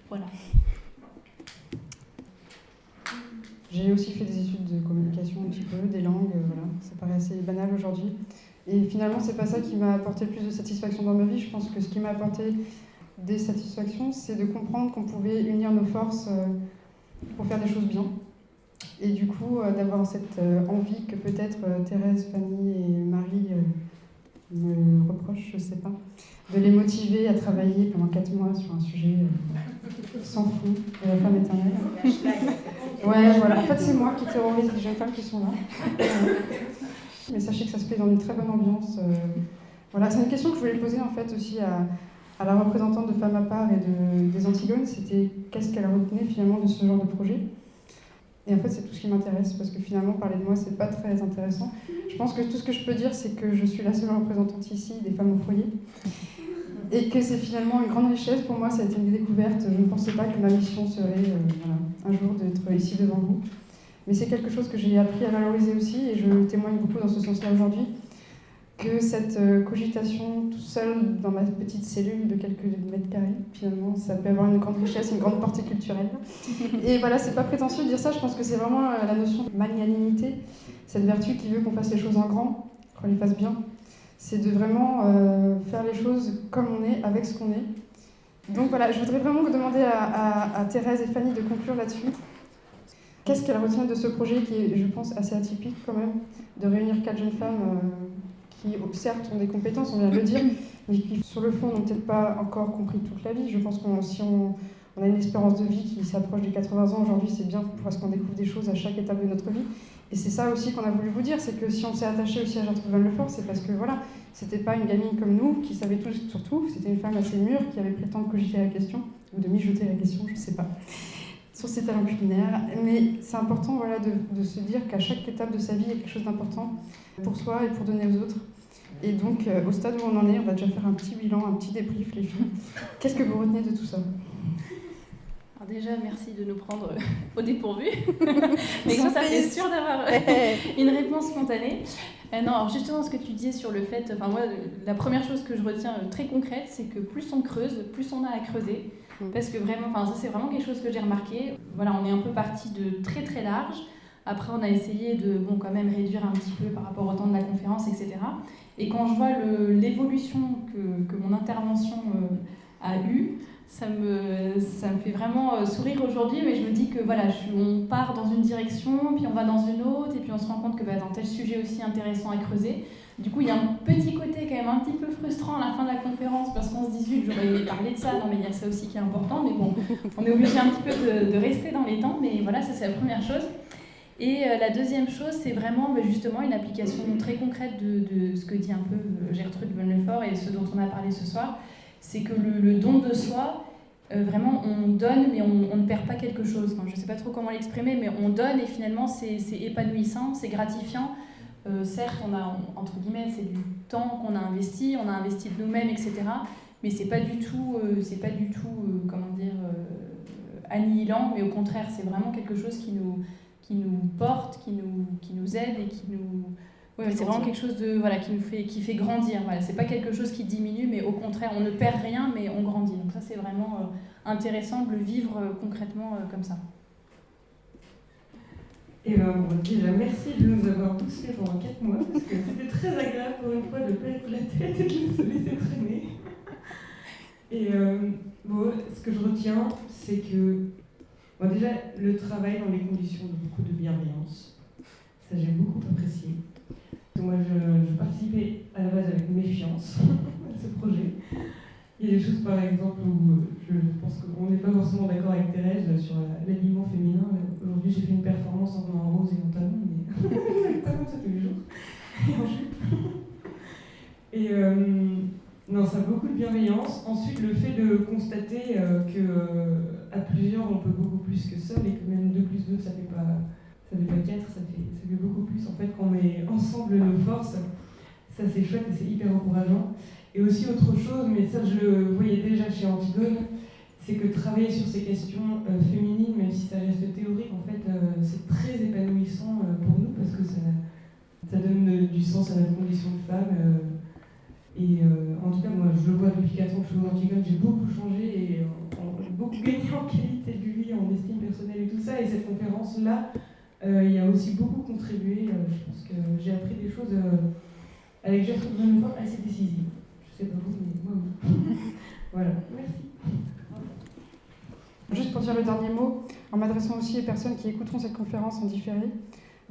Voilà. J'ai aussi fait des études de communication un petit peu, des langues, voilà. Ça paraît assez banal aujourd'hui. Et finalement, c'est pas ça qui m'a apporté le plus de satisfaction dans ma vie. Je pense que ce qui m'a apporté des satisfactions, c'est de comprendre qu'on pouvait unir nos forces pour faire des choses bien. Et du coup, d'avoir cette envie que peut-être Thérèse, Fanny et Marie me reprochent, je sais pas, de les motiver à travailler pendant 4 mois sur un sujet sans fond, la femme éternelle. Ouais, voilà. En fait, c'est moi qui terrorise les jeunes femmes qui sont là. Mais sachez que ça se fait dans une très bonne ambiance. Voilà, c'est une question que je voulais poser en fait aussi à la représentante de Femmes à part et des Antigones. C'était qu'est-ce qu'elle retenait finalement de ce genre de projet. Et en fait, c'est tout ce qui m'intéresse, parce que finalement, parler de moi, c'est pas très intéressant. Je pense que tout ce que je peux dire, c'est que je suis la seule représentante ici des femmes au foyer. Et que c'est finalement une grande richesse. Pour moi, ça a été une découverte. Je ne pensais pas que ma mission serait un jour d'être ici devant vous. Mais c'est quelque chose que j'ai appris à valoriser aussi, et je témoigne beaucoup dans ce sens-là aujourd'hui, que cette cogitation tout seul dans ma petite cellule de quelques mètres carrés, finalement, ça peut avoir une grande richesse, une grande portée culturelle. Et voilà, c'est pas prétentieux de dire ça, je pense que c'est vraiment la notion de magnanimité, cette vertu qui veut qu'on fasse les choses en grand, qu'on les fasse bien. C'est de vraiment faire les choses comme on est, avec ce qu'on est. Donc voilà, je voudrais vraiment vous demander à Thérèse et Fanny de conclure là-dessus. Qu'est-ce qu'elles retiennent de ce projet qui est, je pense, assez atypique quand même, de réunir 4 jeunes femmes qui, certes, ont des compétences, on vient de le dire, mais qui, sur le fond, n'ont peut-être pas encore compris toute la vie. Je pense que si on a une espérance de vie qui s'approche des 80 ans aujourd'hui, c'est bien parce qu'on découvre des choses à chaque étape de notre vie. Et c'est ça aussi qu'on a voulu vous dire, c'est que si on s'est attaché aussi à Gertrude Van Lefort, c'est parce que voilà, c'était pas une gamine comme nous qui savait tout sur tout, c'était une femme assez mûre qui avait pris le temps de cogiter la question, ou de mijoter la question, je sais pas, sur ses talents culinaires. Mais c'est important voilà, de se dire qu'à chaque étape de sa vie, il y a quelque chose d'important pour soi et pour donner aux autres. Et donc, au stade où on en est, on va déjà faire un petit bilan, un petit débrief, les filles. Qu'est-ce que vous retenez de tout ça ? Alors déjà, merci de nous prendre au dépourvu. Mais comme ça, t'es sûre d'avoir une réponse spontanée. Non, alors justement, ce que tu disais sur le fait... Enfin, moi, la première chose que je retiens très concrète, c'est que plus on creuse, plus on a à creuser. Parce que vraiment, ça c'est vraiment quelque chose que j'ai remarqué. Voilà, on est un peu parti de très très large. Après, on a essayé de quand même réduire un petit peu par rapport au temps de la conférence, etc. Et quand je vois l'évolution que mon intervention a eue, ça me fait vraiment sourire aujourd'hui, mais je me dis que voilà, on part dans une direction, puis on va dans une autre, et puis on se rend compte que dans tel sujet aussi intéressant à creuser. Du coup, il y a un petit côté quand même un petit peu frustrant à la fin de la conférence, parce qu'on se dit zut, j'aurais aimé parler de ça, non mais il y a ça aussi qui est important, mais bon, on est obligé un petit peu de rester dans les temps, mais voilà, ça c'est la première chose. Et la deuxième chose, c'est vraiment justement une application très concrète de ce que dit un peu Gertrude Van Lefort et ce dont on a parlé ce soir, c'est que le don de soi, vraiment on donne mais on ne perd pas quelque chose. Enfin, je ne sais pas trop comment l'exprimer, mais on donne et finalement c'est épanouissant, c'est gratifiant. Certes, on a, entre guillemets, c'est du temps qu'on a investi, on a investi de nous-mêmes, etc. Mais c'est pas du tout annihilant, mais au contraire, c'est vraiment quelque chose qui nous porte, qui nous aide et qui nous... Ouais, c'est vraiment quelque chose qui fait grandir. Voilà, c'est pas quelque chose qui diminue, mais au contraire, on ne perd rien, mais on grandit. Donc ça, c'est vraiment intéressant de le vivre concrètement comme ça. Et déjà, merci de nous avoir tous fait pendant 4 mois, parce que c'était très agréable pour une fois de ne pas être la tête et de se laisser traîner. Et ce que je retiens, c'est que déjà, le travail dans les conditions de beaucoup de bienveillance, ça j'ai beaucoup apprécié. Moi, je participais à la base avec méfiance à ce projet. Il y a des choses, par exemple, où je pense qu'on n'est pas forcément d'accord avec Thérèse sur l'habillement féminin. Aujourd'hui, j'ai fait une performance en rose et en talon, mais pas comme ça tous les jours. Et en jupe. Et non, ça a beaucoup de bienveillance. Ensuite, le fait de constater qu'à plusieurs, on peut beaucoup plus que seul, et que même 2 + 2, ça ça fait pas 4, ça fait beaucoup plus. En fait, quand on met ensemble nos forces, ça c'est chouette et c'est hyper encourageant. Et aussi autre chose, mais ça je le voyais déjà chez Antigone, c'est que travailler sur ces questions féminines, même si ça reste théorique, en fait, c'est très épanouissant pour nous parce que ça donne du sens à notre condition de femme. En tout cas, moi, je le vois depuis 4 ans que je suis au Antigone, j'ai beaucoup changé et beaucoup gagné en qualité de vie, en estime personnelle et tout ça. Et cette conférence-là, il y a aussi beaucoup contribué. Je pense que j'ai appris des choses avec Gertrude Renefort assez décisives. Je sais pas vous, mais moi, oui. Voilà, merci. Juste pour dire le dernier mot, en m'adressant aussi aux personnes qui écouteront cette conférence en différé,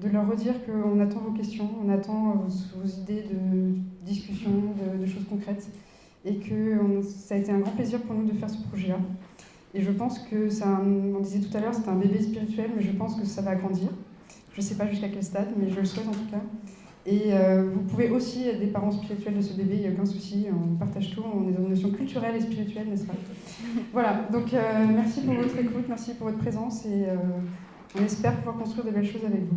de leur redire qu'on attend vos questions, on attend vos idées de discussion, de choses concrètes, et que ça a été un grand plaisir pour nous de faire ce projet-là. Et je pense que, on disait tout à l'heure, c'est un bébé spirituel, mais je pense que ça va grandir. Je ne sais pas jusqu'à quel stade, mais je le souhaite en tout cas. Et vous pouvez aussi être des parents spirituels de ce bébé, il n'y a aucun souci, on partage tout, on est dans une notion culturelle et spirituelle, n'est-ce pas? Voilà, donc merci pour votre écoute, merci pour votre présence, et on espère pouvoir construire de belles choses avec vous.